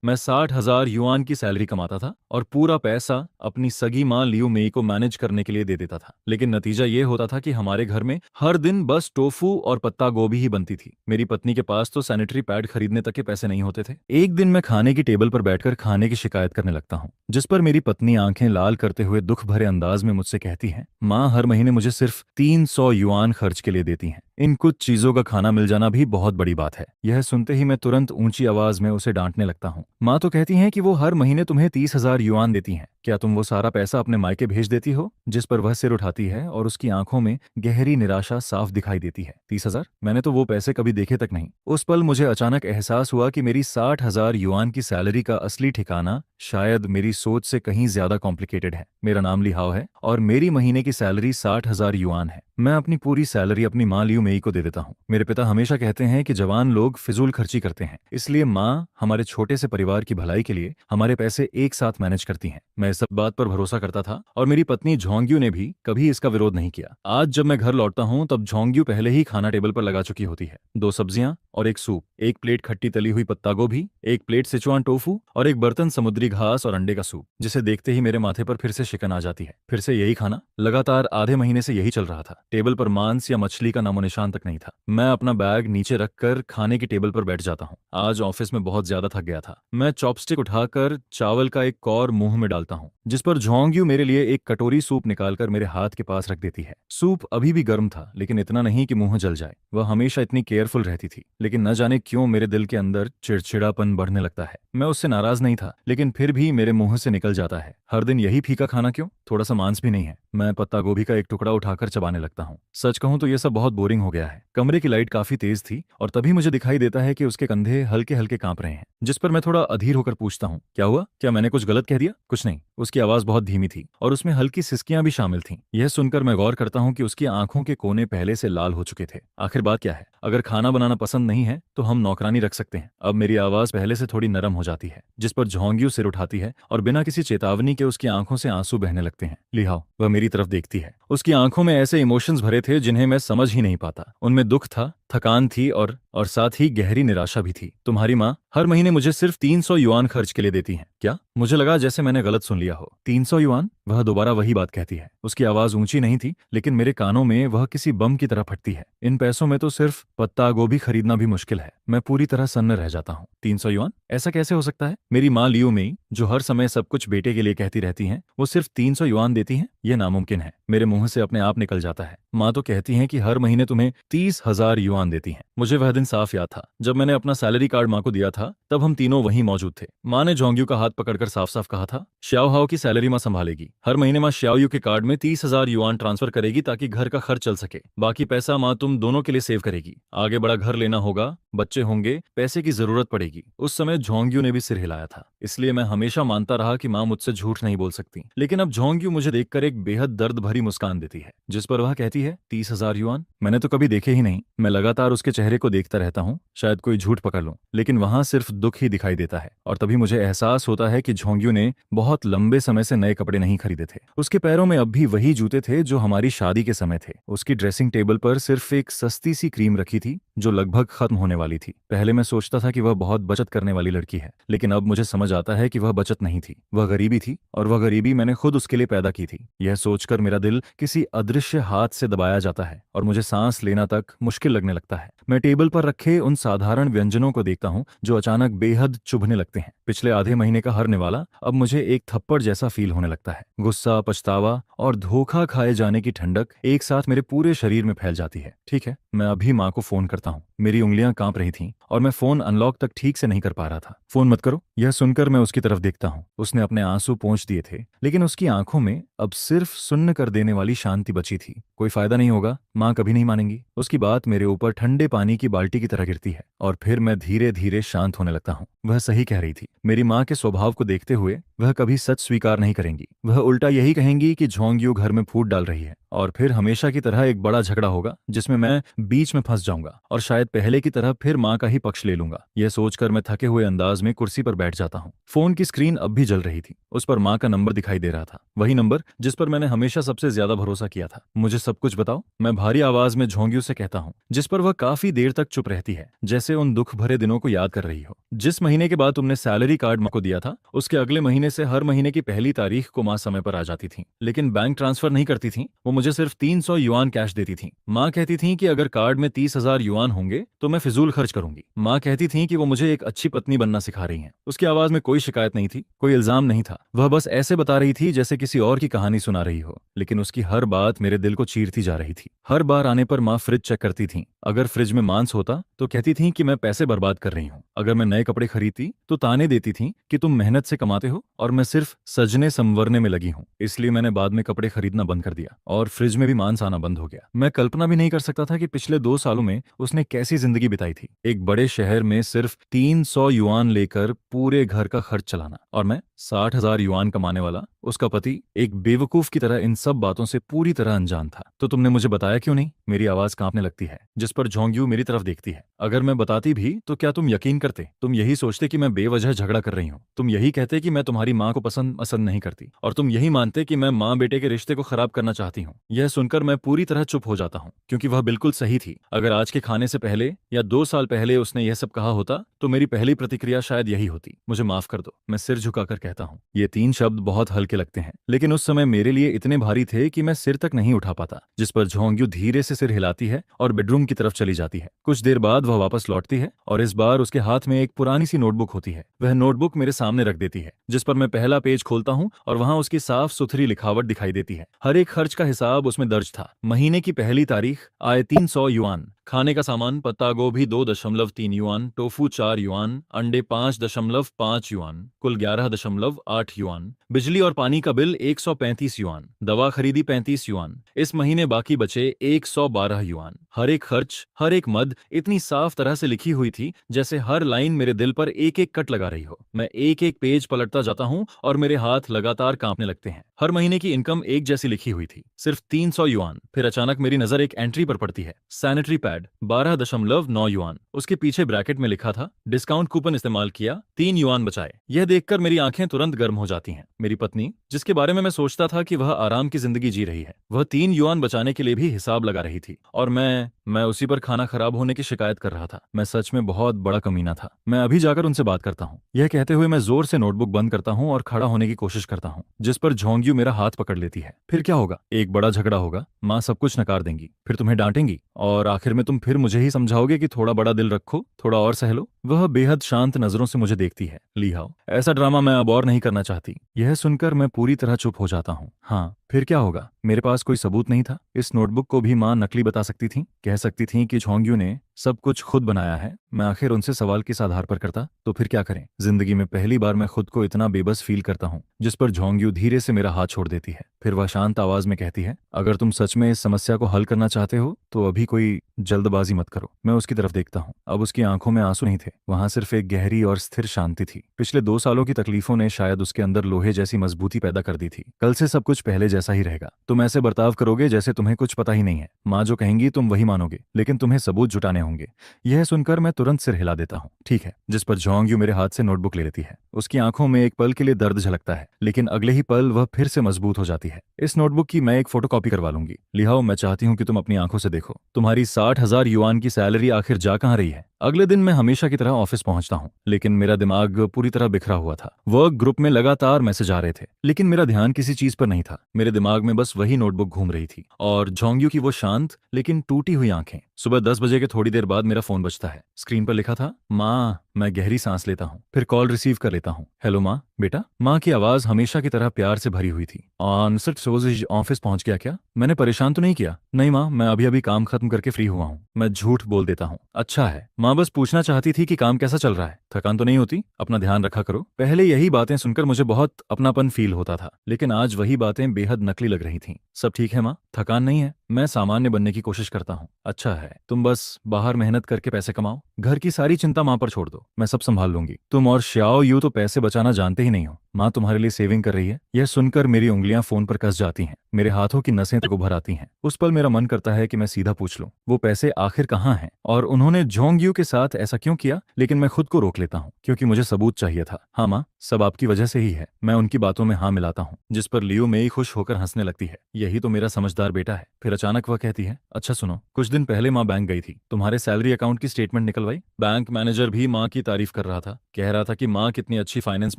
मैं 60,000 युआन की सैलरी कमाता था और पूरा पैसा अपनी सगी माँ लियू मेई को मैनेज करने के लिए दे देता था। लेकिन नतीजा ये होता था कि हमारे घर में हर दिन बस टोफू और पत्ता गोभी ही बनती थी। मेरी पत्नी के पास तो सैनिटरी पैड खरीदने तक के पैसे नहीं होते थे। एक दिन मैं खाने की टेबल पर बैठकर खाने की शिकायत करने लगता हूँ, जिस पर मेरी पत्नी आंखें लाल करते हुए दुख भरे अंदाज में मुझसे कहती है, माँ हर महीने मुझे सिर्फ 300 युआन खर्च के लिए देती हैं। इन कुछ चीजों का खाना मिल जाना भी बहुत बड़ी बात है। यह सुनते ही मैं तुरंत ऊंची आवाज में उसे डांटने लगता हूँ। माँ तो कहती हैं कि वो हर महीने तुम्हें 30,000 युआन देती हैं। क्या तुम वो सारा पैसा अपने मायके भेज देती हो? जिस पर वह सिर उठाती है और उसकी आंखों में गहरी निराशा साफ दिखाई देती है। 30,000? मैंने तो वो पैसे कभी देखे तक नहीं। उस पल मुझे अचानक एहसास हुआ कि मेरी 60,000 युआन की सैलरी का असली ठिकाना शायद मेरी सोच से कहीं ज्यादा कॉम्प्लिकेटेड है। मेरा नाम लिहाओ है और मेरी महीने की सैलरी 60,000 युआन है। मैं अपनी पूरी सैलरी अपनी माँ लियू मेई को दे देता हूँ। मेरे पिता हमेशा कहते हैं कि जवान लोग फिजूल खर्ची करते हैं, इसलिए माँ हमारे छोटे से परिवार की भलाई के लिए हमारे पैसे एक साथ मैनेज करती हैं। मैं इस सब बात पर भरोसा करता था और मेरी पत्नी झोंग्यू ने भी कभी इसका विरोध नहीं किया। आज जब मैं घर लौटता हूँ तब झोंग्यू पहले ही खाना टेबल पर लगा चुकी होती है। 2 सब्जियां और एक सूप, एक प्लेट खट्टी तली हुई पत्ता गोभी, एक प्लेट सिचुआन टोफू और एक बर्तन समुद्री घास और अंडे का सूप, जिसे देखते ही मेरे माथे पर फिर से शिकन आ जाती है। फिर से यही खाना, लगातार आधे महीने से यही चल रहा था। टेबल पर मांस या मछली का नामो निशान तक नहीं था। मैं अपना बैग नीचे रखकर खाने की टेबल पर बैठ जाता हूँ। आज ऑफिस में बहुत ज्यादा थक गया था। मैं चॉपस्टिक उठाकर चावल का एक कौर मुंह में डालता हूँ, जिस पर झोंग्यू मेरे लिए एक कटोरी सूप निकालकर मेरे हाथ के पास रख देती है। सूप अभी भी गर्म था, लेकिन इतना नहीं कि मुंह जल जाए। वह हमेशा इतनी केयरफुल रहती थी, लेकिन न जाने क्यों मेरे दिल के अंदर चिड़चिड़ापन बढ़ने लगता है। मैं उससे नाराज नहीं था, लेकिन फिर भी मेरे मुंह से निकल जाता है, हर दिन यही फीका खाना क्यों? थोड़ा सा मांस भी नहीं है? मैं पत्ता गोभी का एक टुकड़ा उठाकर चबाने लगता हूँ। सच कहूं तो यह सब बहुत बोरिंग हो गया है। कमरे की लाइट काफी तेज थी और तभी मुझे दिखाई देता है कि उसके कंधे हल्के हल्के कांप रहे हैं, जिस पर मैं थोड़ा अधीर होकर पूछता हूँ, क्या हुआ? क्या मैंने कुछ गलत कह दिया? कुछ नहीं। उसकी आवाज बहुत धीमी थी और उसमें हल्की सिसकियां भी शामिल थीं। यह सुनकर मैं गौर करता हूँ कि उसकी आंखों के कोने पहले से लाल हो चुके थे। आखिर बात क्या है? अगर खाना बनाना पसंद नहीं है तो हम नौकरानी रख सकते हैं। अब मेरी आवाज पहले से थोड़ी नरम हो जाती है, जिस पर झोंग्यू सिर उठाती है और बिना किसी चेतावनी के उसकी आंखों से आंसू बहने लगते हैं। लिहाओ, वह मेरी तरफ देखती है। उसकी आंखों में ऐसे इमोशंस भरे थे जिन्हें मैं समझ ही नहीं पाता। उनमें दुख था, थकान थी और साथ ही गहरी निराशा भी थी। तुम्हारी माँ हर महीने मुझे सिर्फ 300 युआन खर्च के लिए देती हैं। क्या? मुझे लगा जैसे मैंने गलत सुन लिया हो। 300 युआन? वह दोबारा वही बात कहती है। उसकी आवाज ऊंची नहीं थी, लेकिन मेरे कानों में वह किसी बम की तरह फटती है। इन पैसों में तो सिर्फ पत्ता गोभी खरीदना भी मुश्किल है। मैं पूरी तरह सन्न रह जाता हूँ। 300 युआन? ऐसा कैसे हो सकता है? मेरी माँ लियू मेई, जो हर समय सब कुछ बेटे के लिए कहती रहती हैं, वो सिर्फ 300 युआन देती हैं? यह नामुमकिन है। मेरे मुंह से अपने आप निकल जाता है। माँ तो कहती हैं कि हर महीने तुम्हें 30,000 युआन देती हैं। मुझे वह दिन साफ याद था जब मैंने अपना सैलरी कार्ड माँ को दिया था। तब हम तीनों वहीं मौजूद थे। माँ ने झोंग्यू का हाथ पकड़कर साफ साफ कहा था, श्याओहाओ की सैलरी माँ संभालेगी। हर महीने माँ श्याओयू के कार्ड में 30,000 युआन ट्रांसफर करेगी ताकि घर का खर्च चल सके। बाकी पैसा माँ तुम दोनों के लिए सेव करेगी। आगे बड़ा घर लेना होगा, बच्चे होंगे, पैसे की जरूरत पड़ेगी। उस समय झोंग्यू ने भी सिर हिलाया था, इसलिए मैं हमेशा मानता रहा कि माँ मुझसे झूठ नहीं बोल सकती। लेकिन अब झोंग्यू मुझे देखकर एक बेहद दर्द भरी मुस्कान देती है, जिस पर वह कहती है, 30,000 युआन? मैंने तो कभी देखे ही नहीं। मैं लगातार उसके चेहरे को देखता रहता हूँ, शायद कोई झूठ पकड़ लूं, लेकिन वहां सिर्फ दुख ही दिखाई देता है। और तभी मुझे एहसास होता है कि झोंग्यू ने बहुत लंबे समय से नए कपड़े नहीं खरीदे थे। उसके पैरों में अब भी वही जूते थे जो हमारी शादी के समय थे। उसकी ड्रेसिंग टेबल पर सिर्फ एक सस्ती सी क्रीम रखी थी जो लगभग खत्म होने वाली थी। पहले मैं सोचता था कि वह बहुत बचत करने वाली लड़की है, लेकिन अब मुझे समझ आता है कि वह बचत नहीं थी, वह गरीबी थी, और वह गरीबी मैंने खुद उसके लिए पैदा की थी। यह सोचकर मेरा दिल किसी अदृश्य हाथ से दबाया जाता है और मुझे सांस लेना तक मुश्किल लगने लगता है। मैं टेबल पर रखे उन साधारण व्यंजनों को देखता हूँ जो अचानक बेहद चुभने लगते हैं। पिछले आधे महीने का हर निवाला अब मुझे एक थप्पड़ जैसा फील होने लगता है। गुस्सा, पछतावा और धोखा खाए जाने की ठंडक एक साथ मेरे पूरे शरीर में फैल जाती है। ठीक है, मैं अभी माँ को फोन करता हूँ। मेरी उंगलियां कांप रही थीं और मैं फोन अनलॉक तक ठीक से नहीं कर पा रहा था। फोन मत करो। यह सुनकर मैं उसकी तरफ देखता हूँ। उसने अपने आंसू पोंछ दिए थे, लेकिन उसकी आंखों में अब सिर्फ सुन्न कर देने वाली शांति बची थी। कोई फायदा नहीं होगा, माँ कभी नहीं मानेंगी। उसकी बात मेरे ऊपर ठंडे पानी की बाल्टी की तरह गिरती है और फिर मैं धीरे धीरे शांत होने लगता हूँ। वह सही कह रही थी। मेरी माँ के स्वभाव को देखते हुए वह कभी सच स्वीकार नहीं करेंगी। वह उल्टा यही कहेंगी कि झोंग्यू घर में फूट डाल रही है, और फिर हमेशा की तरह एक बड़ा झगड़ा होगा जिसमें मैं बीच में फंस जाऊंगा और शायद पहले की तरह फिर माँ का ही पक्ष ले लूंगा। यह सोचकर मैं थके हुए अंदाज में कुर्सी पर बैठ जाता हूँ। फोन की स्क्रीन अब भी जल रही थी। उस पर माँ का नंबर दिखाई दे रहा था, वही नंबर जिस पर मैंने हमेशा सबसे ज्यादा भरोसा किया था। मुझे सब कुछ बताओ, मैं भारी आवाज में झोंगियों से कहता हूँ, जिस पर वह काफी देर तक चुप रहती है, जैसे उन दुख भरे दिनों को याद कर रही हो। जिस महीने के बाद तुमने सैलरी कार्ड माँ को दिया था, उसके अगले महीने से हर महीने की पहली तारीख को माँ समय पर आ जाती थी, लेकिन बैंक ट्रांसफर नहीं करती थी। वो मुझे सिर्फ 300 युआन कैश देती थी। माँ कहती थी कि अगर कार्ड में 30,000 युआन होंगे तो मैं फिजूल खर्च करूंगी। माँ कहती थी कि वो मुझे एक अच्छी पत्नी बनना सिखा रही हैं। उसकी आवाज में कोई शिकायत नहीं थी, कोई इल्जाम नहीं था। वह बस ऐसे बता रही थी जैसे किसी और की कहानी सुना रही हो, लेकिन उसकी हर बात मेरे दिल को चीरती जा रही थी। हर बार आने पर माँ फ्रिज चेक करती थी। अगर फ्रिज में मांस होता तो कहती थी कि मैं पैसे बर्बाद कर रही हूँ। अगर मैं नए कपड़े खरीदती तो ताने देती थी कि तुम मेहनत से कमाते हो और मैं सिर्फ सजने संवरने में लगी हूँ। इसलिए मैंने बाद में कपड़े खरीदना बंद कर दिया और फ्रिज में भी मांस आना बंद हो गया। मैं कल्पना भी नहीं कर सकता था कि पिछले 2 सालों में उसने कैसी जिंदगी बिताई थी। एक बड़े शहर में सिर्फ 300 युआन लेकर पूरे घर का खर्च चलाना, और मैं 60,000 युआन कमाने वाला उसका पति एक बेवकूफ की तरह इन सब बातों से पूरी तरह अनजान था। तो तुमने मुझे बताया क्यों नहीं? मेरी आवाज कांपने लगती है, जिस पर झोंग्यू मेरी तरफ देखती है। अगर मैं बताती भी तो क्या तुम यकीन करते? तुम यही सोचते कि मैं बेवजह झगड़ा कर रही हूँ। तुम यही कहते कि मैं तुम्हारी माँ को पसंद नहीं करती, और तुम यही मानते कि मैं माँ बेटे के रिश्ते को खराब करना चाहती हूँ। यह सुनकर मैं पूरी तरह चुप हो जाता हूँ, क्योंकि वह बिल्कुल सही थी। अगर आज के खाने से पहले या 2 साल पहले उसने यह सब कहा होता तो मेरी पहली प्रतिक्रिया शायद यही होती, मुझे माफ कर दो। मैं सिर झुकाकर कहता हूँ। ये 3 शब्द बहुत हल्के लगते हैं, लेकिन उस समय मेरे लिए इतने भारी थे कि मैं सिर तक नहीं उठा पाता। जिस पर झोंग्यू धीरे से सिर हिलाती है और बेडरूम की तरफ चली जाती है। कुछ देर बाद वह वापस लौटती है और इस बार उसके हाथ में एक पुरानी सी नोटबुक होती है। वह नोटबुक मेरे सामने रख देती है, जिस पर मैं पहला पेज खोलता हूँ और वहां उसकी साफ सुथरी लिखावट दिखाई देती है। हर एक खर्च का हिसाब उसमें दर्ज था। महीने की पहली तारीख, आय 300 युआन, खाने का सामान पत्ता गोभी 2.3 युआन, टोफू 4 युआन, अंडे 5.5 युआन, कुल 11.8 युआन, बिजली और पानी का बिल 135 युआन, दवा खरीदी 35 युआन। इस महीने बाकी बचे 112 युआन। हर एक खर्च, हर एक मद इतनी साफ तरह से लिखी हुई थी जैसे हर लाइन मेरे दिल पर एक एक कट लगा रही हो। मैं एक एक पेज पलटता जाता हूँ और मेरे हाथ लगातार कांपने लगते हैं। हर महीने की इनकम एक जैसी लिखी हुई थी, सिर्फ 300 युआन। फिर अचानक मेरी नजर एक एंट्री पर पड़ती है, सैनिटरी पैड 12.9 युआन। उसके पीछे ब्रैकेट में लिखा था, डिस्काउंट कूपन इस्तेमाल किया, 3 युआन बचाए। यह देखकर मेरी आंखें तुरंत गर्म हो जाती हैं। मेरी पत्नी, जिसके बारे में मैं सोचता था कि वह आराम की जिंदगी जी रही है, वह 3 युआन बचाने के लिए भी हिसाब लगा रही थी, और मैं उसी पर खाना खराब होने की शिकायत कर रहा था। मैं सच में बहुत बड़ा कमीना था। मैं अभी जाकर उनसे बात करता हूँ। यह कहते हुए मैं जोर से नोटबुक बंद करता हूँ और खड़ा होने की कोशिश करता हूँ, जिस पर झोंग्यू मेरा हाथ पकड़ लेती है। फिर क्या होगा? एक बड़ा झगड़ा होगा, माँ सब कुछ नकार देंगी, फिर तुम्हें डांटेंगी, और आखिर में तुम फिर मुझे ही समझाओगे कि थोड़ा बड़ा दिल रखो, थोड़ा और सह लो। वह बेहद शांत नजरों से मुझे देखती है। लिहाओ, ऐसा ड्रामा मैं अब और नहीं करना चाहती। यह सुनकर मैं पूरी तरह चुप हो जाता हूँ। हाँ, फिर क्या होगा? मेरे पास कोई सबूत नहीं था। इस नोटबुक को भी माँ नकली बता सकती थी, कह सकती थी कि झोंग्यू ने सब कुछ खुद बनाया है। मैं आखिर उनसे सवाल किस आधार पर करता? तो फिर क्या करें? जिंदगी में पहली बार मैं खुद को इतना बेबस फील करता हूँ। जिस पर झोंग्यू धीरे से मेरा हाथ छोड़ देती है। फिर वह शांत आवाज में कहती है, अगर तुम सच में इस समस्या को हल करना चाहते हो तो अभी कोई जल्दबाजी मत करो। मैं उसकी तरफ देखता हूँ। अब उसकी आंखों में आंसू नहीं थे, वहां सिर्फ एक गहरी और स्थिर शांति थी। पिछले 2 सालों की तकलीफों ने शायद उसके अंदर लोहे जैसी मजबूती पैदा कर दी थी। कल से सब कुछ पहले जैसा ही रहेगा। तुम ऐसे बर्ताव करोगे जैसे तुम्हें कुछ पता ही नहीं है। माँ जो कहेंगी तुम वही मानोगे, लेकिन तुम्हें सबूत जुटाने होंगे। यह सुनकर मैं तुरंत सिर हिला देता हूँ। ठीक है। जिस पर झोंग्यू मेरे हाथ से नोटबुक ले लेती है। उसकी आंखों में एक पल के लिए दर्द झलकता है, लेकिन अगले ही पल वह फिर से मजबूत हो जाती है। इस नोटबुक की मैं एक फोटोकॉपी करवा लूंगी। लिहाओ, मैं चाहती हूँ कि तुम अपनी आंखों से देखो। तुम्हारी 60,000 युआन की सैलरी आखिर जा कहाँ रही है? अगले दिन मैं हमेशा की तरह ऑफिस पहुंचता हूं, लेकिन मेरा दिमाग पूरी तरह बिखरा हुआ था। वर्क ग्रुप में लगातार मैसेज आ रहे थे, लेकिन मेरा ध्यान किसी चीज पर नहीं था। मेरे दिमाग में बस वही नोटबुक घूम रही थी और झोंग्यू की वो शांत लेकिन टूटी हुई आंखें। सुबह 10 बजे के थोड़ी देर बाद मेरा फोन बजता है। स्क्रीन पर लिखा था, माँ। मैं गहरी सांस लेता हूँ, फिर कॉल रिसीव कर लेता हूँ। हेलो माँ, बेटा। माँ की आवाज हमेशा की तरह प्यार से भरी हुई थी। ऑनसेट सोज ऑफिस पहुंच गया क्या? मैंने परेशान तो नहीं किया? नहीं माँ, मैं अभी अभी काम खत्म करके फ्री हुआ हूँ। मैं झूठ बोल देता हूँ। अच्छा है। माँ बस पूछना चाहती थी कि काम कैसा चल रहा है। थकान तो नहीं होती? अपना ध्यान रखा करो। पहले यही बातें सुनकर मुझे बहुत अपनापन फील होता था, लेकिन आज वही बातें बेहद नकली लग रही थीं। सब ठीक है माँ, थकान नहीं है। मैं सामान्य बनने की कोशिश करता हूँ। अच्छा है, तुम बस बाहर मेहनत करके पैसे कमाओ। घर की सारी चिंता माँ पर छोड़ दो, मैं सब संभाल लूंगी। तुम और श्याओ यू तो पैसे बचाना जानते ही नहीं हो। माँ तुम्हारे लिए सेविंग कर रही है। यह सुनकर मेरी उंगलियां फोन पर कस जाती हैं, मेरे हाथों की नसें तक उभर आती हैं। उस पल मेरा मन करता है कि मैं सीधा पूछ लूं, वो पैसे आखिर कहाँ हैं और उन्होंने जोंग यू के साथ ऐसा क्यों किया। लेकिन मैं खुद को रोक लेता हूँ क्योंकि मुझे सबूत चाहिए था। हाँ माँ, सब आपकी वजह से ही है। मैं उनकी बातों में हाँ मिलाता हूँ, जिस पर लियो मेई खुश होकर हंसने लगती है। यही तो मेरा समझदार बेटा है। फिर अचानक वह कहती है, अच्छा सुनो, कुछ दिन पहले माँ बैंक गई थी, तुम्हारे सैलरी अकाउंट की स्टेटमेंट निकलवाई। बैंक मैनेजर भी माँ की तारीफ कर रहा था, कह रहा था कि माँ कितनी अच्छी फाइनेंस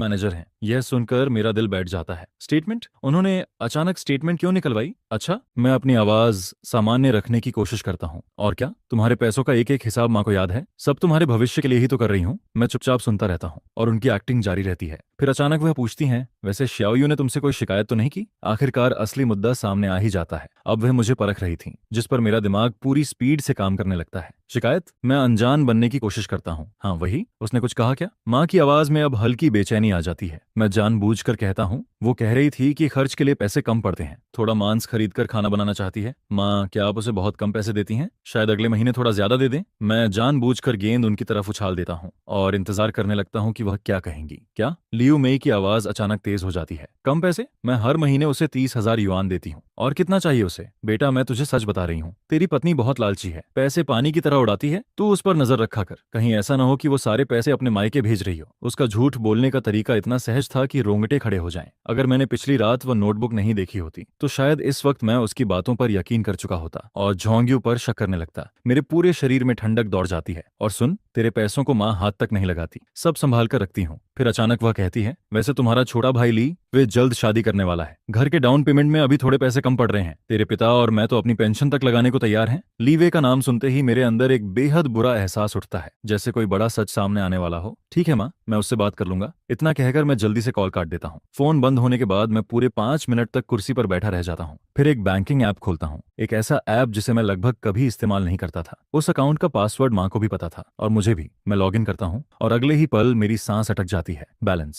मैनेजर है। यह सुनकर मेरा दिल बैठ जाता है। स्टेटमेंट? उन्होंने अचानक स्टेटमेंट क्यों निकलवाई? अच्छा। मैं अपनी आवाज सामान्य रखने की कोशिश करता हूँ। और क्या तुम्हारे पैसों का एक एक हिसाब माँ को याद है? सब तुम्हारे भविष्य के लिए ही तो कर रही हूँ। मैं चुपचाप सुनता रहता हूँ और उनकी एक्टिंग जारी रहती है। फिर अचानक वह पूछती हैं, वैसे श्याओयू ने तुमसे कोई शिकायत तो नहीं की? आखिरकार असली मुद्दा सामने आ ही जाता है। अब वह मुझे परख रही थी, जिस पर मेरा दिमाग पूरी स्पीड से काम करने लगता है। शिकायत? मैं अनजान बनने की कोशिश करता हूँ। हाँ वही, उसने कुछ कहा क्या? माँ की आवाज में अब हल्की बेचैनी आ जाती है। मैं जानबूझकर कहता हूँ, वो कह रही थी कि खर्च के लिए पैसे कम पड़ते हैं, थोड़ा मांस खरीद कर खाना बनाना चाहती है। माँ, क्या आप उसे बहुत कम पैसे देती हैं? शायद अगले महीने थोड़ा ज्यादा दे दें। मैं जानबूझकर गेंद उनकी तरफ उछाल देता हूँ और इंतजार करने लगता हूँ कि वह क्या कहेंगी। क्या? लियू मेई की आवाज अचानक तेज हो जाती है। कम पैसे? मैं हर महीने उसे 30,000 युआन देती हूँ। और कितना चाहिए उसे? बेटा, मैं तुझे सच बता रही हूँ, तेरी पत्नी बहुत लालची है, पैसे पानी की तरह उड़ाती है। तू उस पर नजर रखा कर, कहीं ऐसा ना हो कि वो सारे पैसे अपने मायके भेज रही हो। उसका झूठ बोलने का तरीका इतना सहज था कि रोंगटे खड़े हो जाएं। अगर मैंने पिछली रात वो नोटबुक नहीं देखी होती तो शायद इस वक्त मैं उसकी बातों पर यकीन कर चुका होता और जोंग यू पर शक करने लगता। मेरे पूरे शरीर में ठंडक दौड़ जाती है। और सुन, तेरे पैसों को माँ हाथ तक नहीं लगाती, सब संभाल कर रखती हूँ। फिर अचानक वह कहती है, वैसे तुम्हारा छोटा भाई ली, वे जल्द शादी करने वाला है। घर के डाउन पेमेंट में अभी थोड़े पैसे कम पड़ रहे हैं। तेरे पिता और मैं तो अपनी पेंशन तक लगाने को तैयार हैं। लीवे का नाम सुनते ही मेरे अंदर एक बेहद बुरा एहसास उठता है, जैसे कोई बड़ा सच सामने आने वाला हो। ठीक है माँ, मैं उससे बात कर लूंगा। इतना कहकर मैं जल्दी से कॉल काट देता हूँ। फोन बंद होने के बाद मैं पूरे 5 मिनट तक कुर्सी पर बैठा रह जाता हूँ। फिर एक बैंकिंग ऐप खोलता हूँ, एक ऐसा ऐप जिसे मैं लगभग कभी इस्तेमाल नहीं करता था। उस अकाउंट का पासवर्ड माँ को भी पता था और मुझे भी। मैं लॉग इन करता हूँ और अगले ही पल मेरी सांस अटक जाती है। Balance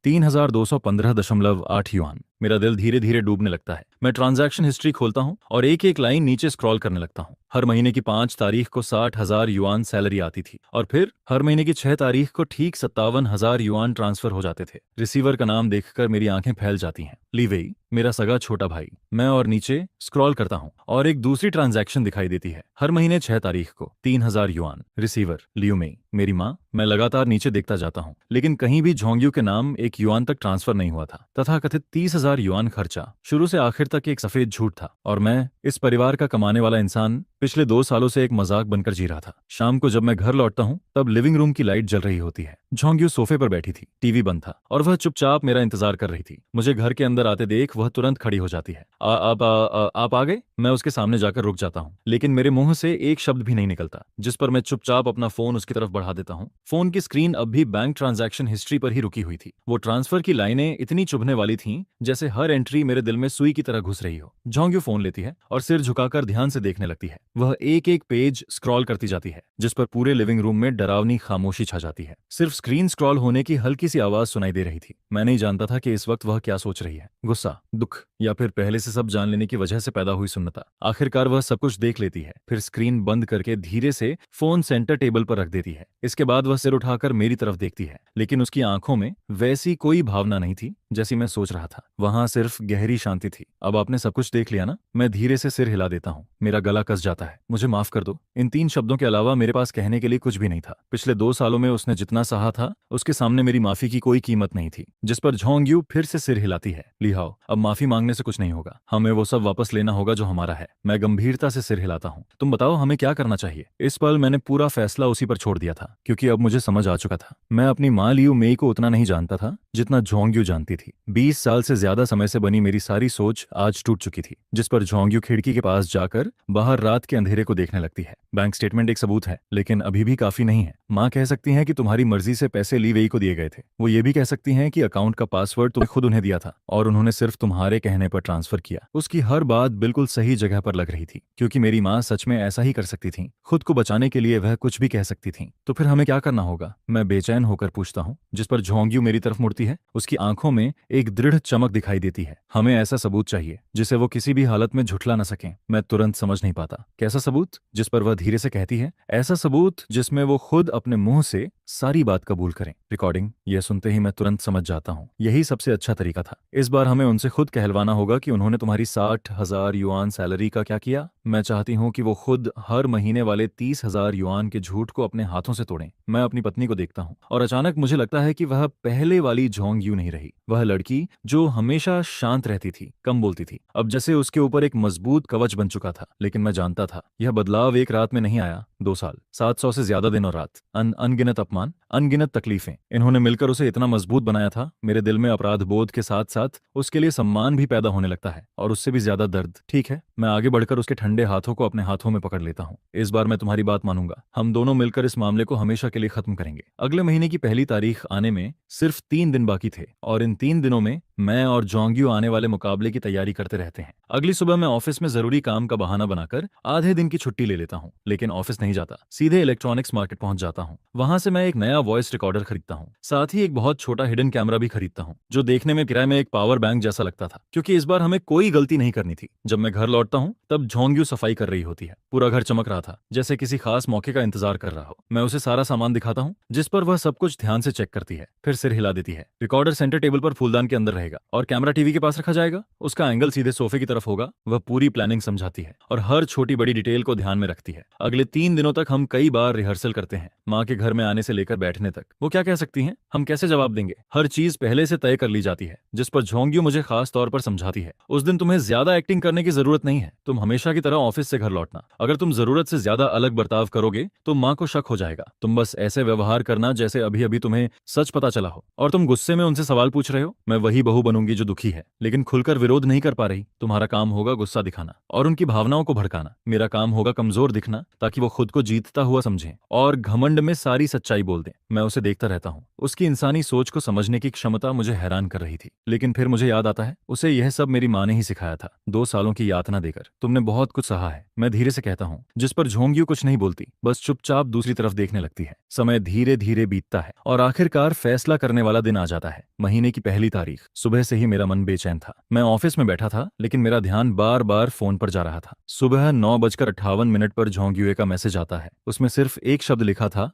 3215.8 yuan. मेरा दिल धीरे धीरे डूबने लगता है। मैं ट्रांजैक्शन हिस्ट्री खोलता हूँ और एक एक लाइन नीचे स्क्रॉल करने लगता हूँ। हर महीने की 5 तारीख को 60,000 युआन सैलरी आती थी और फिर हर महीने की 6 तारीख को ठीक 57,000 युआन ट्रांसफर हो जाते थे। रिसीवर का नाम देखकर मेरी आंखें फैल जाती हैं। लीवेई, मेरा सगा छोटा भाई। मैं और नीचे स्क्रॉल करता हूँ और एक दूसरी ट्रांजैक्शन दिखाई देती है। हर महीने 6 तारीख को 3,000 युआन। रिसीवर लियू मेई, मेरी माँ। मैं लगातार नीचे देखता जाता हूँ, लेकिन कहीं भी जोंग के नाम एक युआन तक ट्रांसफर नहीं हुआ था। तथाकथित 30,000 युआन खर्चा शुरू से आखिर तक एक सफेद झूठ था और मैं, इस परिवार का कमाने वाला इंसान, पिछले 2 सालों से एक मजाक बनकर जी रहा था। शाम को जब मैं घर लौटता हूँ तब लिविंग रूम की लाइट जल रही होती है। जोंग सोफे पर बैठी थी, टीवी बंद था और वह चुपचाप मेरा इंतजार कर रही थी। मुझे घर के अंदर आते देख वह तुरंत खड़ी हो जाती है। आप आ गए? मैं उसके सामने जाकर रुक जाता हूँ, लेकिन मेरे मुंह से एक शब्द भी नहीं निकलता, जिस पर मैं चुपचाप अपना फोन उसकी तरफ बढ़ा देता हूँ। फोन की स्क्रीन अब भी बैंक ट्रांजैक्शन हिस्ट्री पर ही रुकी हुई थी। वो ट्रांसफर की लाइनें इतनी चुभने वाली थीं जैसे हर एंट्री मेरे दिल में सुई की तरह घुस रही हो। जोंग फोन लेती है और सिर झुकाकर ध्यान से देखने लगती है। वह एक एक पेज स्क्रॉल करती जाती है, जिस पर पूरे लिविंग रूम में डरावनी खामोशी छा जाती है। सिर्फ स्क्रीन स्क्रॉल होने की हल्की सी आवाज सुनाई दे रही थी। मैं नहीं जानता था कि इस वक्त वह क्या सोच रही है, गुस्सा, दुख या फिर पहले से सब जान लेने की वजह से पैदा हुई सुन्नता। आखिरकार वह सब कुछ देख लेती है, फिर स्क्रीन बंद करके धीरे से फोन सेंटर टेबल पर रख देती है। इसके बाद वह सिर उठाकर मेरी तरफ देखती है, लेकिन उसकी आंखों में वैसी कोई भावना नहीं थी जैसी मैं सोच रहा था। वहां सिर्फ गहरी शांति थी। अब आपने सब कुछ देख लिया ना? मैं धीरे से सिर हिला देता हूँ। मेरा गला कस जाता है। मुझे माफ कर दो। इन 3 शब्दों के अलावा मेरे पास कहने के लिए कुछ भी नहीं था। पिछले 2 सालों में उसने जितना सहा था उसके सामने मेरी माफी की कोई कीमत नहीं थी। जिस पर जोंग फिर से सिर हिलाती है। लिहाओ, अब माफी मांगने से कुछ नहीं होगा, हमें वो सब वापस लेना होगा जो हमारा है। मैं गंभीरता से सिर हिलाता हूँ। तुम बताओ हमें क्या करना चाहिए? इस पल मैंने पूरा फैसला उसी पर छोड़ दिया था, क्योंकि अब मुझे समझ आ चुका था। मैं अपनी माँ लियू मेई को उतना नहीं जानता था जितना जोंग जानती थी। 20 साल से ज्यादा समय से बनी मेरी सारी सोच आज टूट चुकी थी। जिस पर जोंग खिड़की के पास जाकर बाहर रात के अंधेरे को देखने लगती है। बैंक स्टेटमेंट एक सबूत है, लेकिन अभी भी काफी नहीं है। माँ कह सकती हैं कि तुम्हारी मर्जी से पैसे ली वेई को दिए गए थे। वो ये भी कह सकती हैं कि अकाउंट का पासवर्ड तुम्हें खुद उन्हें दिया था और उन्होंने सिर्फ तुम्हारे कहने पर ट्रांसफर किया। उसकी हर बात बिल्कुल सही जगह पर लग रही थी, क्योंकि मेरी माँ सच में ऐसा ही कर सकती थी। खुद को बचाने के लिए वह कुछ भी कह सकती थी। तो फिर हमें क्या करना होगा? मैं बेचैन होकर पूछता हूँ, जिस पर जोंग मेरी तरफ मुड़ती है। उसकी आंखों में एक दृढ़ चमक दिखाई देती है। हमें ऐसा सबूत चाहिए जिसे वो किसी भी हालत में झुठला न सके। मैं तुरंत समझ नहीं पाता। कैसा सबूत? जिस पर वह धीरे से कहती है, ऐसा सबूत जिसमें वो खुद अपने मुंह से सारी बात कबूल करें। रिकॉर्डिंग। यह सुनते ही मैं तुरंत समझ जाता हूँ, यही सबसे अच्छा तरीका था। इस बार हमें उनसे खुद कहलवाना होगा कि उन्होंने तुम्हारी 60,000 युआन सैलरी का क्या किया। मैं चाहती हूँ कि वो खुद हर महीने वाले 30,000 युआन के झूठ को अपने हाथों से तोड़ें। मैं अपनी पत्नी को देखता हूँ और अचानक मुझे लगता है कि वह पहले वाली जोंग यू नहीं रही। वह लड़की जो हमेशा शांत रहती थी, कम बोलती थी, अब जैसे उसके ऊपर एक मजबूत कवच बन चुका था। लेकिन मैं जानता था यह बदलाव एक रात में नहीं आया, 2 साल, 700 से ज्यादा दिन और रात, अनगिनत अपमान, अनगिनत तकलीफें, इन्होंने मिलकर उसे इतना मजबूत बनाया था। मेरे दिल में अपराध बोध के साथ साथ उसके लिए सम्मान भी पैदा होने लगता है, और उससे भी ज्यादा दर्द। ठीक है, मैं आगे बढ़कर उसके ठंडे हाथों को अपने हाथों में पकड़ लेता हूँ। इस बार मैं तुम्हारी बात मानूंगा, हम दोनों मिलकर इस मामले को हमेशा के लिए खत्म करेंगे। अगले महीने की पहली तारीख आने में सिर्फ 3 दिन बाकी थे, और इन 3 दिनों में मैं और जोंग्यू आने वाले मुकाबले की तैयारी करते रहते हैं। अगली सुबह मैं ऑफिस में जरूरी काम का बहाना बनाकर आधे दिन की छुट्टी ले लेता हूँ, लेकिन ऑफिस नहीं जाता, सीधे इलेक्ट्रॉनिक्स मार्केट पहुंच जाता हूँ। वहां से मैं एक नया वॉइस रिकॉर्डर खरीदता हूँ, साथ ही एक बहुत छोटा हिडन कैमरा भी खरीदता हूँ, जो देखने में किराए में एक पावर बैंक जैसा लगता था, क्योंकि इस बार हमें कोई गलती नहीं करनी थी। जब मैं घर लौटता हूँ तब जोंग्यू सफाई कर रही होती है। पूरा घर चमक रहा था, जैसे किसी खास मौके का इंतजार कर रहा हो। मैं उसे सारा सामान दिखाता हूँ, जिस पर वह सब कुछ ध्यान से चेक करती है, फिर सिर हिला देती है। रिकॉर्डर सेंटर टेबल पर फूलदान के अंदर रहेगा और कैमरा टीवी के पास रखा जाएगा। उसका एंगल सीधे सोफे की तरफ होगा। वह पूरी प्लानिंग समझाती है और हर छोटी बड़ी डिटेल को ध्यान में रखती है। अगले 3 दिनों तक हम कई बार रिहर्सल करते हैं, माँ के घर में आने से लेकर बैठने तक। वो क्या कह सकती हैं, हम कैसे जवाब देंगे, हर चीज पहले से तय कर ली जाती है, जिस पर झोंग्यू मुझे खास तौर पर समझाती है, उस दिन तुम्हें ज्यादा एक्टिंग करने की जरूरत नहीं है, तुम हमेशा की तरह ऑफिस से घर लौटना। अगर तुम जरूरत से ज्यादा अलग बर्ताव करोगे तो माँ को शक हो जाएगा। तुम बस ऐसे व्यवहार करना जैसे अभी अभी तुम्हें सच पता चला हो, और तुम गुस्से में उनसे सवाल पूछ रहे हो। मैं वही बहू बनूंगी जो दुखी है, लेकिन खुलकर विरोध नहीं कर पा रही। तुम्हारा काम होगा गुस्सा दिखाना और उनकी भावनाओं को भड़काना। मेरा काम होगा कमजोर दिखना, ताकि वो खुद को जीतता हुआ समझें और घमंड में सारी सच्चाई बोल दें। मैं उसे देखता रहता हूँ। उसकी इंसानी सोच को समझने की क्षमता मुझे हैरान कर रही थी। लेकिन फिर मुझे याद आता है, उसे यह सब मेरी माँ ने ही सिखाया था, 2 सालों की यातना देकर। तुमने बहुत कुछ सहा है, मैं धीरे से कहता हूँ, जिस पर झोंग्यू कुछ नहीं बोलती, बस चुपचाप दूसरी तरफ देखने लगती है। समय धीरे धीरे बीतता है और आखिरकार फैसला करने वाला दिन आ जाता है। महीने की पहली तारीख। सुबह से ही मेरा मन बेचैन था। मैं ऑफिस में बैठा था, लेकिन मेरा ध्यान बार बार फोन पर जा रहा था। सुबह 9:58 पर झोंग्यूए का मैसेज आता है। उसमें सिर्फ एक शब्द लिखा था,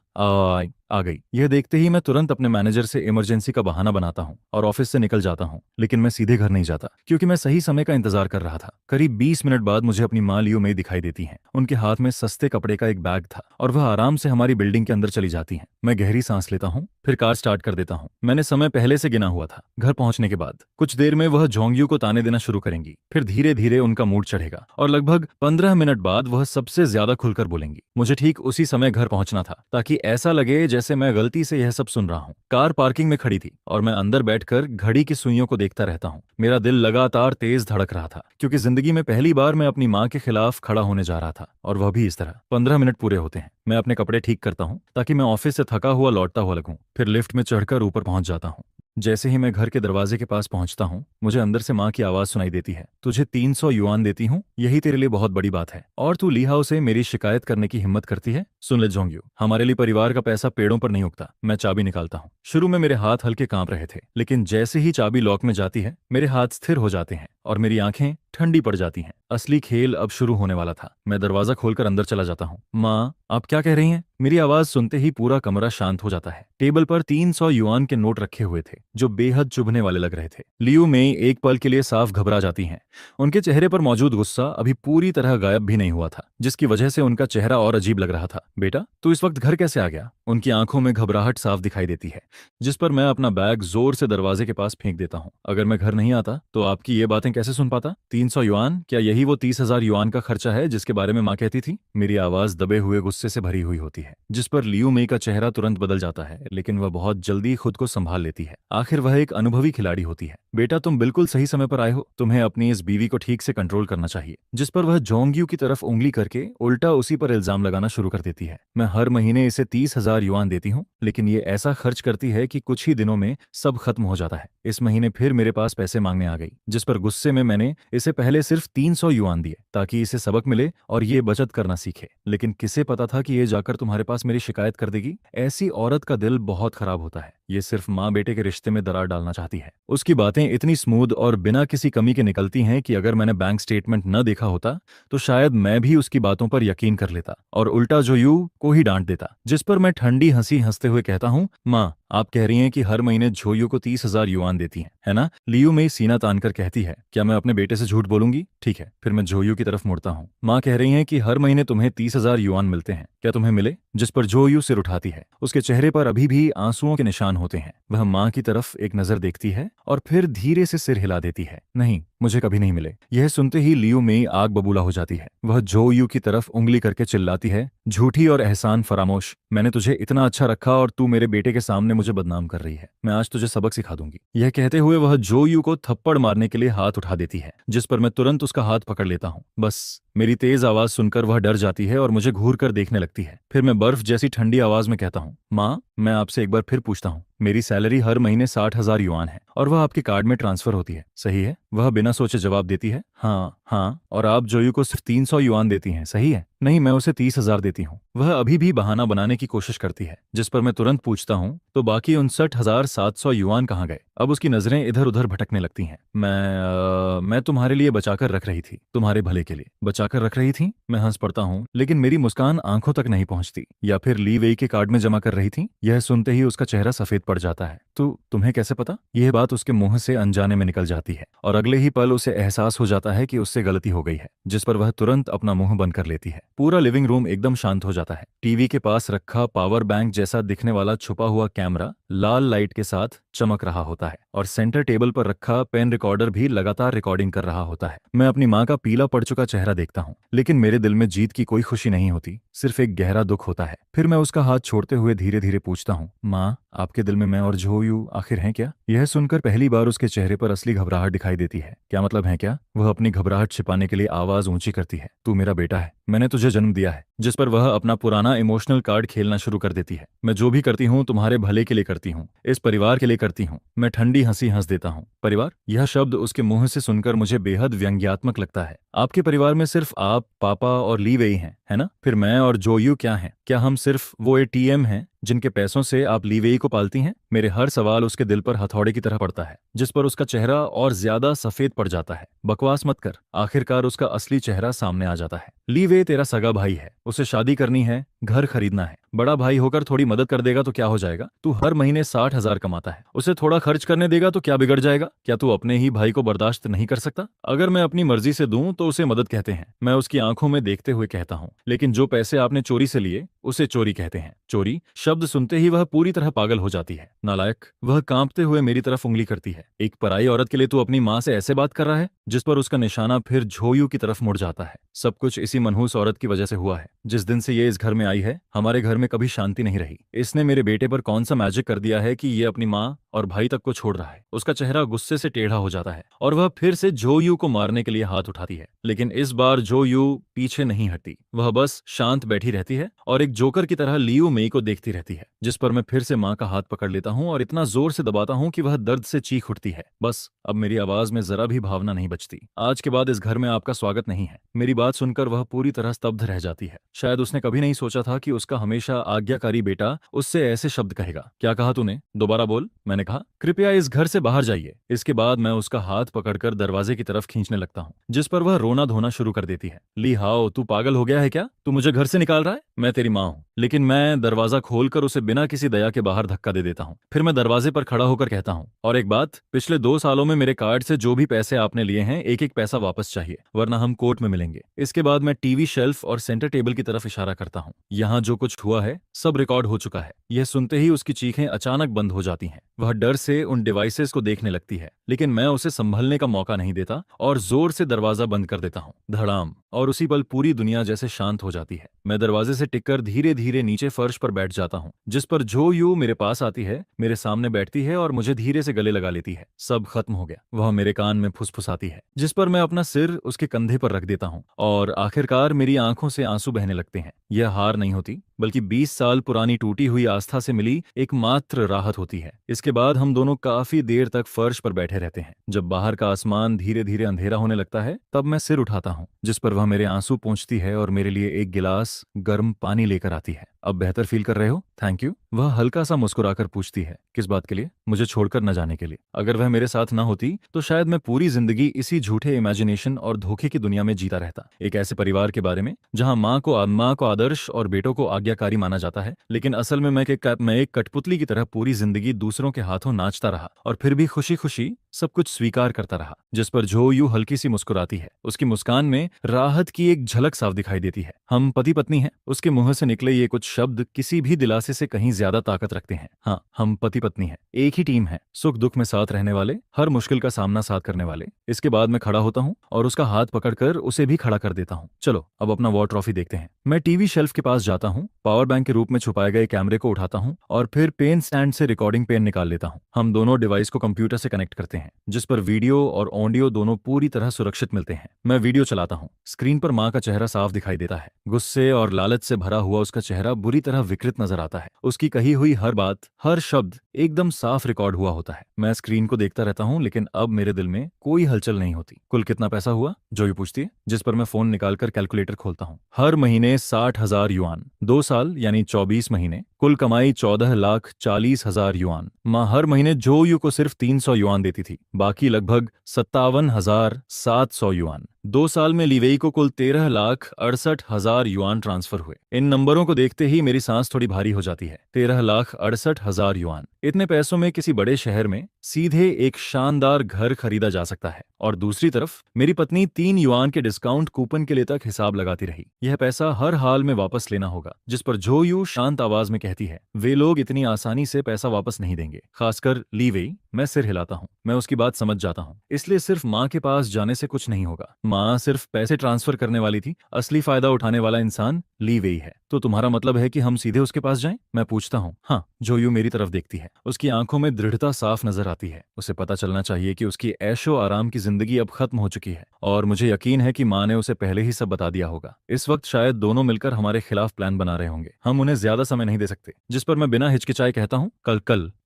आ गई। यह देखते ही मैं तुरंत अपने मैनेजर से इमरजेंसी का बहाना बनाता हूँ और ऑफिस से निकल जाता हूँ। लेकिन मैं सीधे घर नहीं जाता, क्योंकि मैं सही समय का इंतजार कर रहा था। करीब 20 मिनट बाद मुझे अपनी माँ लियो मेई दिखाई देती हैं। उनके हाथ में सस्ते कपड़े का एक बैग था और वह आराम से हमारी बिल्डिंग के अंदर चली जाती हैं। मैं गहरी सांस लेता हूँ, फिर कार स्टार्ट कर देता हूँ। मैंने समय पहले से गिना हुआ था। घर पहुंचने के बाद कुछ देर में वह झोंग्यू को ताने देना शुरू करेंगी, फिर धीरे धीरे उनका मूड चढ़ेगा और लगभग 15 मिनट बाद वह सबसे ज्यादा खुलकर बोलेंगी। मुझे ठीक उसी समय घर पहुंचना था, ताकि ऐसा लगे जैसे मैं गलती से यह सब सुन रहा हूँ। कार पार्किंग में खड़ी थी और मैं अंदर बैठकर घड़ी की सुइयों को देखता रहता हूँ। मेरा दिल लगातार तेज धड़क रहा था, क्योंकि जिंदगी में पहली बार मैं अपनी माँ के खिलाफ खड़ा होने जा रहा था, और वह भी इस तरह। 15 मिनट पूरे होते हैं। मैं अपने कपड़े ठीक करता हूँ ताकि मैं ऑफिस से थका हुआ लौटता हुआ लगूं। फिर लिफ्ट में चढ़कर ऊपर पहुंच जाता हूँ। जैसे ही मैं घर के दरवाजे के पास पहुंचता हूँ, मुझे अंदर से माँ की आवाज सुनाई देती है, तुझे 300 युआन देती हूँ, यही तेरे लिए बहुत बड़ी बात है, और तू ली हाउ से मेरी शिकायत करने की हिम्मत करती है। सुन ले जोंग्यू, हमारे लिए परिवार का पैसा पेड़ों पर नहीं उगता। मैं चाबी निकालता हूँ। शुरू में मेरे हाथ हल्के कांप रहे थे, लेकिन जैसे ही चाबी लॉक में जाती है, मेरे हाथ स्थिर हो जाते हैं और मेरी आंखें ठंडी पड़ जाती हैं। असली खेल अब शुरू होने वाला था। मैं दरवाजा खोलकर अंदर चला जाता हूँ। माँ, आप क्या कह रही हैं? मेरी आवाज सुनते ही पूरा कमरा शांत हो जाता है। टेबल पर 300 युआन के नोट रखे हुए थे, जो बेहद चुभने वाले लग रहे थे। लियो मेई एक पल के लिए साफ घबरा जाती हैं। उनके चेहरे पर मौजूद गुस्सा अभी पूरी तरह गायब भी नहीं हुआ था, जिसकी वजह से उनका चेहरा और अजीब लग रहा था। बेटा, तू इस वक्त घर कैसे आ गया? उनकी आंखों में घबराहट साफ दिखाई देती है, जिस पर मैं अपना बैग जोर से दरवाजे के पास फेंक देता हूँ। अगर मैं घर नहीं आता तो आपकी ये बातें कैसे सुन पाता? 300 युआन, क्या यही वो 30,000 युआन का खर्चा है जिसके बारे में माँ कहती थी? मेरी आवाज दबे हुए गुस्से से भरी हुई होती है, जिस पर लियो मेई का चेहरा तुरंत बदल जाता है, लेकिन वह बहुत जल्दी खुद को संभाल लेती है। आखिर वह एक अनुभवी खिलाड़ी होती है। बेटा, तुम बिल्कुल सही समय पर आए हो। तुम्हें अपनी इस बीवी को ठीक से कंट्रोल करना चाहिए। जिस पर वह जोंग्यू की तरफ उंगली करके उल्टा उसी पर इल्जाम लगाना शुरू कर देती है। मैं हर महीने इसे 30,000 युआन देती हूँ, लेकिन ये ऐसा खर्च करती है कि कुछ ही दिनों में सब खत्म हो जाता है। इस महीने फिर मेरे पास पैसे मांगने आ गई, जिस पर गुस्से में मैंने इसे पहले सिर्फ 300 300 युआन दिए ताकि इसे सबक मिले और ये बचत करना सीखे। लेकिन किसे पता था कि ये जाकर तुम्हारे पास मेरी शिकायत कर देगी। ऐसी औरत का दिल बहुत खराब होता है। ये सिर्फ माँ बेटे के रिश्ते में दरार डालना चाहती है। उसकी बातें इतनी स्मूथ और बिना किसी कमी के निकलती हैं कि अगर मैंने बैंक स्टेटमेंट न देखा होता तो शायद मैं भी उसकी बातों पर यकीन कर लेता और उल्टा जो यू को ही डांट देता। जिस पर मैं ठंडी हंसी हंसते हुए कहता हूँ, माँ आप कह रही हैं कि हर महीने झोयू को 30,000 युआन देती हैं, है ना? लियू में सीना तानकर कहती है, क्या मैं अपने बेटे से झूठ बोलूंगी? ठीक है। फिर मैं झोयू की तरफ मुड़ता हूँ। माँ कह रही हैं कि हर महीने तुम्हें 30,000 युआन मिलते हैं, क्या तुम्हें मिले? जिस पर झोयू सिर उठाती है। उसके चेहरे पर अभी भी आंसुओं के निशान होते हैं। वह माँ की तरफ एक नजर देखती है और फिर धीरे से सिर हिला देती है। नहीं, मुझे कभी नहीं मिले। यह सुनते ही लियू में आग बबूला हो जाती है। वह झोयू की तरफ उंगली करके चिल्लाती है, झूठी और एहसान फरामोश। मैंने तुझे इतना अच्छा रखा और तू मेरे बेटे के सामने मुझे बदनाम कर रही है। मैं आज तुझे सबक सिखा दूंगी। यह कहते हुए वह झोयू को थप्पड़ मारने के लिए हाथ उठा देती है, जिस पर मैं तुरंत उसका हाथ पकड़ लेता हूँ। बस मेरी तेज आवाज सुनकर वह डर जाती है और मुझे घूर कर देखने लगती है। फिर मैं बर्फ जैसी ठंडी आवाज में कहता हूँ, माँ मैं आपसे एक बार फिर पूछता हूँ, मेरी सैलरी हर महीने 60,000 युआन है और वह आपके कार्ड में ट्रांसफर होती है, सही है? वह बिना सोचे जवाब देती है, हाँ हाँ। और आप जोयू को सिर्फ 300 युआन देती हैं, सही है? नहीं, मैं उसे 30,000 देती हूँ। वह अभी भी बहाना बनाने की कोशिश करती है, जिस पर मैं तुरंत पूछता हूँ, तो बाकी 59,700 युआन कहाँ गए? अब उसकी नजरें इधर उधर भटकने लगती हैं। मैं तुम्हारे लिए बचाकर रख रही थी, तुम्हारे भले के लिए। बचाकर रख रही थी? मैं हंस पड़ता हूँ, लेकिन मेरी मुस्कान आंखों तक नहीं पहुंचती। या फिर ली वेई के कार्ड में जमा कर रही थी? यह सुनते ही उसका चेहरा सफेद पड़ जाता है। तो तुम्हें कैसे पता? यह बात उसके मुंह से अनजाने में निकल जाती है और अगले ही पल उसे एहसास हो जाता है कि उससे गलती हो गई है, जिस पर वह तुरंत अपना मुंह बंद कर लेती है। पूरा लिविंग रूम एकदम शांत हो जाता है। टीवी के पास रखा पावर बैंक जैसा दिखने वाला छुपा हुआ कैमरा लाल लाइट के साथ चमक रहा होता है और सेंटर टेबल पर रखा पेन रिकॉर्डर भी लगातार रिकॉर्डिंग कर रहा होता है। मैं अपनी माँ का पीला पड़ चुका चेहरा देखता हूँ, लेकिन मेरे दिल में जीत की कोई खुशी नहीं होती, सिर्फ एक गहरा दुख होता है। फिर मैं उसका हाथ छोड़ते हुए धीरे धीरे पूछता हूँ, माँ आपके दिल में मैं और झोयू आखिर हैं क्या? यह सुनकर पहली बार उसके चेहरे पर असली घबराहट दिखाई देती है। क्या मतलब है क्या? वह अपनी घबराहट छिपाने के लिए आवाज ऊंची करती है, तू मेरा बेटा है, मैंने तुझे जन्म दिया है। जिस पर वह अपना पुराना इमोशनल कार्ड खेलना शुरू कर देती है। मैं जो भी करती हूँ तुम्हारे भले के लिए करती हूँ, इस परिवार के लिए करती हूँ। मैं ठंडी हंसी हंस देता हूँ। परिवार? यह शब्द उसके मुंह से सुनकर मुझे बेहद व्यंग्यात्मक लगता है। आपके परिवार में सिर्फ आप, पापा और ली वेई हैं, है ना? फिर मैं और जोयू क्या हैं? क्या हम सिर्फ वो एटीएम हैं जिनके पैसों से आप ली वेई को पालती हैं? मेरे हर सवाल उसके दिल पर हथौड़े की तरह पड़ता है, जिस पर उसका चेहरा और ज्यादा सफेद पड़ जाता है। बकवास मत कर। आखिरकार उसका असली चेहरा सामने आ जाता है। ली वेई तेरा सगा भाई है, उसे शादी करनी है, घर खरीदना है। बड़ा भाई होकर थोड़ी मदद कर देगा तो क्या हो जाएगा? तू हर महीने 60,000 कमाता है, उसे थोड़ा खर्च करने देगा तो क्या बिगड़ जाएगा? क्या तू अपने ही भाई को बर्दाश्त नहीं कर सकता? अगर मैं अपनी मर्जी से दूं तो उसे मदद कहते हैं, मैं उसकी आंखों में देखते हुए कहता हूँ। लेकिन जो पैसे आपने चोरी से लिए उसे चोरी कहते हैं। चोरी शब्द सुनते ही वह पूरी तरह पागल हो जाती है। नालायक! वह कांपते हुए मेरी तरफ उंगली करती है। एक पराई औरत के लिए तू अपनी माँ से ऐसे बात कर रहा है? जिस पर उसका निशाना फिर झोयू की तरफ मुड़ जाता है। सब कुछ इसी मनहूस औरत की वजह से हुआ है। जिस दिन से ये इस घर में आई है, हमारे घर में कभी शांति नहीं रही। इसने मेरे बेटे पर कौन सा मैजिक कर दिया है कि ये अपनी माँ और भाई तक को छोड़ रहा है। उसका चेहरा गुस्से से टेढ़ा हो जाता है और वह फिर से जोयू को मारने के लिए हाथ उठाती है। लेकिन इस बार जोयू पीछे नहीं हटती। वह बस शांत बैठी रहती है और एक जोकर की तरह लियू मेई को देखती रहती है, जिस पर मैं फिर से माँ का हाथ पकड़ लेता हूँ और इतना जोर से दबाता हूँ कि वह दर्द से चीख उठती है। बस अब मेरी आवाज में जरा भी भावना नहीं बचती। आज के बाद इस घर में आपका स्वागत नहीं है। मेरी बात सुनकर वह पूरी तरह स्तब्ध रह जाती है। शायद उसने कभी नहीं सोचा था कि उसका हमेशा आज्ञाकारी बेटा उससे ऐसे शब्द कहेगा। क्या कहा तूने? दोबारा बोल। मैंने कहा, कृपया इस घर से बाहर जाइए। इसके बाद मैं उसका हाथ पकड़कर दरवाजे की तरफ खींचने लगता हूँ, जिस पर वह रोना धोना शुरू कर देती है। ली हाओ, तू पागल हो गया है क्या? तू मुझे घर से निकाल रहा है? मैं तेरी माँ हूँ। लेकिन मैं दरवाजा खोलकर उसे बिना किसी दया के बाहर धक्का दे देता हूँ। फिर मैं दरवाजे पर खड़ा होकर कहता हूँ, और एक बात, पिछले 2 सालों में मेरे कार्ड से जो भी पैसे आपने लिए हैं, एक एक पैसा वापस चाहिए, वरना हम कोर्ट में मिलेंगे। इसके बाद मैं टीवी शेल्फ और सेंटर टेबल की तरफ इशारा करता हूँ। यहाँ जो कुछ हुआ है सब रिकॉर्ड हो चुका है। यह सुनते ही उसकी चीखें अचानक बंद हो जाती हैं। वह डर से उन डिवाइसेस को देखने लगती है, लेकिन मैं उसे संभलने का मौका नहीं देता और जोर से दरवाजा बंद कर देता हूँ। धड़ाम! और उसी पल पूरी दुनिया जैसे शांत हो जाती है। मैं दरवाजे से टिककर धीरे धीरे नीचे फर्श पर बैठ जाता हूँ, जिस पर जो यू मेरे पास आती है, मेरे सामने बैठती है और मुझे धीरे से गले लगा लेती है। सब खत्म हो गया। वह मेरे कान में फुसफुसाती है, जिस पर मैं अपना सिर उसके कंधे पर रख देता हूँ और आखिरकार मेरी आंखों से आंसू बहने लगते हैं। यह हार नहीं होती, बल्कि 20 साल पुरानी टूटी हुई आस्था से मिली एकमात्र राहत होती है। इसके बाद हम दोनों काफी देर तक फर्श पर बैठे रहते हैं। जब बाहर का आसमान धीरे धीरे अंधेरा होने लगता है तब मैं सिर उठाता हूँ, जिस पर वह मेरे आंसू पोंछती है और मेरे लिए एक गिलास गर्म पानी लेकर आती है। अब बेहतर फील कर रहे हो? Thank you. वह हल्का सा मुस्कुराकर पूछती है। किस बात के लिए? मुझे छोड़कर न जाने के लिए। अगर वह मेरे साथ न होती तो शायद मैं पूरी जिंदगी इसी झूठे इमेजिनेशन और धोखे की दुनिया में जीता रहता, एक ऐसे परिवार के बारे में जहां माँ को आदर्श और बेटों को आज्ञाकारी माना जाता है, लेकिन असल में मैं एक कठपुतली की तरह पूरी जिंदगी दूसरों के हाथों नाचता रहा और फिर भी खुशी खुशी सब कुछ स्वीकार करता रहा। जिस पर जो यू हल्की सी मुस्कुराती है। उसकी मुस्कान में राहत की एक झलक साफ दिखाई देती है। हम पति पत्नी हैं। उसके मुंह से निकले ये कुछ शब्द किसी भी दिलासे से कहीं ज्यादा ताकत रखते हैं। हाँ, हम पति पत्नी हैं, एक ही टीम है, सुख दुख में साथ रहने वाले, हर मुश्किल का सामना साथ करने वाले। इसके बाद मैं खड़ा होता हूँ और उसका हाथ पकड़कर उसे भी खड़ा कर देता हूँ। चलो अब अपना वॉर ट्रॉफी देखते हैं। मैं टीवी शेल्फ के पास जाता हूँ, पावर बैंक के रूप में छुपाए गए कैमरे को उठाता हूँ और फिर पेन स्टैंड से रिकॉर्डिंग पेन निकाल लेता हूँ। हम दोनों डिवाइस को कंप्यूटर से कनेक्ट करते हैं, जिस पर वीडियो और ऑडियो दोनों पूरी तरह सुरक्षित मिलते हैं। मैं वीडियो चलाता हूँ। स्क्रीन पर माँ का चेहरा साफ दिखाई देता है। गुस्से और लालच से भरा हुआ उसका चेहरा बुरी तरह विकृत नजर आता है। उसकी कही हुई हर बात, हर शब्द एकदम साफ रिकॉर्ड हुआ होता है। मैं स्क्रीन को देखता रहता हूँ, लेकिन अब मेरे दिल में कोई हलचल नहीं होती। कुल कितना पैसा हुआ? जोई पूछती है, जिस पर मैं फोन निकालकर कैलकुलेटर खोलता हूँ। हर महीने 60,000 युआन, 2 साल यानी 24 महीने, कुल कमाई 14,40,000 युआन। माँ हर महीने जो यू को सिर्फ 300 युआन देती थी, बाकी लगभग 57,700 युआन। 2 साल में लीवेई को कुल 13,68,000 युआन ट्रांसफर हुए। इन नंबरों को देखते ही मेरी सांस थोड़ी भारी हो जाती है। 13,68,000 युआन। इतने पैसों में किसी बड़े शहर में सीधे एक शानदार घर खरीदा जा सकता है। और दूसरी तरफ मेरी पत्नी 3 युआन के डिस्काउंट कूपन के लिए तक हिसाब लगाती रही। यह पैसा हर हाल में वापस लेना होगा। जिस पर जो यू शांत आवाज में कहती है, वे लोग इतनी आसानी से पैसा वापस नहीं देंगे, खासकर लीवेई। मैं सिर हिलाता हूँ। मैं उसकी बात समझ जाता हूँ। इसलिए सिर्फ माँ के पास जाने से कुछ नहीं होगा। माँ सिर्फ पैसे ट्रांसफर करने वाली थी, असली फायदा उठाने वाला इंसान लीवेई है। तो तुम्हारा मतलब है कि हम सीधे उसके पास जाएं? मैं पूछता हूँ। हाँ। जो यू मेरी तरफ देखती है। उसकी आंखों में दृढ़ता साफ नजर आती है। उसे पता चलना चाहिए कि उसकी ऐशो आराम की जिंदगी अब खत्म हो चुकी है, और मुझे यकीन है कि माँ ने उसे पहले ही सब बता दिया होगा। इस वक्त शायद दोनों मिलकर हमारे खिलाफ प्लान बना रहे होंगे। हम उन्हें ज्यादा समय नहीं दे सकते। जिस पर मैं बिना हिचकिचाए कहता हूँ,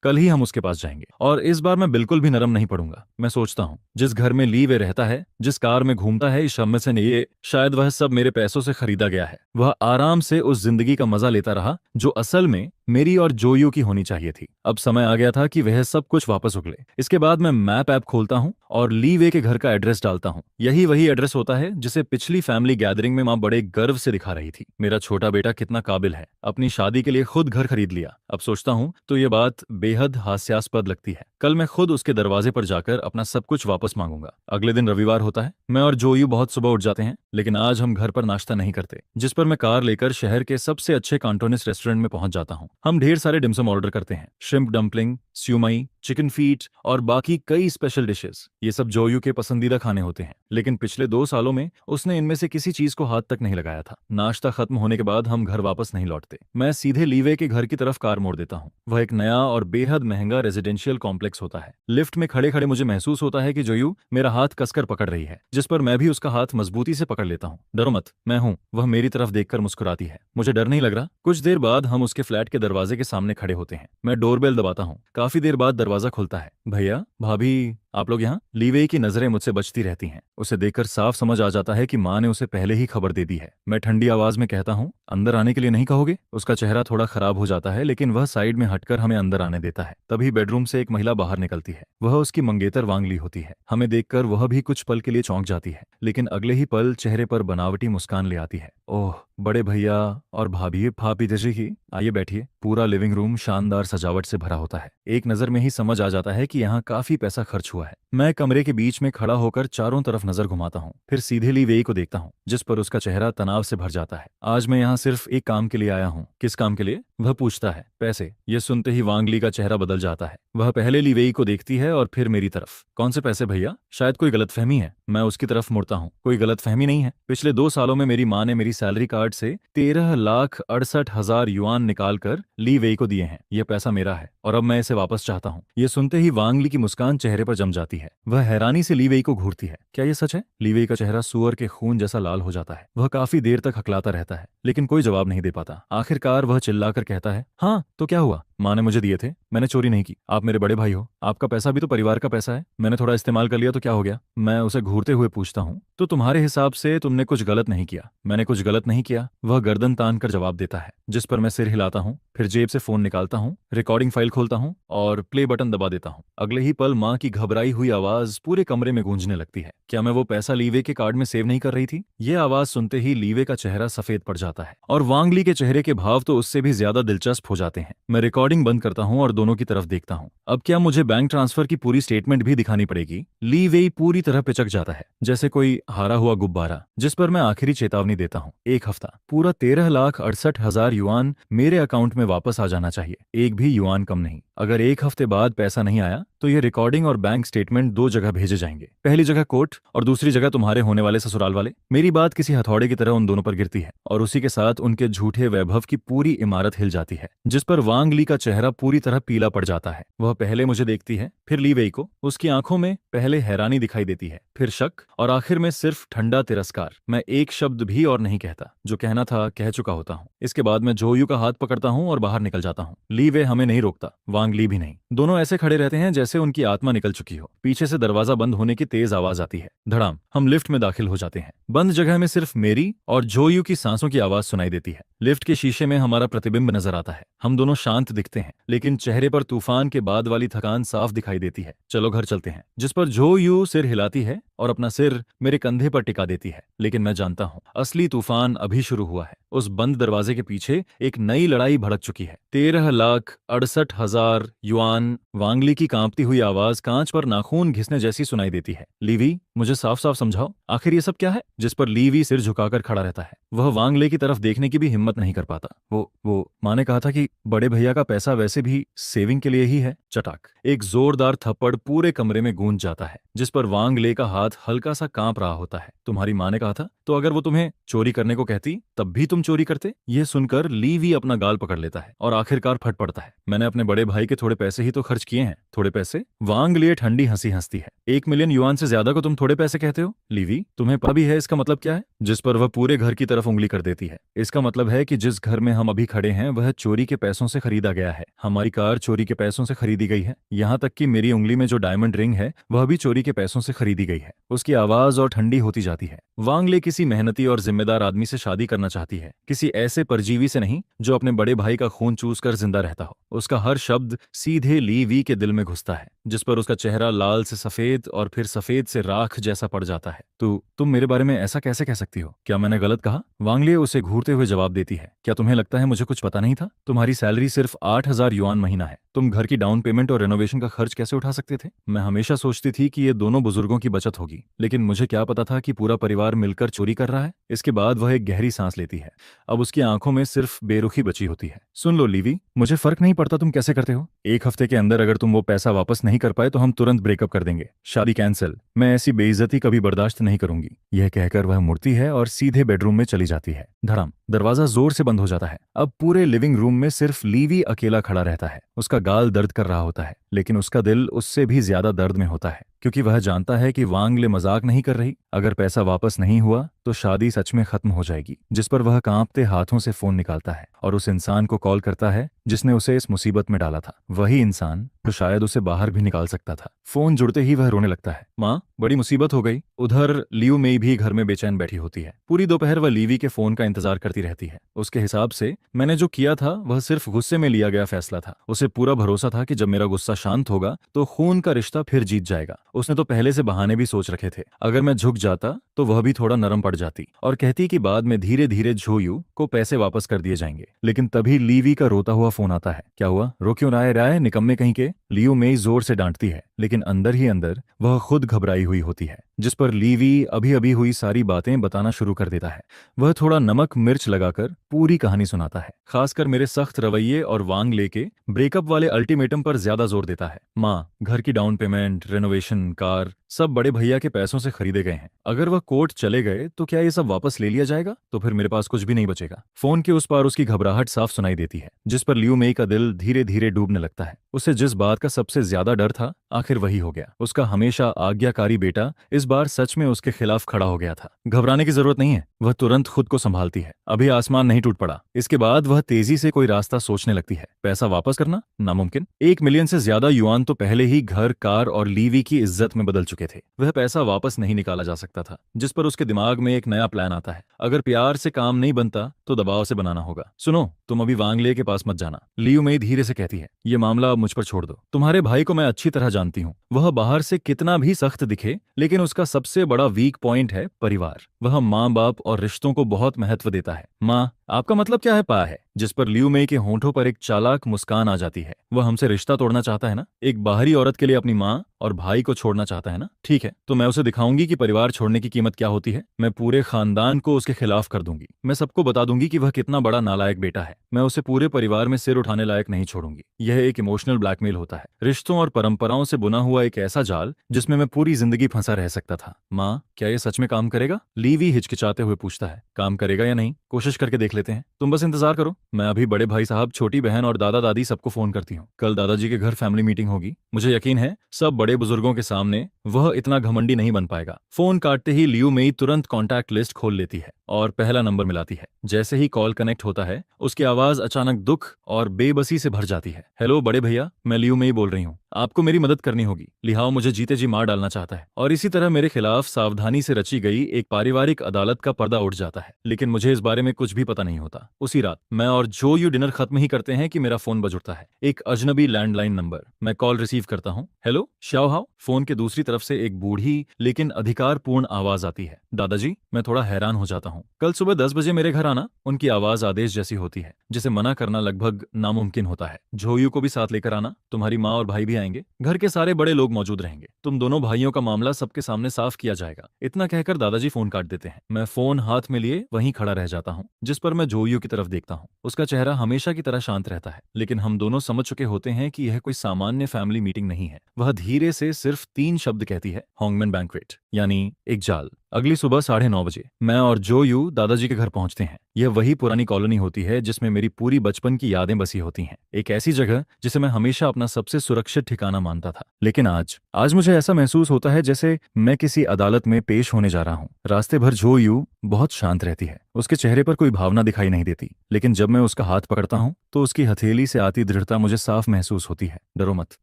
कल ही हम उसके पास जाएंगे। और इस बार मैं बिल्कुल भी नरम नहीं पड़ूंगा। मैं सोचता हूँ, जिस घर में ली वे रहता है, जिस कार में घूमता है, इस शम्मे से नहीं, शायद वह सब मेरे पैसों से खरीदा गया है। वह आराम से उस जिंदगी का मजा लेता रहा जो असल में मेरी और जोयू की होनी चाहिए थी। अब समय आ गया था कि वह सब कुछ वापस उगले। इसके बाद मैं मैप ऐप खोलता हूँ और लीवे के घर का एड्रेस डालता हूँ। यही वही एड्रेस होता है जिसे पिछली फैमिली गैदरिंग में माँ बड़े गर्व से दिखा रही थी। मेरा छोटा बेटा कितना काबिल है, अपनी शादी के लिए खुद घर खरीद लिया। अब सोचता हूँ तो ये बात बेहद हास्यास्पद लगती है। कल मैं खुद उसके दरवाजे पर जाकर अपना सब कुछ वापस मांगूंगा। अगले दिन रविवार होता है। मैं और जोयू बहुत सुबह उठ जाते हैं, लेकिन आज हम घर पर नाश्ता नहीं करते। जिस पर मैं कार लेकर शहर के सबसे अच्छे कांटोनिस रेस्टोरेंट में पहुंच जाता हूं। हम ढेर सारे डिमसम ऑर्डर करते हैं, श्रिम्प डम्पलिंग, स्यूमई, चिकन फीट और बाकी कई स्पेशल डिशेस। ये सब जोयू के पसंदीदा खाने होते हैं, लेकिन पिछले 2 सालों में उसने इनमें से किसी चीज को हाथ तक नहीं लगाया था। नाश्ता खत्म होने के बाद हम घर वापस नहीं लौटते। मैं सीधे लीवे के घर की तरफ कार मोड़ देता हूँ। वह एक नया और बेहद महंगा रेजिडेंशियल कॉम्प्लेक्स होता है। लिफ्ट में खड़े खड़े मुझे महसूस होता है कि जोयू मेरा हाथ कसकर पकड़ रही है, जिस पर मैं भी उसका हाथ मजबूती से पकड़ लेता हूँ। डरो मत, मैं हूँ। वह मेरी तरफ देखकर मुस्कुराती है। मुझे डर नहीं लग रहा। कुछ देर बाद हम उसके फ्लैट के दरवाजे के सामने खड़े होते हैं। मैं डोरबेल दबाता हूँ। काफी देर बाद दरवाजा खुलता है। भैया, भाभी, आप लोग यहाँ? लीवे की नजरें मुझसे बचती रहती हैं। उसे देखकर साफ समझ आ जाता है कि माँ ने उसे पहले ही खबर दे दी है। मैं ठंडी आवाज में कहता हूँ, अंदर आने के लिए नहीं कहोगे? उसका चेहरा थोड़ा खराब हो जाता है, लेकिन वह साइड में हटकर हमें अंदर आने देता है। तभी बेडरूम से एक महिला बाहर निकलती है। वह उसकी मंगेतर वांगली होती है। हमें देखकर वह भी कुछ पल के लिए चौंक जाती है, लेकिन अगले ही पल चेहरे पर बनावटी मुस्कान ले आती है। ओह, बड़े भैया और भाभी, भाभी जैसी ही, आइए बैठिए। पूरा लिविंग रूम शानदार सजावट से भरा होता है। एक नजर में ही समझ आ जाता है कि यहाँ काफी पैसा खर्च हुआ है। मैं कमरे के बीच में खड़ा होकर चारों तरफ नजर घुमाता हूँ, फिर सीधे लीवेई को देखता हूँ, जिस पर उसका चेहरा तनाव से भर जाता है। आज मैं यहाँ सिर्फ एक काम के लिए आया हूँ। किस काम के लिए? वह पूछता है। पैसे। यह सुनते ही वांगली का चेहरा बदल जाता है। वह पहले लीवेई को देखती है और फिर मेरी तरफ। कौन से पैसे भैया? शायद कोई गलतफहमी है। मैं उसकी तरफ मुड़ता हूँ। कोई गलतफहमी नहीं है। पिछले 2 सालों में मेरी माँ ने मेरी सैलरी कार्ड से 13,68,000 युआन निकालकर लीवेई को दिए हैं। यह पैसा मेरा है और अब मैं इसे वापस चाहता हूँ। यह सुनते ही वांगली की मुस्कान चेहरे पर जम जम जाती है। वह हैरानी से ली वेई को घूरती है। क्या ये सच है? ली वेई का चेहरा सुअर के खून जैसा लाल हो जाता है। वह काफी देर तक हकलाता रहता है, लेकिन कोई जवाब नहीं दे पाता। आखिरकार वह चिल्लाकर कहता है, हाँ तो क्या हुआ? माँ ने मुझे दिए थे, मैंने चोरी नहीं की। आप मेरे बड़े भाई हो, आपका पैसा भी तो परिवार का पैसा है। मैंने थोड़ा इस्तेमाल कर लिया तो क्या हो गया? मैं उसे घूरते हुए पूछता हूँ, तो तुम्हारे हिसाब से तुमने कुछ गलत नहीं किया? मैंने कुछ गलत नहीं किया, वह गर्दन तान कर जवाब देता है, जिस पर मैं सिर हिलाता हूँ। फिर जेब से फोन निकालता हूँ, रिकॉर्डिंग फाइल खोलता हूँ और प्ले बटन दबा देता हूँ। अगले ही पल माँ की घबराई हुई आवाज पूरे कमरे में गूंजने लगती है। क्या मैं वो पैसा लीवे के कार्ड में सेव नहीं कर रही थी? ये आवाज सुनते ही लीवे का चेहरा सफेद पड़ जाता है और वांग ली के चेहरे के भाव तो उससे भी ज्यादा दिलचस्प हो जाते हैं। मैं रिकॉर्डिंग बंद करता हूँ और दोनों की तरफ देखता हूँ। अब क्या मुझे बैंक ट्रांसफर की पूरी स्टेटमेंट भी दिखानी पड़ेगी? ली वेई पूरी तरह पिचक जाता है, जैसे कोई हारा हुआ गुब्बारा, जिस पर मैं आखिरी चेतावनी देता हूँ। 1 हफ्ता, पूरा 13,68,000 युआन मेरे अकाउंट में वापस आ जाना चाहिए, एक भी युआन कम नहीं। अगर 1 हफ्ते बाद पैसा नहीं आया तो ये रिकॉर्डिंग और बैंक स्टेटमेंट 2 जगह भेजे जाएंगे। पहली जगह कोर्ट और दूसरी जगह तुम्हारे होने वाले ससुराल वाले। मेरी बात किसी हथौड़े की तरह उन दोनों पर गिरती है और उसी के साथ उनके झूठे वैभव की पूरी इमारत हिल जाती है, जिस पर वांग ली का चेहरा पूरी तरह पीला पड़ जाता है। वह पहले मुझे देखती है, फिर ली वेई को। उसकी आंखों में पहले हैरानी दिखाई देती है, फिर शक और आखिर में सिर्फ ठंडा तिरस्कार। मैं एक शब्द भी और नहीं कहता, जो कहना था कह चुका होता हूँ। इसके बाद मैं जोयू का हाथ पकड़ता हूँ और बाहर निकल जाता हूँ। ली वे हमें नहीं रोकता, वांग ली भी नहीं। दोनों ऐसे खड़े रहते हैं जैसे उनकी आत्मा निकल चुकी हो। पीछे से दरवाजा बंद होने की तेज आवाज आती है। धड़ाम। हम लिफ्ट में दाखिल हो जाते हैं। बंद जगह में सिर्फ मेरी और जोयू की सांसों की आवाज सुनाई देती है। लिफ्ट के शीशे में हमारा प्रतिबिंब नजर आता है। हम दोनों शांत दिखते हैं, लेकिन चेहरे पर तूफान के बाद वाली थकान साफ दिखाई देती है। चलो घर चलते हैं, जिस पर जोयू सिर हिलाती है और अपना सिर मेरे कंधे पर टिका देती है। लेकिन मैं जानता हूँ, असली तूफान अभी शुरू हुआ है। उस बंद दरवाजे के पीछे एक नई लड़ाई भड़क चुकी है। 13,68,000 युआन। वांगली की कांपती हुई आवाज कांच पर नाखून घिसने जैसी सुनाई देती है। लीवी, मुझे साफ साफ समझाओ, आखिर ये सब क्या है? जिस पर लीवी सिर झुकाकर खड़ा रहता है। वह वांगले की तरफ देखने की भी हिम्मत नहीं कर पाता। वो माँ ने कहा था कि बड़े भैया का पैसा वैसे भी सेविंग के लिए ही है। चटाक। एक जोरदार थप्पड़ पूरे कमरे में गूंज जाता है, जिस पर वांगले का हाथ हल्का सा कांप रहा होता है। तुम्हारी माँ ने कहा था, तो अगर वो तुम्हें चोरी करने को कहती तब भी तुम चोरी करते? यह सुनकर लीवी अपना गाल पकड़ लेता है और आखिरकार फट पड़ता है। मैंने अपने बड़े भाई के थोड़े पैसे ही तो खर्च किए हैं। थोड़े पैसे? वांगले ठंडी हंसी हंसती है। 1 मिलियन युआन से ज्यादा को तुम थोड़े पैसे कहते हो? लीवी, तुम्हें पता भी है इसका मतलब क्या है? जिस पर वह पूरे घर की तरफ उंगली कर देती है। इसका मतलब है कि जिस घर में हम अभी खड़े हैं वह चोरी के पैसों से खरीदा गया है। हमारी कार चोरी के पैसों से खरीदी गई है। यहाँ तक कि मेरी उंगली में जो डायमंड रिंग है वह भी चोरी के पैसों से खरीदी गई है। उसकी आवाज और ठंडी होती जाती है। वांगले किसी मेहनती और जिम्मेदार आदमी से शादी करना चाहती है, किसी ऐसे परजीवी से नहीं जो अपने बड़े भाई का खून चूस कर जिंदा रहता हो। उसका हर शब्द सीधे लीवी के दिल में घुसता है, जिस पर उसका चेहरा लाल से सफेद और फिर सफेद से राख जैसा पड़ जाता है। तुम मेरे बारे में ऐसा कैसे कह सकती हो? क्या मैंने गलत कहा? वांगले उसे घूरते हुए जवाब देती है। क्या तुम्हें लगता है मुझे कुछ पता नहीं था? तुम्हारी सैलरी सिर्फ 8,000 युआन महीना है। तुम घर की डाउन पेमेंट और रेनोवेशन का खर्च कैसे उठा सकते थे? मैं हमेशा सोचती थी कि ये दोनों बुजुर्गों की बचत होगी, लेकिन मुझे क्या पता था कि पूरा परिवार मिलकर चोरी कर रहा है। इसके बाद वह एक गहरी सांस लेती है। अब उसकी आंखों में सिर्फ बेरुखी बची होती है। सुन लो लीवी, मुझे फर्क नहीं पड़ता तुम कैसे करते हो। 1 हफ्ते के अंदर अगर तुम वो पैसा वापस नहीं कर पाए तो हम तुरंत ब्रेकअप कर देंगे। शादी कैंसिल। मैं ऐसी बेइज्जती कभी बर्दाश्त नहीं करूंगी। यह कहकर वह मुड़ती है और सीधे बेडरूम में चली जाती है। धड़ाम। दरवाजा जोर से बंद हो जाता है। अब पूरे लिविंग रूम में सिर्फ लीवी अकेला खड़ा रहता है। उसका गाल दर्द कर रहा होता है, लेकिन उसका दिल उससे भी ज्यादा दर्द में होता है, क्योंकि वह जानता है कि वांगले मजाक नहीं कर रही। अगर पैसा वापस नहीं हुआ तो शादी सच में खत्म हो जाएगी। जिस पर वह कांपते हाथों से फोन निकालता है और उस इंसान को कॉल करता है जिसने उसे इस मुसीबत में डाला था। वही इंसान जो शायद उसे बाहर भी निकाल सकता था। फोन जुड़ते ही वह रोने लगता है। माँ, बड़ी मुसीबत हो गई। उधर लियू मेई भी घर में बेचैन बैठी होती है। पूरी दोपहर वह लीवी के फोन का इंतजार करती रहती है। उसके हिसाब से मैंने जो किया था वह सिर्फ गुस्से में लिया गया फैसला था। उसे पूरा भरोसा था कि जब मेरा गुस्सा शांत होगा तो खून का रिश्ता फिर जीत जाएगा। उसने तो पहले से बहाने भी सोच रखे थे। अगर मैं झुक जाता तो वह भी थोड़ा नरम पड़ जाती और कहती कि बाद में धीरे धीरे जोयू को पैसे वापस कर दिए जाएंगे। लेकिन तभी लीवी का रोता हुआ फोन आता है। क्या हुआ? रो क्यों रहा है निकम्मे कहीं के? लियू मेई जोर से डांटती है, लेकिन अंदर ही अंदर वह खुद घबराई हुई होती है। जिस पर लीवी अभी अभी हुई सारी बातें बताना शुरू कर देता है। वह थोड़ा नमक मिर्च लगाकर पूरी कहानी सुनाता है, खासकर मेरे सख्त रवैये और वांगले के ब्रेकअप वाले अल्टीमेटम पर ज्यादा जोर देता है। माँ, घर की डाउन पेमेंट, रेनोवेशन, कार सब बड़े भैया के पैसों से खरीदे गए हैं। अगर वह कोर्ट चले गए तो क्या ये सब वापस ले लिया जाएगा? तो फिर मेरे पास कुछ भी नहीं बचेगा। फोन के उस पार उसकी घबराहट साफ सुनाई देती है, जिस पर लियू मेई का दिल धीरे धीरे डूबने लगता है। उसे जिस बात का सबसे ज्यादा डर था, आखिर वही हो गया। उसका हमेशा आज्ञाकारी बेटा इस बार सच में उसके खिलाफ खड़ा हो गया था। घबराने की जरूरत नहीं है, वह तुरंत खुद को संभालती है। अभी आसमान नहीं टूट पड़ा। इसके बाद वह तेजी से कोई रास्ता सोचने लगती है। पैसा वापस करना नामुमकिन। 1 मिलियन से ज्यादा युआन तो पहले ही घर, कार और लीवी की इज्जत में बदल चुके थे। वह पैसा वापस नहीं निकाला जा सकता था। जिस पर उसके दिमाग में एक नया प्लान आता है। अगर प्यार से काम नहीं बनता तो दबाव से बनाना होगा। सुनो, तुम अभी वांगले के पास मत जाना, लियू मेई धीरे से कहती है। ये मामला अब मुझ पर छोड़ दो। तुम्हारे भाई को मैं अच्छी तरह जानती हूँ। वह बाहर से कितना भी सख्त दिखे, लेकिन उसका सबसे बड़ा वीक पॉइंट है परिवार। वह माँ बाप और रिश्तों को बहुत महत्व देता है। माँ, आपका मतलब क्या है? पा है। जिस पर लियू मेई के होंठों पर एक चालाक मुस्कान आ जाती है। वह हमसे रिश्ता तोड़ना चाहता है ना? एक बाहरी औरत के लिए अपनी माँ और भाई को छोड़ना चाहता है ना? ठीक है, तो मैं उसे दिखाऊंगी कि परिवार छोड़ने की कीमत क्या होती है। मैं पूरे खानदान को उसके खिलाफ कर दूंगी। मैं सबको बता दूंगी कि वह कितना बड़ा नालायक बेटा है। मैं उसे पूरे परिवार में सिर उठाने लायक नहीं छोड़ूंगी। यह एक इमोशनल ब्लैकमेल होता है, रिश्तों और परंपराओं से बुना हुआ एक ऐसा जाल जिसमें मैं पूरी जिंदगी फंसा रह सकता था। माँ, क्या यह सच में काम करेगा? लीवी हिचकिचाते हुए पूछता है। काम करेगा या नहीं, कोशिश करके देख लेते हैं। तुम बस इंतजार करो। मैं अभी बड़े भाई साहब, छोटी बहन और दादा दादी सबको फोन करती हूँ। कल दादाजी के घर फैमिली मीटिंग होगी। मुझे यकीन है सब बड़े बुजुर्गों के सामने वह इतना घमंडी नहीं बन पाएगा। फोन काटते ही लियू मेई तुरंत कॉन्टैक्ट लिस्ट खोल लेती है और पहला नंबर मिलाती है। जैसे ही कॉल कनेक्ट होता है, उसकी आवाज अचानक दुख और बेबसी से भर जाती है। हेलो बड़े भैया, मैं लियू मेई बोल रही हूँ। आपको मेरी मदद करनी होगी। लिहाओ मुझे जीते जी मार डालना चाहता है और इसी तरह मेरे खिलाफ सावधानी से रची गई एक पारिवारिक अदालत का पर्दा उठ जाता है। लेकिन मुझे इस बारे में कुछ भी पता नहीं होता। उसी रात मैं और जो यू डिनर खत्म ही करते हैं कि मेरा फोन बज उठता है। एक अजनबी लैंडलाइन नंबर। मैं कॉल रिसीव करता हूँ। हेलो शाओ हाओ। फोन के दूसरी तरफ से एक बूढ़ी लेकिन अधिकारपूर्ण आवाज आती है। दादाजी, मैं थोड़ा हैरान हो जाता हूँ। कल सुबह 10 बजे मेरे घर आना। उनकी आवाज आदेश जैसी होती है, जिसे मना करना लगभग नामुमकिन होता है। जोयू को भी साथ लेकर आना। तुम्हारी माँ और भाई भी आएंगे। घर के सारे बड़े लोग मौजूद रहेंगे। तुम दोनों भाइयों का मामला सबके सामने साफ किया जाएगा। इतना कहकर दादाजी फोन काट देते हैं। मैं फोन हाथ में लिए वहीं खड़ा रह जाता हूँ, जिस पर मैं जोयू की तरफ देखता हूँ। उसका चेहरा हमेशा की तरह शांत रहता है, लेकिन हम दोनों समझ चुके होते हैं कि यह कोई सामान्य फैमिली मीटिंग नहीं है। वह धीरे से सिर्फ 3 शब्द कहती है। होंगमैन बैंक्वेट, यानी एक जाल। अगली सुबह 9:30 बजे मैं और जोयू दादाजी के घर पहुंचते हैं। यह वही पुरानी कॉलोनी होती है जिसमें मेरी पूरी बचपन की यादें बसी होती हैं। एक ऐसी जगह जिसे मैं हमेशा अपना सबसे सुरक्षित ठिकाना मानता था। लेकिन आज मुझे ऐसा महसूस होता है जैसे मैं किसी अदालत में पेश होने जा रहा हूँ। रास्ते भर जोयू बहुत शांत रहती है। उसके चेहरे पर कोई भावना दिखाई नहीं देती, लेकिन जब मैं उसका हाथ पकड़ता हूँ तो उसकी हथेली से आती दृढ़ता मुझे साफ महसूस होती है। डरो मत।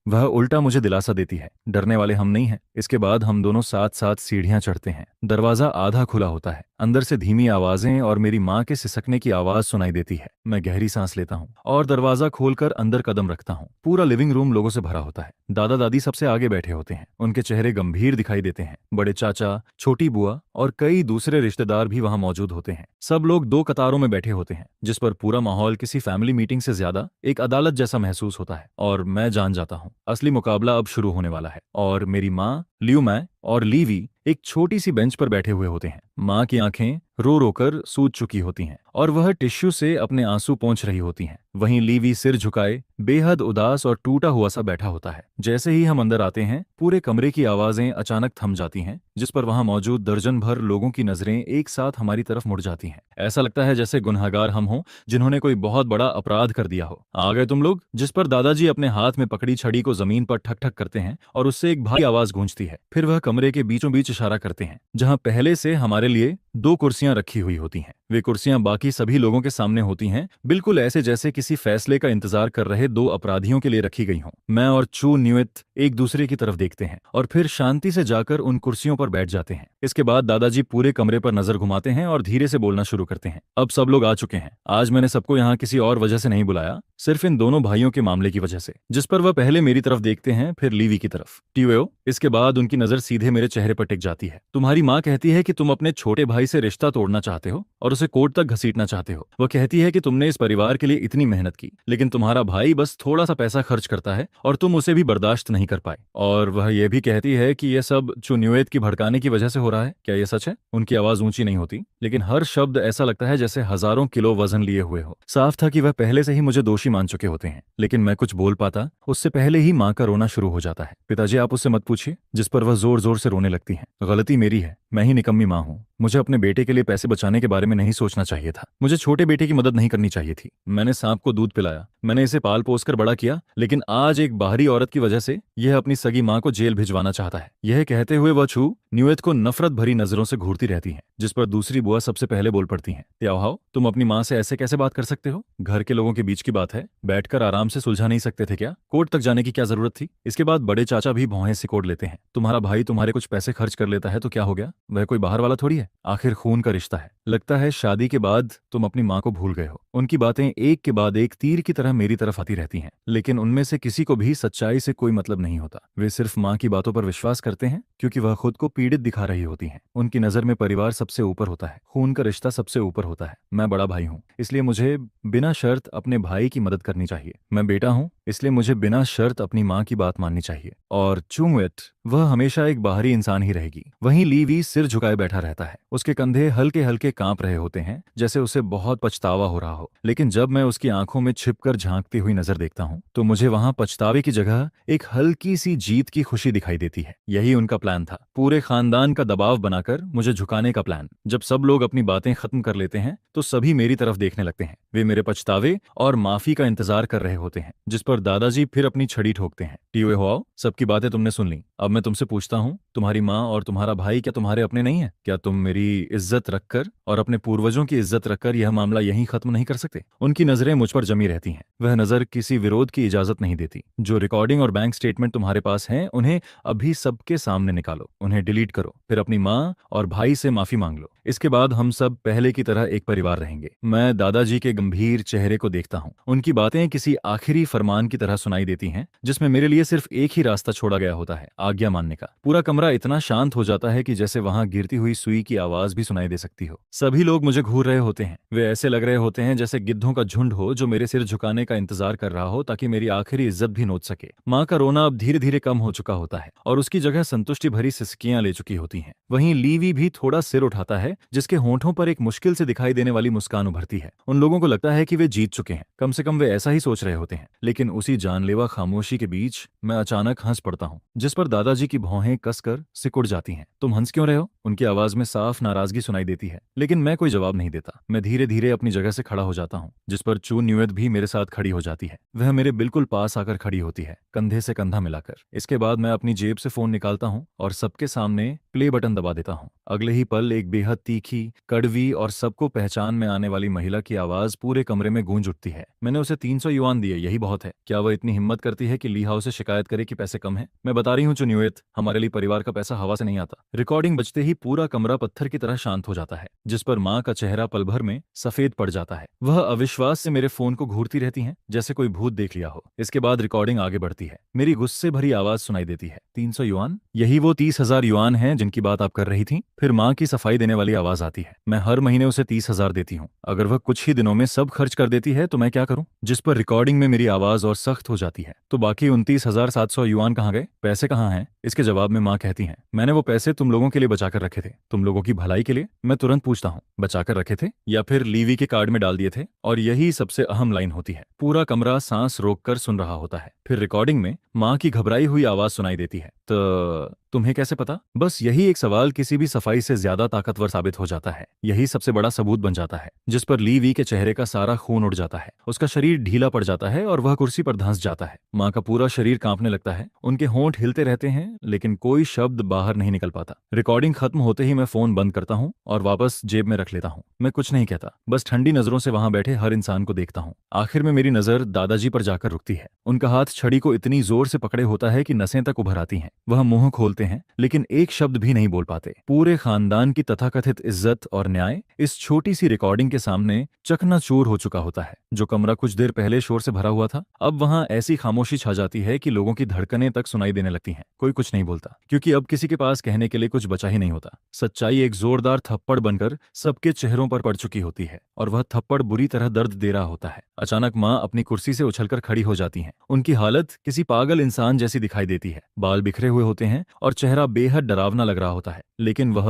वह उल्टा मुझे दिलासा देती है। डरने वाले हम नहीं हैं। इसके बाद हम दोनों साथ साथ सीढ़ियां चढ़ते हैं। दरवाजा आधा खुला होता है। अंदर से धीमी आवाजें और मेरी माँ के सिसकने की आवाज सुनाई देती है। मैं गहरी सांस लेता हूँ और दरवाजा खोलकर अंदर कदम रखता हूँ। पूरा लिविंग रूम लोगों से भरा होता है। दादा दादी सबसे आगे बैठे होते हैं। उनके चेहरे गंभीर दिखाई देते हैं। बड़े चाचा, छोटी बुआ और कई दूसरे रिश्तेदार भी वहां मौजूद होते हैं। सब लोग 2 कतारों में बैठे होते हैं, जिस पर पूरा माहौल किसी फैमिली मीटिंग से ज्यादा एक अदालत जैसा महसूस होता है। और मैं जान जाता हूँ असली मुकाबला अब शुरू होने वाला है। और मेरी माँ, लियू मै और लीवी एक छोटी सी बेंच पर बैठे हुए होते हैं। माँ की आंखें रो रो कर सूज चुकी होती हैं और वह टिश्यू से अपने आंसू पोंछ रही होती हैं। वहीं लीवी सिर झुकाए बेहद उदास और टूटा हुआ सा बैठा होता है। जैसे ही हम अंदर आते हैं, पूरे कमरे की आवाजें अचानक थम जाती हैं, जिस पर वहां मौजूद दर्जन भर लोगों की नजरें एक साथ हमारी तरफ मुड़ जाती हैं। ऐसा लगता है जैसे गुनहगार हम हों, जिन्होंने कोई बहुत बड़ा अपराध कर दिया हो। आ गए तुम लोग? जिस पर दादाजी अपने हाथ में पकड़ी छड़ी को जमीन पर ठक ठक करते हैं और उससे एक भारी आवाज गूंजती है। फिर वह कमरे के बीचों बीच इशारा करते हैं, जहां पहले से हमारे लिए 2 कुर्सियां रखी हुई होती हैं। वे कुर्सियां बाकी सभी लोगों के सामने होती हैं, बिल्कुल ऐसे जैसे किसी फैसले का इंतजार कर रहे 2 अपराधियों के लिए रखी गई हों। मैं और चू न्यूएत एक दूसरे की तरफ देखते हैं और फिर शांति से जाकर उन कुर्सियों पर बैठ जाते हैं। इसके बाद दादाजी पूरे कमरे पर नजर घुमाते हैं और धीरे से बोलना शुरू करते हैं। अब सब लोग आ चुके हैं। आज मैंने सबको यहाँ किसी और वजह से नहीं बुलाया, सिर्फ इन दोनों भाइयों के मामले की वजह से। जिस पर वह पहले मेरी तरफ देखते हैं, फिर लीवी की तरफ। ट्यूएओ। इसके बाद उनकी नजर सीधे मेरे चेहरे पर टिक जाती है। तुम्हारी माँ कहती है कि तुम अपने छोटे भाई से रिश्ता तोड़ना चाहते हो और उसे कोर्ट तक घसीटना चाहते हो। वह कहती है कि तुमने इस परिवार के लिए इतनी मेहनत की, लेकिन तुम्हारा भाई बस थोड़ा सा पैसा खर्च करता है और तुम उसे भी बर्दाश्त नहीं कर पाए। और वह यह भी कहती है कि यह सब चुन्युएत की भड़काने की वजह से हो रहा है। क्या यह सच है? उनकी आवाज ऊंची नहीं होती, लेकिन हर शब्द ऐसा लगता है जैसे हजारों किलो वजन लिए हुए हो। साफ था कि वह पहले से ही मुझे दोषी मान चुके होते हैं, लेकिन मैं कुछ बोल पाता उससे पहले ही माँ का रोना शुरू हो जाता है। पिताजी, आप उससे मत पूछिए। जिस पर वह जोर जोर से रोने लगती है। गलती मेरी है, मैं ही निकम्मी माँ हूँ। मुझे अपने बेटे के लिए पैसे बचाने के बारे में नहीं सोचना चाहिए था। मुझे छोटे बेटे की मदद नहीं करनी चाहिए थी। मैंने सांप को दूध पिलाया, मैंने इसे पाल पोस कर बड़ा किया, लेकिन आज एक बाहरी औरत की वजह से यह अपनी सगी माँ को जेल भिजवाना चाहता है। यह कहते हुए वह छू न्यूयत को नफरत भरी नजरों से घूरती रहती है, जिस पर दूसरी बुआ सबसे पहले बोल पड़ती हैं। त्याओहाओ, तुम अपनी माँ से ऐसे कैसे बात कर सकते हो? घर के लोगों के बीच की बात है, बैठकर आराम से सुलझा नहीं सकते थे क्या? कोर्ट तक जाने की क्या जरूरत थी? इसके बाद बड़े चाचा भी भौहें सिकोड़ लेते हैं। तुम्हारा भाई तुम्हारे कुछ पैसे खर्च कर लेता है तो क्या हो गया? वह कोई बाहर वाला थोड़ी है, आखिर खून का रिश्ता है। लगता है शादी के बाद तुम अपनी माँ को भूल गए हो। उनकी बातें एक के बाद एक तीर की तरह मेरी तरफ आती रहती हैं, लेकिन उनमें से किसी को भी सच्चाई से कोई मतलब नहीं होता। वे सिर्फ माँ की बातों पर विश्वास करते हैं क्योंकि वह खुद को पीड़ित दिखा रही होती हैं। उनकी नजर में परिवार सबसे ऊपर होता है, खून का रिश्ता सबसे ऊपर होता है। मैं बड़ा भाई हूँ, इसलिए मुझे बिना शर्त अपने भाई की मदद करनी चाहिए। मैं बेटा हूँ, इसलिए मुझे बिना शर्त अपनी माँ की बात माननी चाहिए। और चुंगवेट, वह हमेशा एक बाहरी इंसान ही रहेगी। वहीं लीवी सिर झुकाए बैठा रहता है। उसके कंधे हल्के हल्के कांप रहे होते हैं, जैसे उसे बहुत पछतावा हो रहा हो। लेकिन जब मैं उसकी आंखों में छिपकर झांकती हुई नजर देखता हूँ तो मुझे वहां पछतावे की जगह एक हल्की सी जीत की खुशी दिखाई देती है। यही उनका प्लान था, पूरे खानदान का दबाव बनाकर मुझे झुकाने का प्लान। जब सब लोग अपनी बातें खत्म कर लेते हैं तो सभी मेरी तरफ देखने लगते हैं। वे मेरे पछतावे और माफी का इंतजार कर रहे होते हैं, जिस पर दादाजी फिर अपनी छड़ी ठोकते हैं। टीओ, सबकी बातें तुमने सुन ली, अब मैं तुमसे पूछता हूँ, तुम्हारी माँ और तुम्हारा भाई क्या तुम्हारे अपने नहीं है? क्या तुम मेरी इज्जत रखकर और अपने पूर्वजों की इज्जत रखकर यह मामला यहीं खत्म नहीं कर सकते? उनकी नजरें मुझ पर जमी रहती हैं। वह नजर किसी विरोध की इजाजत नहीं देती। जो रिकॉर्डिंग और बैंक स्टेटमेंट तुम्हारे पास हैं, उन्हें अभी सबके सामने निकालो, उन्हें डिलीट करो, फिर अपनी माँ और भाई से माफी मांग लो। इसके बाद हम सब पहले की तरह एक परिवार रहेंगे। मैं दादाजी के गंभीर चेहरे को देखता हूँ। उनकी बातें किसी आखिरी फरमान की तरह सुनाई देती हैं, जिसमें मेरे लिए सिर्फ एक ही रास्ता छोड़ा गया होता है, आज्ञा मानने का। पूरा कमरा इतना शांत हो जाता है कि जैसे वहां गिरती हुई सुई की आवाज भी सुनाई दे सकती हो। सभी लोग मुझे घूर रहे होते हैं। वे ऐसे लग रहे होते हैं जैसे गिद्धों का झुंड हो जो मेरे सिर झुकाने का इंतजार कर रहा हो ताकि मेरी आखिरी इज्जत भी नोच सके। माँ का रोना अब धीरे धीरे कम हो चुका होता है और उसकी जगह संतुष्टि भरी सिसकियां ले चुकी होती हैं। वहीं लीवी भी थोड़ा सिर उठाता है, जिसके होंठों पर एक मुश्किल से दिखाई देने वाली मुस्कान उभरती है। उन लोगों को लगता है कि वे जीत चुके हैं, कम से कम वे ऐसा ही सोच रहे होते हैं। लेकिन उसी जानलेवा खामोशी के बीच मैं अचानक हंस पड़ता हूँ, जिस पर दादाजी की भौहें कसकर सिकुड़ जाती हैं। तुम हंस क्यों रहे हो? उनकी आवाज में साफ नाराजगी सुनाई देती है, लेकिन मैं कोई जवाब नहीं देता। मैं धीरे धीरे अपनी जगह से खड़ा हो जाता हूँ, जिस पर चू न्यूयत भी मेरे साथ खड़ी हो जाती है। वह मेरे बिल्कुल पास आकर खड़ी होती है, कंधे से कंधा मिलाकर। इसके बाद मैं अपनी जेब से फोन निकालता हूँ और सबके सामने प्ले बटन दबा देता हूँ। अगले ही पल एक बेहद तीखी, कड़वी और सबको पहचान में आने वाली महिला की आवाज पूरे कमरे में गूंज उठती है। मैंने उसे 300 युआन दिए, यही बहुत है। क्या वह इतनी हिम्मत करती है कि ली हाउ से शिकायत करे कि पैसे कम है? मैं बता रही हूँ चुन्यूएत, हमारे लिए परिवार का पैसा हवा से नहीं आता। रिकॉर्डिंग बजते ही पूरा कमरा पत्थर की तरह शांत हो जाता है, जिस पर माँ का चेहरा पल भर में सफेद पड़ जाता है। वह अविश्वास से मेरे फोन को घूरती रहती हैं, जैसे कोई भूत देख लिया हो। इसके बाद रिकॉर्डिंग आगे बढ़ती है। मेरी गुस्से भरी आवाज सुनाई देती है, 300 युआन? यही वो 30,000 युआन हैं जिनकी बात आप कर रही थी? फिर माँ की सफाई देने वाली आवाज आती है, मैं हर महीने उसे 30,000 देती हूँ। अगर वह कुछ ही दिनों में सब खर्च कर देती है तो मैं क्या करूँ? जिस पर रिकॉर्डिंग में मेरी आवाज और सख्त हो जाती है, तो बाकी 29,700 युआन कहाँ गए? पैसे कहाँ हैं? इसके जवाब में माँ कहती हैं, मैंने वो पैसे तुम लोगों के लिए बचाकर रखे थे, तुम लोगों की भलाई के लिए। मैं तुरंत पूछता हूँ, बचाकर रखे थे या फिर लीवी के कार्ड में डाल दिए थे? और यही सबसे अहम लाइन होती है। पूरा कमरा सांस रोककर सुन रहा होता है। फिर रिकॉर्डिंग में माँ की घबराई हुई आवाज सुनाई देती है, तो तुम्हें कैसे पता? बस यही एक सवाल किसी भी सफाई से ज्यादा ताकतवर साबित हो जाता है। यही सबसे बड़ा सबूत बन जाता है, जिस पर लीवी के चेहरे का सारा खून उड़ जाता है। उसका शरीर ढीला पड़ जाता है और वह कुर्सी पर धंस जाता है। माँ का पूरा शरीर कांपने लगता है, उनके होंठ हिलते रहते हैं, लेकिन कोई शब्द बाहर नहीं निकल पाता। रिकॉर्डिंग खत्म होते ही मैं फोन बंद करता हूँ और वापस जेब में रख लेता हूँ। मैं कुछ नहीं कहता, बस ठंडी नजरों से वहां बैठे हर इंसान को देखता हूँ। आखिर में मेरी नजर दादाजी पर जाकर रुकती है। उनका हाथ छड़ी को इतनी जोर से पकड़े होता है कि नसें तक उभर आती हैं। वह मुंह खोलते हैं, लेकिन एक शब्द भी नहीं बोल पाते। पूरे खानदान की तथाकथित इज्जत और न्याय इस छोटी सी रिकॉर्डिंग के सामने चकनाचूर हो चुका होता है। जो कमरा कुछ देर पहले शोर से भरा हुआ था, अब वहां ऐसी खामोशी छा जाती है कि लोगों की धड़कनें तक सुनाई देने लगती हैं। कोई कुछ नहीं बोलता, क्योंकि अब किसी के पास कहने के लिए कुछ बचा ही नहीं होता। सच्चाई एक जोरदार थप्पड़ बनकर सबके चेहरों पर पड़ चुकी होती है और वह थप्पड़ बुरी तरह दर्द दे रहा होता है। अचानक माँ अपनी कुर्सी से उछलकर खड़ी हो जाती हैं। उनकी हालत किसी पागल इंसान जैसी दिखाई देती है। बाल बिखरे हुए होते हैं और चेहरा बेहद डरावना लग रहा होता है, लेकिन वह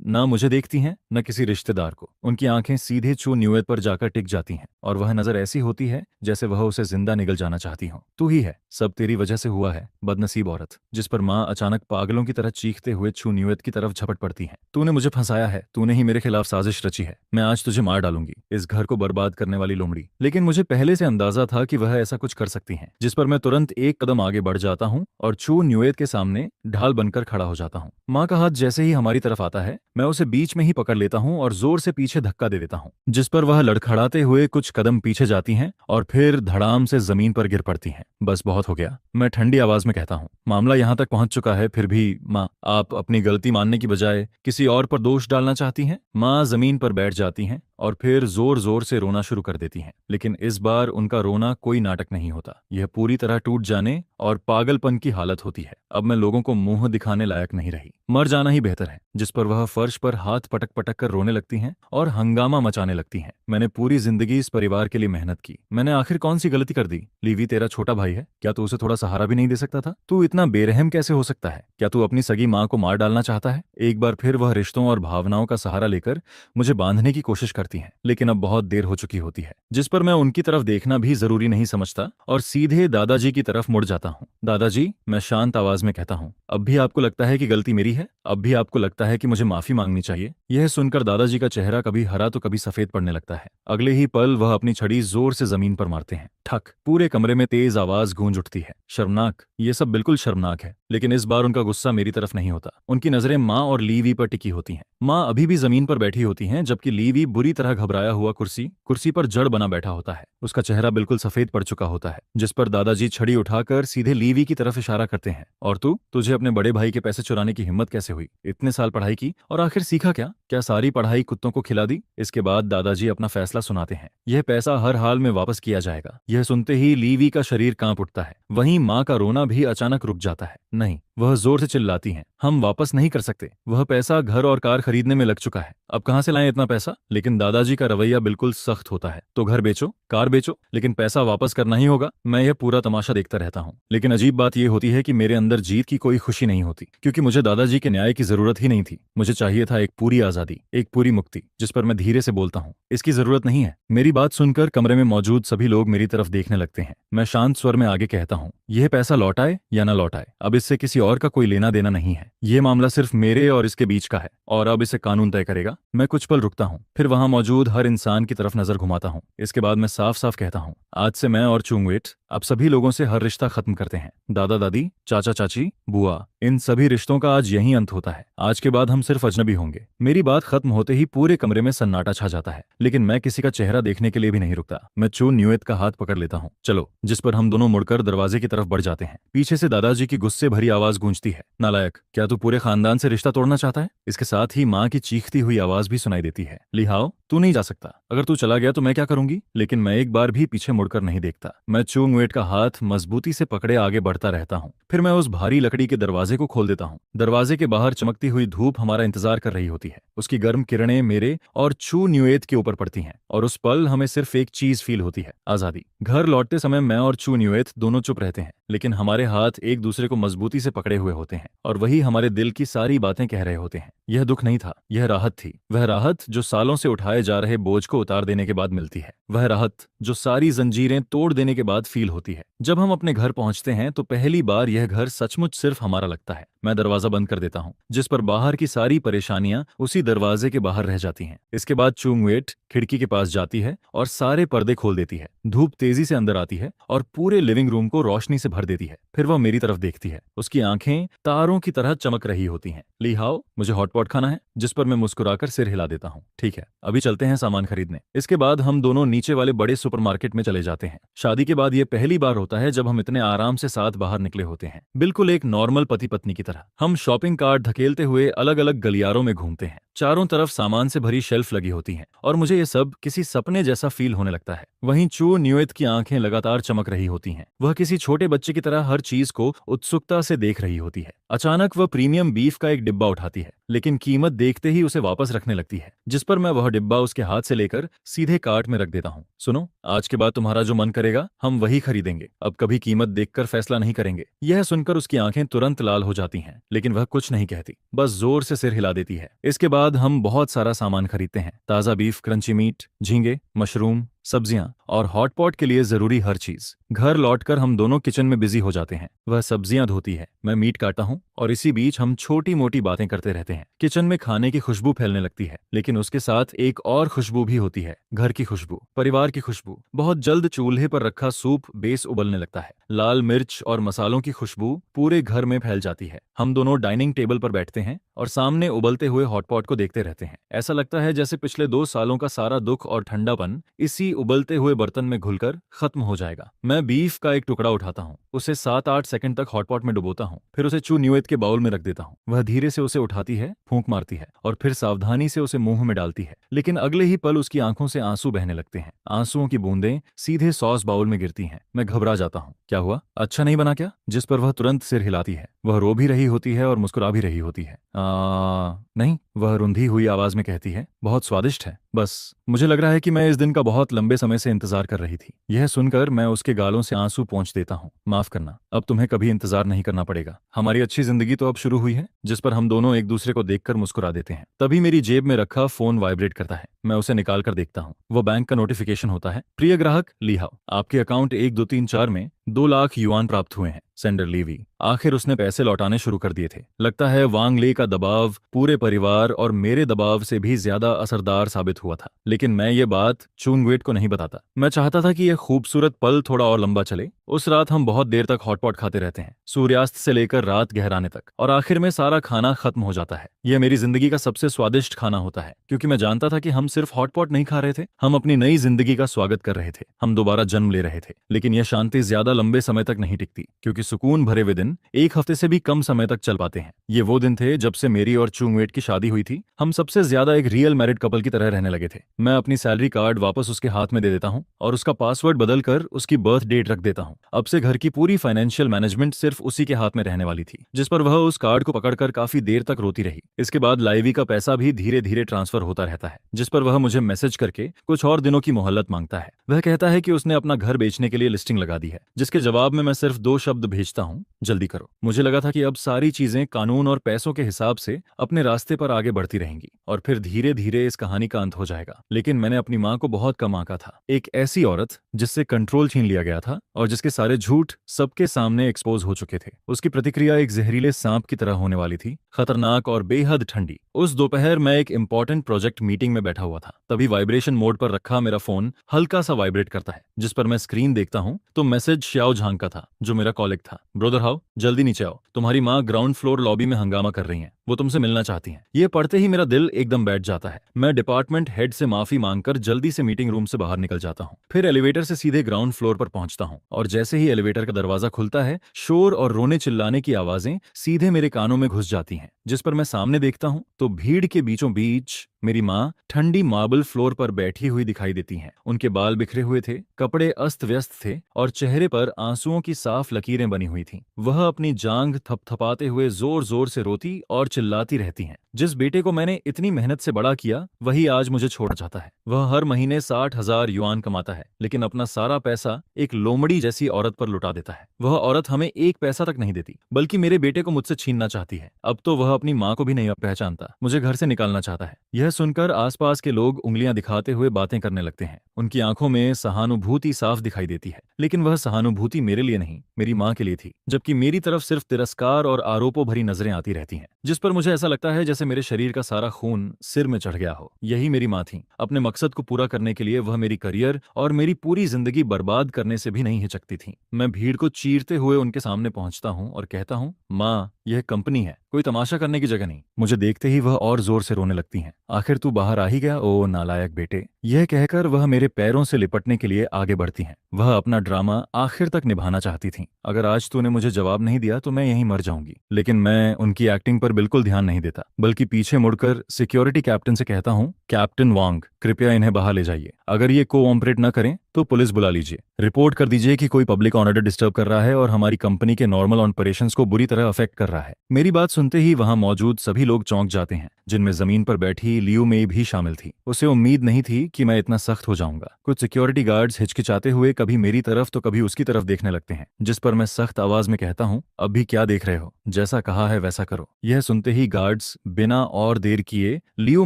ना मुझे देखती हैं न किसी रिश्तेदार को। उनकी आंखें सीधे चू न्यूयत पर जाकर टिक जाती हैं और वह नजर ऐसी होती है जैसे वह उसे जिंदा निगल जाना चाहती हो। तू ही है, सब तेरी वजह से हुआ है, बदनसीब औरत। जिस जिस पर माँ अचानक पागलों की तरह चीखते हुए छू न्यूयत की तरफ झपट पड़ती हैं। तूने मुझे फंसाया है, तूने ही मेरे खिलाफ साजिश रची है, मैं आज तुझे मार डालूंगी, इस घर को बर्बाद करने वाली लोमड़ी। लेकिन मुझे पहले से अंदाजा था कि वह ऐसा कुछ कर सकती हैं, जिस पर मैं तुरंत एक कदम आगे बढ़ जाता हूँ और छू न्यूयत के सामने ढाल बनकर खड़ा हो जाता हूँ। माँ का हाथ जैसे ही हमारी तरफ आता है, मैं उसे बीच में ही पकड़ लेता हूँ और जोर से पीछे धक्का दे देता हूँ, जिस पर वह लड़खड़ाते हुए कुछ कदम पीछे जाती हैं और फिर धड़ाम से जमीन पर गिर पड़ती हैं। बस बहुत हो गया, मैं ठंडी आवाज में कहता हूँ। मामला यहाँ तक पहुंच चुका है, फिर भी माँ आप अपनी गलती मानने की बजाय किसी और पर दोष डालना चाहती हैं। माँ जमीन पर बैठ जाती हैं और फिर जोर जोर से रोना शुरू कर देती हैं। लेकिन इस बार उनका रोना कोई नाटक नहीं होता, यह पूरी तरह टूट जाने और पागलपन की हालत होती है। अब मैं लोगों को मुंह दिखाने लायक नहीं रही, मर जाना ही बेहतर है। जिस पर वह फर्श पर हाथ पटक पटक कर रोने लगती हैं और हंगामा मचाने लगती हैं। मैंने पूरी जिंदगी इस परिवार के लिए मेहनत की, मैंने आखिर कौन सी गलती कर दी? लीवी तेरा छोटा भाई है, क्या तू उसे थोड़ा सहारा भी नहीं दे सकता था? तू इतना बेरहम कैसे हो सकता है? क्या तू अपनी सगी माँ को मार डालना चाहता है? एक बार फिर वह रिश्तों और भावनाओं का सहारा लेकर मुझे बांधने की कोशिश करती हैं, लेकिन अब बहुत देर हो चुकी होती है, जिस पर मैं उनकी तरफ देखना भी जरूरी नहीं समझता और सीधे दादाजी की तरफ मुड़ जाता हूँ। दादाजी, मैं शांत आवाज में कहता हूँ, अब भी आपको लगता है कि गलती मेरी है? अब भी आपको लगता है कि मुझे माफी मांगनी चाहिए? यह सुनकर दादाजी का चेहरा कभी हरा तो कभी सफेद पड़ने लगता है। अगले ही पल वह अपनी छड़ी जोर से जमीन पर मारते हैं। ठक, पूरे कमरे में तेज आवाज गूंज उठती है। शर्मनाक, ये सब बिल्कुल शर्मनाक है। लेकिन इस बार उनका गुस्सा मेरी तरफ नहीं होता, उनकी नजरें माँ और लीवी पर टिकी होती हैं। माँ अभी भी जमीन पर बैठी होती हैं, जबकि लीवी बुरी तरह घबराया हुआ कुर्सी पर जड़ बना बैठा होता है। उसका चेहरा बिल्कुल सफेद पड़ चुका होता है, जिस पर दादाजी छड़ी उठाकर सीधे लीवी की तरफ इशारा करते हैं। और तुझे अपने बड़े भाई के पैसे चुराने की हिम्मत कैसे हुई? इतने साल पढ़ाई की और आखिर सीखा क्या? क्या सारी पढ़ाई कुत्तों को खिला दी? इसके बाद दादाजी अपना फैसला सुनाते हैं। यह पैसा हर हाल में वापस किया जाएगा। यह सुनते ही लीवी का शरीर कांप उठता है। वहीं माँ का रोना भी अचानक रुक जाता है। नहीं, वह जोर से चिल्लाती हैं, हम वापस नहीं कर सकते। वह पैसा घर और कार खरीदने में लग चुका है, अब कहां से लाएं इतना पैसा? लेकिन दादाजी का रवैया बिल्कुल सख्त होता है। तो घर बेचो, कार बेचो, लेकिन पैसा वापस करना ही होगा। मैं यह पूरा तमाशा देखता रहता हूँ, लेकिन अजीब बात यह होती है कि मेरे अंदर जीत की कोई खुशी नहीं होती, क्योंकि मुझे दादाजी के न्याय की जरूरत ही नहीं थी। मुझे चाहिए था एक पूरी आजादी, एक पूरी मुक्ति। जिस पर मैं धीरे से बोलता हूँ, इसकी जरूरत नहीं है। मेरी बात सुनकर कमरे में मौजूद सभी लोग मेरी तरफ देखने लगते हैं। मैं शांत स्वर में आगे कहता हूँ, यह पैसा लौटाए या न लौटाए, अब इससे किसी और का कोई लेना देना नहीं है। यह मामला सिर्फ मेरे और इसके बीच का है, और अब इसे कानून तय करेगा। मैं कुछ पल रुकता हूँ, फिर वहां मौजूद हर इंसान की तरफ नजर घुमाता हूँ। इसके बाद मैं साफ साफ कहता हूँ, आज से मैं और चुंगवेट अब सभी लोगों से हर रिश्ता खत्म करते हैं। दादा दादी, चाचा चाची, बुआ, इन सभी रिश्तों का आज यही अंत होता है। आज के बाद हम सिर्फ अजनबी होंगे। मेरी बात खत्म होते ही पूरे कमरे में सन्नाटा छा जाता है, लेकिन मैं किसी का चेहरा देखने के लिए भी नहीं रुकता। मैं चू न्यूयत का हाथ पकड़ लेता हूँ, चलो, जिस पर हम दोनों मुड़कर दरवाजे की तरफ बढ़ जाते हैं। पीछे से दादाजी की गुस्से भरी आवाज गूंजती है, नालायक, क्या तू पूरे खानदान से रिश्ता तोड़ना चाहता है? इसके साथ ही माँ की चीखती हुई आवाज भी सुनाई देती है, लिहाओ, तू नहीं जा सकता। अगर तू चला गया तो मैं क्या करूंगी? लेकिन मैं एक बार भी पीछे मुड़कर नहीं देखता। मैं चू न्यूयत का हाथ मजबूती से पकड़े आगे बढ़ता रहता हूँ। फिर मैं उस भारी लकड़ी के दरवाजे को खोल देता हूँ। दरवाजे के बाहर चमकती हुई धूप हमारा इंतजार कर रही होती है। उसकी गर्म किरणें मेरे और चू न्यूयत के ऊपर पड़ती हैं, और उस पल हमें सिर्फ एक चीज फील होती है, आजादी। घर लौटते समय मैं और चू न्यूयत दोनों चुप रहते हैं, लेकिन हमारे हाथ एक दूसरे को मजबूती से पकड़े हुए होते हैं, और वही हमारे दिल की सारी बातें कह रहे होते हैं। यह दुख नहीं था, यह राहत थी। वह राहत जो सालों से उठाए जा रहे बोझ को उतार देने के बाद मिलती है। वह राहत जो सारी जंजीरें तोड़ देने के बाद फील होती है। जब हम अपने घर पहुंचते हैं तो पहली बार यह घर सचमुच सिर्फ हमारा लगता है। मैं दरवाजा बंद कर देता हूँ, जिस पर बाहर की सारी परेशानियां उसी दरवाजे के बाहर रह जाती हैं। इसके बाद चुंगवेट खिड़की के पास जाती है और सारे पर्दे खोल देती है। धूप तेजी से अंदर आती है और पूरे लिविंग रूम को रोशनी से भर देती है। फिर वह मेरी तरफ देखती है, उसकी आंखें तारों की तरह चमक रही होती हैं। लिहाओ, मुझे हॉटपॉट खाना है? जिस पर मैं मुस्कुराकर सिर हिला देता हूँ, ठीक है, अभी चलते हैं सामान खरीदने। इसके बाद हम दोनों नीचे वाले बड़े सुपरमार्केट में चले जाते हैं। शादी के बाद यह पहली बार होता है जब हम इतने आराम से साथ बाहर निकले होते हैं, बिल्कुल एक नॉर्मल पति पत्नी की तरह। हम शॉपिंग कार्ट धकेलते हुए अलग अलग गलियारों में घूमते हैं। चारों तरफ सामान से भरी शेल्फ लगी होती हैं, और मुझे ये सब किसी सपने जैसा फील होने लगता है। वहीं चू न्यूयत की आंखें लगातार चमक रही होती हैं। वह किसी छोटे बच्चे की तरह हर चीज को उत्सुकता से देख रही होती है। अचानक वह प्रीमियम बीफ का एक डिब्बा उठाती है, लेकिन कीमत देखते ही उसे वापस रखने लगती है, जिस पर मैं वह डिब्बा उसके हाथ से लेकर सीधे कार्ट में रख देता हूँ। सुनो, आज के बाद तुम्हारा जो मन करेगा हम वही खरीदेंगे, अब कभी कीमत देखकर फैसला नहीं करेंगे। यह सुनकर उसकी आंखें तुरंत लाल हो जाती हैं, लेकिन वह कुछ नहीं कहती, बस जोर से सिर हिला देती है। इसके बाद हम बहुत सारा सामान खरीदते हैं, ताजा बीफ, क्रंची मीट, झींगे, मशरूम, सब्जियां और हॉटपॉट के लिए जरूरी हर चीज। घर लौटकर हम दोनों किचन में बिजी हो जाते हैं। वह सब्जियां धोती है, मैं मीट काटता हूँ और इसी बीच हम छोटी मोटी बातें करते रहते हैं। किचन में खाने की खुशबू फैलने लगती है, लेकिन उसके साथ एक और खुशबू भी होती है, घर की खुशबू, परिवार की खुशबू। बहुत जल्द चूल्हे पर रखा सूप बेस उबलने लगता है। लाल मिर्च और मसालों की खुशबू पूरे घर में फैल जाती है। हम दोनों डाइनिंग टेबल पर बैठते हैं और सामने उबलते हुए हॉटपॉट को देखते रहते हैं। ऐसा लगता है जैसे पिछले 2 सालों का सारा दुख और ठंडापन इसी उबलते हुए बर्तन में घुलकर खत्म हो जाएगा। मैं बीफ का एक टुकड़ा उठाता हूँ, उसे 7-8 सेकंड तक हॉटपॉट में डुबोता हूँ, फिर उसे चू न्यूएत के बाउल में रख देता हूँ। वह धीरे से उसे उठाती है, फूंक मारती है और फिर सावधानी से उसे मुंह में डालती है। लेकिन अगले ही पल उसकी आंखों से आंसू बहने लगते हैं। आंसुओं की बूंदें सीधे सॉस बाउल में गिरती हैं। मैं घबरा जाता हूँ। क्या हुआ? अच्छा नहीं बना क्या? जिस पर वह तुरंत सिर हिलाती है। वह रो भी रही होती है और मुस्कुरा भी रही होती है। नहीं, वह रुंधी हुई आवाज में कहती है, बहुत स्वादिष्ट है। बस मुझे लग रहा है कि मैं इस दिन का बहुत लंबे समय से इंतजार कर रही थी। यह सुनकर मैं उसके गालों से आंसू पोंछ देता हूँ। माफ करना, अब तुम्हें कभी इंतजार नहीं करना पड़ेगा। हमारी अच्छी जिंदगी तो अब शुरू हुई है, जिस पर हम दोनों एक दूसरे को देखकर मुस्कुरा देते हैं। तभी मेरी जेब में रखा फोन वाइब्रेट करता है। मैं उसे निकाल कर देखता हूँ। वो बैंक का नोटिफिकेशन होता है। प्रिय ग्राहक लीहाओ, आपके अकाउंट 1 2 3 4 में 2 लाख युआन प्राप्त हुए हैं। सेंडर लीवी। आखिर उसने पैसे लौटाने शुरू कर दिए थे। लगता है वांग ले का दबाव पूरे परिवार और मेरे दबाव से भी ज्यादा असरदार साबित हुआ था। लेकिन मैं ये बात चुंगवेट को नहीं बताता। मैं चाहता था कि यह खूबसूरत पल थोड़ा और लंबा चले। उस रात हम बहुत देर तक हॉटपॉट खाते रहते हैं, सूर्यास्त से लेकर रात गहराने तक, और आखिर में सारा खाना खत्म हो जाता है। यह मेरी जिंदगी का सबसे स्वादिष्ट खाना होता है, क्योंकि मैं जानता था कि हम सिर्फ हॉटपॉट नहीं खा रहे थे, हम अपनी नई जिंदगी का स्वागत कर रहे थे। हम दोबारा जन्म ले रहे थे। लेकिन यह शांति ज्यादा लंबे समय तक नहीं टिकती, क्योंकि सुकून भरे हुए दिन 1 हफ्ते से भी कम समय तक चल पाते हैं। ये वो दिन थे जब से मेरी और चुंगवेट की शादी हुई थी। हम सबसे ज्यादा एक रियल मैरिड कपल की तरह रहने लगे थे। मैं अपनी सैलरी कार्ड वापस उसके हाथ में दे देता हूँ और उसका पासवर्ड बदलकर उसकी बर्थ डेट रख देता हूँ। अब से घर की पूरी फाइनेंशियल मैनेजमेंट सिर्फ उसी के हाथ में रहने वाली थी, जिस पर वह उस कार्ड को पकड़कर काफी देर तक रोती रही। इसके बाद लाइवी का पैसा भी धीरे धीरे ट्रांसफर होता रहता है, जिस पर वह मुझे मैसेज करके कुछ और दिनों की मोहलत मांगता है। वह कहता है कि उसने अपना घर बेचने के लिए लिस्टिंग लगा दी है, जिसके जवाब में मैं सिर्फ 2 शब्द भेजता हूँ, जल्दी करो। मुझे लगा था कि अब सारी चीजें कानून और पैसों के हिसाब से अपने रास्ते पर आगे बढ़ती रहेंगी और फिर धीरे धीरे इस कहानी का अंत हो जाएगा। लेकिन मैंने अपनी माँ को बहुत कम आंका था। एक ऐसी औरत जिससे कंट्रोल छीन लिया गया था और जिसके सारे झूठ सबके सामने एक्सपोज हो चुके थे। उसकी प्रतिक्रिया एक जहरीले सांप की तरह होने वाली थी, खतरनाक और बेहद ठंडी। उस दोपहर मैं एक इंपॉर्टेंट प्रोजेक्ट मीटिंग में बैठा हुआ था। तभी वाइब्रेशन मोड पर रखा मेरा फोन हल्का सा वाइब्रेट करता है। जिस पर मैं स्क्रीन देखता हूँ तो मैसेज श्याओ झांग का था, जो मेरा कॉलिग था। ब्रदर हाउ, जल्दी नीचे आओ, तुम्हारी माँ ग्राउंड फ्लोर लॉबी में हंगामा कर रही हैं, वो तुमसे मिलना चाहती हैं। ये पढ़ते ही मेरा दिल एकदम बैठ जाता है। मैं डिपार्टमेंट हेड से माफी मांगकर जल्दी से मीटिंग रूम से बाहर निकल जाता हूँ। फिर एलिवेटर से सीधे ग्राउंड फ्लोर पर पहुंचता हूँ और जैसे ही एलिवेटर का दरवाजा खुलता है, शोर और रोने चिल्लाने की आवाजें सीधे मेरे कानों में घुस जाती हैं। जिस पर मैं सामने देखता हूँ तो भीड़ के बीचों बीच मेरी माँ ठंडी मार्बल फ्लोर पर बैठी हुई दिखाई देती हैं। उनके बाल बिखरे हुए थे, कपड़े अस्त व्यस्त थे और चेहरे पर आंसुओं की साफ लकीरें बनी हुई थीं। वह अपनी जांघ थपथपाते हुए जोर जोर से रोती और चिल्लाती रहती हैं। जिस बेटे को मैंने इतनी मेहनत से बड़ा किया, वही आज मुझे छोड़ जाता है। वह हर महीने 60,000 युआन कमाता है, लेकिन अपना सारा पैसा एक लोमड़ी जैसी औरत पर लुटा देता है। वह औरत हमें 1 पैसा तक नहीं देती, बल्कि मेरे बेटे को मुझसे छीनना चाहती है। अब तो वह अपनी माँ को भी नहीं पहचानता, मुझे घर से निकालना चाहता है। यह सुनकर आसपास के लोग उंगलियां दिखाते हुए बातें करने लगते हैं। उनकी आंखों में सहानुभूति साफ दिखाई देती है, लेकिन वह सहानुभूति मेरे लिए नहीं, मेरी माँ के लिए थी। जबकि मेरी तरफ सिर्फ तिरस्कार और आरोपों भरी नजरें आती रहती हैं, जिस पर मुझे ऐसा लगता है जैसे मेरे शरीर का सारा खून सिर में चढ़ गया हो। यही मेरी माँ थी। अपने मकसद को पूरा करने के लिए वह मेरी करियर और मेरी पूरी जिंदगी बर्बाद करने से भी नहीं हिचकती थी। मैं भीड़ को चीरते हुए उनके सामने पहुंचता हूँ और कहता हूँ, माँ, यह कंपनी है, कोई तमाशा करने की जगह नहीं। मुझे देखते ही वह और जोर से रोने लगती हैं। आखिर तू बाहर आ ही गया, ओ नालायक बेटे। यह कहकर वह मेरे पैरों से लिपटने के लिए आगे बढ़ती हैं। वह अपना ड्रामा आखिर तक निभाना चाहती थीं। अगर आज तूने मुझे जवाब नहीं दिया तो मैं यहीं मर जाऊंगी। लेकिन मैं उनकी एक्टिंग पर बिल्कुल ध्यान नहीं देता, बल्कि पीछे मुड़कर सिक्योरिटी कैप्टन से कहता हूँ, कैप्टन वांग, कृपया इन्हें बाहर ले जाइए। अगर ये कोऑपरेट न करें तो पुलिस बुला लीजिए। रिपोर्ट कर दीजिए कि कोई पब्लिक ऑर्डर डिस्टर्ब कर रहा है और हमारी कंपनी के नॉर्मल ऑपरेशंस को बुरी तरह अफेक्ट कर रहा है। मेरी बात सुनते ही वहां मौजूद सभी लोग चौंक जाते हैं, जिनमें जमीन पर बैठी लियू मेई भी शामिल थी। उसे उम्मीद नहीं थी कि मैं इतना सख्त हो जाऊंगा। कुछ सिक्योरिटी गार्ड्स हिचकिचाते हुए कभी मेरी तरफ तो कभी उसकी तरफ देखने लगते हैं, जिस पर मैं सख्त आवाज में कहता हूँ, अब भी क्या देख रहे हो, जैसा कहा है वैसा करो। यह सुनते ही गार्ड्स बिना और देर किए लियू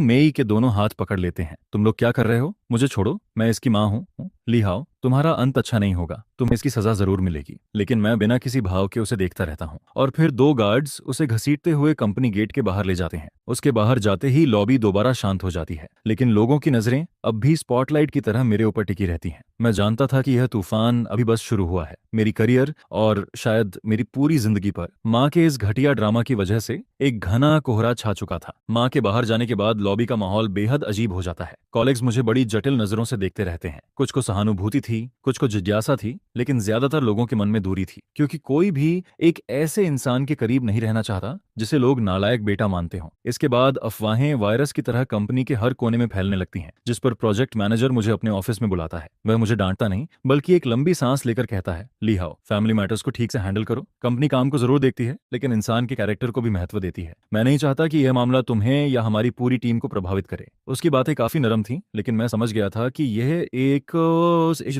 मेई के दोनों हाथ पकड़ लेते हैं। तुम लोग क्या कर रहे हो? मुझे छोड़ो, मैं इसकी माँ हूँ। ली हाओ, तुम्हारा अंत अच्छा नहीं होगा, तुम्हें इसकी सजा जरूर मिलेगी। लेकिन मैं बिना किसी भाव के उसे देखता रहता हूँ। और फिर दो गार्ड्स उसे घसीटते हुए कंपनी गेट के बाहर ले जाते हैं। उसके बाहर जाते ही लॉबी दोबारा शांत हो जाती है, लेकिन लोगों की नजरें अब भी स्पॉटलाइट की तरह मेरे ऊपर टिकी रहती हैं। मैं जानता था कि यह तूफान अभी बस शुरू हुआ है, मेरी करियर और शायद मेरी पूरी जिंदगी पर माँ के इस घटिया ड्रामा की वजह से एक घना कोहरा छा चुका था। माँ के बाहर जाने के बाद लॉबी का माहौल बेहद अजीब हो जाता है। कॉलेग्स मुझे बड़ी जटिल नजरों से देखते रहते हैं। कुछ को सहानुभूति थी, कुछ को जिज्ञासा थी, लेकिन ज्यादातर लोगों के मन में दूरी थी, क्योंकि कोई भी एक ऐसे इंसान के करीब नहीं रहना चाहता जिसे लोग नालायक बेटा मानते हों। इसके बाद अफवाहें वायरस की तरह कंपनी के हर कोने में फैलने लगती हैं, जिस पर प्रोजेक्ट मैनेजर मुझे अपने ऑफिस में बुलाता है। वह मुझे डांटता नहीं, बल्कि एक लंबी सांस लेकर कहता है, ली हाओ, फैमिली मैटर्स को ठीक से हैंडल करो। कंपनी काम को जरूर देखती है, लेकिन इंसान के कैरेक्टर को भी महत्व देती है। मैं नहीं चाहता कि यह मामला तुम्हें या हमारी पूरी टीम को प्रभावित करे। उसकी बातें काफी नरम थीं, लेकिन मैं समझ गया था कि यह एक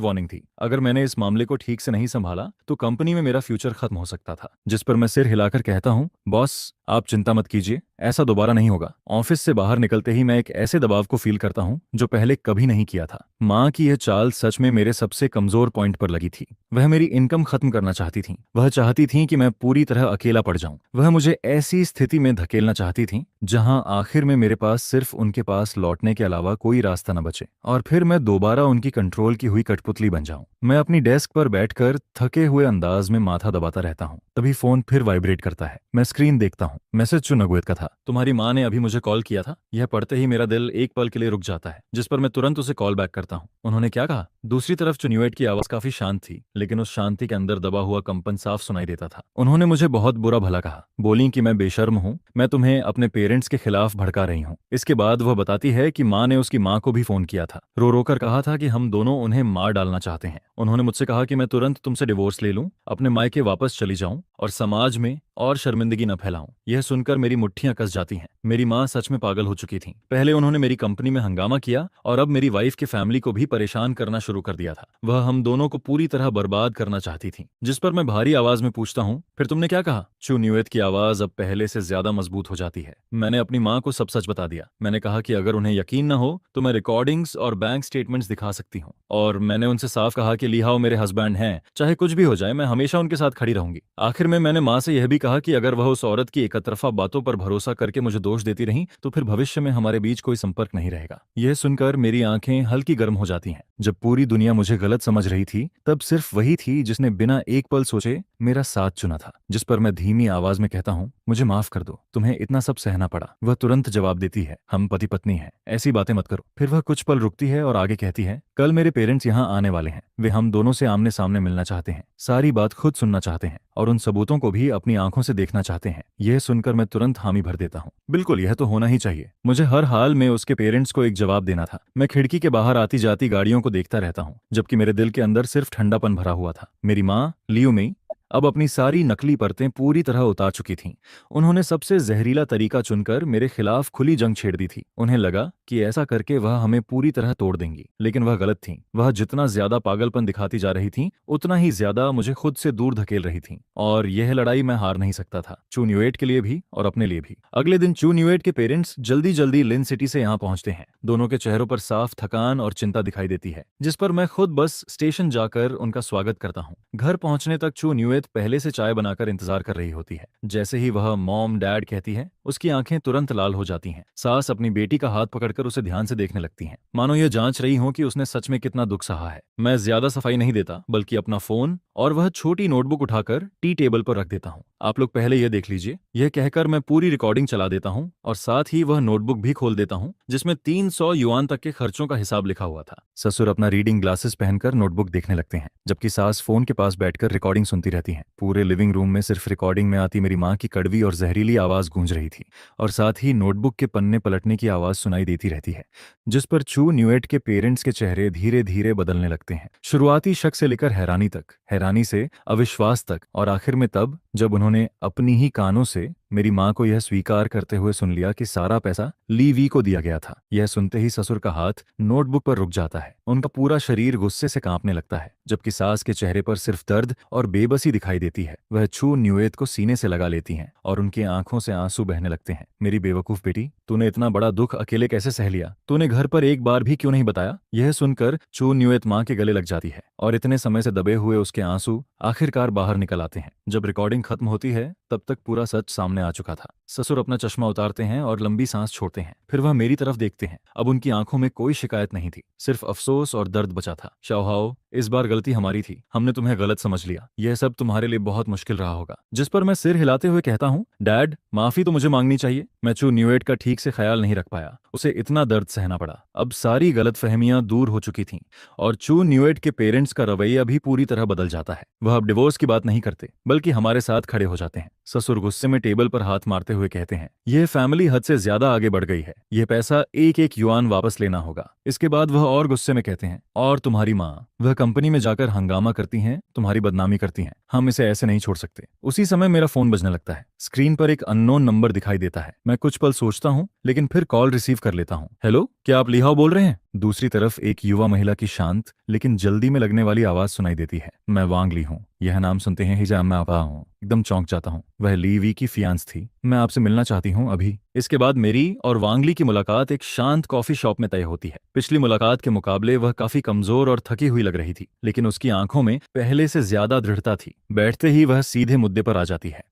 वार्निंग थी। अगर मैंने इस मामले को ठीक से नहीं संभाला तो कंपनी में मेरा फ्यूचर खत्म हो सकता था। जिस पर मैं सिर हिलाकर कहता हूँ, बॉस आप चिंता मत कीजिए, ऐसा दोबारा नहीं होगा। ऑफिस से बाहर निकलते ही मैं एक ऐसे दबाव को फील करता हूँ जो पहले कभी नहीं किया था। माँ की यह चाल सच में मेरे सबसे कमजोर पॉइंट पर लगी थी। वह मेरी इनकम खत्म करना चाहती थी। वह चाहती थी कि मैं पूरी तरह अकेला पड़ जाऊं। वह मुझे ऐसी स्थिति में धकेलना चाहती थी जहां आखिर में मेरे पास सिर्फ उनके पास लौटने के अलावा कोई रास्ता न बचे, और फिर मैं दोबारा उनकी कंट्रोल की हुई कठपुतली बन जाऊं। मैं अपनी डेस्क पर बैठकर थके हुए अंदाज में माथा दबाता रहता हूं। तभी फोन फिर वाइब्रेट करता है। मैं स्क्रीन देखता हूं। मैसेज चुनगुएत का था। तुम्हारी माँ ने अभी मुझे कॉल किया था। यह पढ़ते ही मेरा दिल एक पल के लिए रुक जाता है, जिस पर मैं तुरंत उसे कॉल बैक करता हूँ। उन्होंने क्या कहा? दूसरी तरफ चुन्युएट की आवाज काफी शांत थी, लेकिन उस शांति के अंदर दबा हुआ कंपन साफ सुनाई देता था। उन्होंने मुझे बहुत बुरा भला कहा। बोली कि मैं बेशर्म हूँ, मैं तुम्हें अपने पेरेंट्स के खिलाफ भड़का रही हूँ। इसके बाद वह बताती है कि माँ ने उसकी माँ को भी फोन किया था, रो रो कर कहा था कि हम दोनों उन्हें मार डालना चाहते हैं। उन्होंने मुझसे कहा कि मैं तुरंत तुमसे डिवोर्स ले लूं, अपने मायके वापस चली जाऊं और समाज में और शर्मिंदगी न फैलाऊं। यह सुनकर मेरी मुट्ठियां कस जाती हैं। मेरी माँ सच में पागल हो चुकी थी। पहले उन्होंने मेरी कंपनी में हंगामा किया और अब मेरी वाइफ की फैमिली को भी परेशान करना शुरू कर दिया था। वह हम दोनों को पूरी तरह बर्बाद करना चाहती थी। जिस पर मैं भारी आवाज में पूछता हूँ, फिर तुमने क्या कहा? चू न्यूएत की आवाज अब पहले से ज्यादा मजबूत हो जाती है। मैंने अपनी माँ को सब सच बता दिया। मैंने कहा कि अगर उन्हें यकीन न हो तो मैं रिकॉर्डिंग्स और बैंक स्टेटमेंट्स दिखा सकती हूँ, और मैंने उनसे साफ कहा कि ली हाओ मेरे हस्बैंड हैं, चाहे कुछ भी हो जाए मैं हमेशा उनके साथ खड़ी रहूंगी। आखिर में मैंने माँ से यह भी कहा कि अगर वह उस औरत की एकतरफा बातों पर भरोसा करके मुझे दोष देती रही तो फिर भविष्य में हमारे बीच कोई संपर्क नहीं रहेगा। यह सुनकर मेरी आंखें हल्की गर्म हो जाती हैं। जब पूरी दुनिया मुझे गलत समझ रही थी, तब सिर्फ वही थी जिसने बिना एक पल सोचे मेरा साथ चुना था। जिस पर मैं धीमी आवाज में कहता हूँ, मुझे माफ कर दो, तुम्हें इतना सब सहना पड़ा। वह तुरंत जवाब देती है, हम पति पत्नी हैं, ऐसी बातें मत करो। फिर वह कुछ पल रुकती है और आगे कहती है, कल मेरे पेरेंट्स यहाँ आने वाले हैं। वे हम दोनों से आमने सामने मिलना चाहते हैं, सारी बात खुद सुनना चाहते हैं और उन सबूतों को भी अपनी आंखों से देखना चाहते हैं। यह सुनकर मैं तुरंत हामी भर देता हूँ। बिल्कुल, यह तो होना ही चाहिए। मुझे हर हाल में उसके पेरेंट्स को एक जवाब देना था। मैं खिड़की के बाहर आती जाती गाड़ियों को देखता रहता हूँ, जबकि मेरे दिल के अंदर सिर्फ ठंडापन भरा हुआ था। मेरी माँ लियू मेई अब अपनी सारी नकली परतें पूरी तरह उतार चुकी थीं। उन्होंने सबसे जहरीला तरीका चुनकर मेरे खिलाफ खुली जंग छेड़ दी थी। उन्हें लगा कि ऐसा करके वह हमें पूरी तरह तोड़ देंगी, लेकिन वह गलत थीं। वह जितना ज्यादा पागलपन दिखाती जा रही थीं, उतना ही ज्यादा मुझे खुद से दूर धकेल रही थीं। और यह लड़ाई मैं हार नहीं सकता था, चू न्यूएट के लिए भी और अपने लिए भी। अगले दिन चू न्यूएट के पेरेंट्स जल्दी जल्दी लिन सिटी से यहाँ पहुंचते हैं। दोनों के चेहरों पर साफ थकान और चिंता दिखाई देती है, जिस पर मैं खुद बस स्टेशन जाकर उनका स्वागत करता हूँ। घर पहुंचने तक चू न्यूएट पहले से चाय बनाकर इंतजार कर रही होती है। जैसे ही वह मॉम डैड कहती है, उसकी आंखें तुरंत लाल हो जाती हैं। सास अपनी बेटी का हाथ पकड़कर उसे ध्यान से देखने लगती हैं, मानो यह जांच रही हो कि उसने सच में कितना दुख सहा है। मैं ज्यादा सफाई नहीं देता, बल्कि अपना फोन और वह छोटी नोटबुक उठाकर टी टेबल पर रख देता हूँ। आप लोग पहले यह देख लीजिए। यह कहकर मैं पूरी रिकॉर्डिंग चला देता हूँ और साथ ही वह नोटबुक भी खोल देता हूँ, जिसमें 300 युआन तक के खर्चों का हिसाब लिखा हुआ था। ससुर अपना रीडिंग ग्लासेस पहनकर नोटबुक देखने लगते हैं, जबकि सास फोन के पास बैठकर रिकॉर्डिंग सुनती रहती हैं। पूरे लिविंग रूम में सिर्फ रिकॉर्डिंग में आती मेरी माँ की कड़वी और जहरीली आवाज गूंज रही थी, और साथ ही नोटबुक के पन्ने पलटने की आवाज सुनाई देती रहती है, जिस पर चू न्यूएट के पेरेंट्स के चेहरे धीरे धीरे बदलने लगते हैं। शुरुआती शक से लेकर हैरानी तक, हैरानी से अविश्वास तक, और आखिर में तब जब उन्होंने अपनी ही कानों से मेरी माँ को यह स्वीकार करते हुए सुन लिया कि सारा पैसा ली वी को दिया गया था। यह सुनते ही ससुर का हाथ नोटबुक पर रुक जाता है। उनका पूरा शरीर गुस्से से कांपने लगता है, जबकि सास के चेहरे पर सिर्फ दर्द और बेबसी दिखाई देती है। वह छू न्यूएत को सीने से लगा लेती हैं और उनकी आंखों से आंसू बहने लगते हैं। मेरी बेवकूफ बेटी, तूने इतना बड़ा दुख अकेले कैसे सह लिया? तूने घर पर एक बार भी क्यों नहीं बताया? यह सुनकर चू न्यूएत माँ के गले लग जाती है और इतने समय से दबे हुए उसके आंसू आखिरकार बाहर निकल आते हैं। जब रिकॉर्डिंग खत्म होती है तब तक पूरा सच सामने आ चुका था। ससुर अपना चश्मा उतारते हैं और लंबी सांस छोड़ते हैं। फिर वह मेरी तरफ देखते हैं। अब उनकी आंखों में कोई शिकायत नहीं थी, सिर्फ अफसोस और दर्द बचा था। शाओहाओ, इस बार गलती हमारी थी, हमने तुम्हें गलत समझ लिया। यह सब तुम्हारे लिए बहुत मुश्किल रहा होगा। जिस पर मैं सिर हिलाते हुए कहता हूँ, डैड, माफी तो मुझे मांगनी चाहिए। मैं चू न्यूएट का ठीक से ख्याल नहीं रख पाया, उसे इतना दर्द सहना पड़ा। अब सारी गलतफहमियां दूर हो चुकी थीं और चू न्यूएट के पेरेंट्स का रवैया भी पूरी तरह बदल जाता है। वह अब डिवोर्स की बात नहीं करते, बल्कि हमारे साथ खड़े हो जाते हैं। ससुर गुस्से में टेबल पर हाथ मारते हुए कहते हैं, यह फैमिली हद से ज्यादा आगे बढ़ गई है। यह पैसा एक एक युआन वापस लेना होगा। इसके बाद वह और गुस्से में कहते हैं, और तुम्हारी माँ, वह कंपनी में जाकर हंगामा करती हैं, तुम्हारी बदनामी करती हैं। हम इसे ऐसे नहीं छोड़ सकते। उसी समय मेरा फोन बजने लगता है। स्क्रीन पर एक अननोन नंबर दिखाई देता है। मैं कुछ पल सोचता हूँ, लेकिन फिर कॉल रिसीव कर लेता हूँ। हेलो, क्या आप लिहाओ बोल रहे हैं? दूसरी तरफ एक युवा महिला की शांत लेकिन जल्दी में लगने वाली आवाज सुनाई देती है। मैं वांग ली हूँ। यह नाम सुनते हैं हिजाब में आपा हूँ। एकदम चौंक जाता हूँ। वह ली वी की फियांस थी। मैं आपसे मिलना चाहती हूँ अभी। इसके बाद मेरी और वांगली की मुलाकात एक शांत कॉफी शॉप में तय होती है। पिछली मुलाकात के मुकाबले वह काफी कमजोर और थकी हुई लग रही थी, लेकिन उसकी आंखों में पहले से ज्यादा दृढ़ता थी। बैठते ही वह सीधे मुद्दे पर आ जाती है।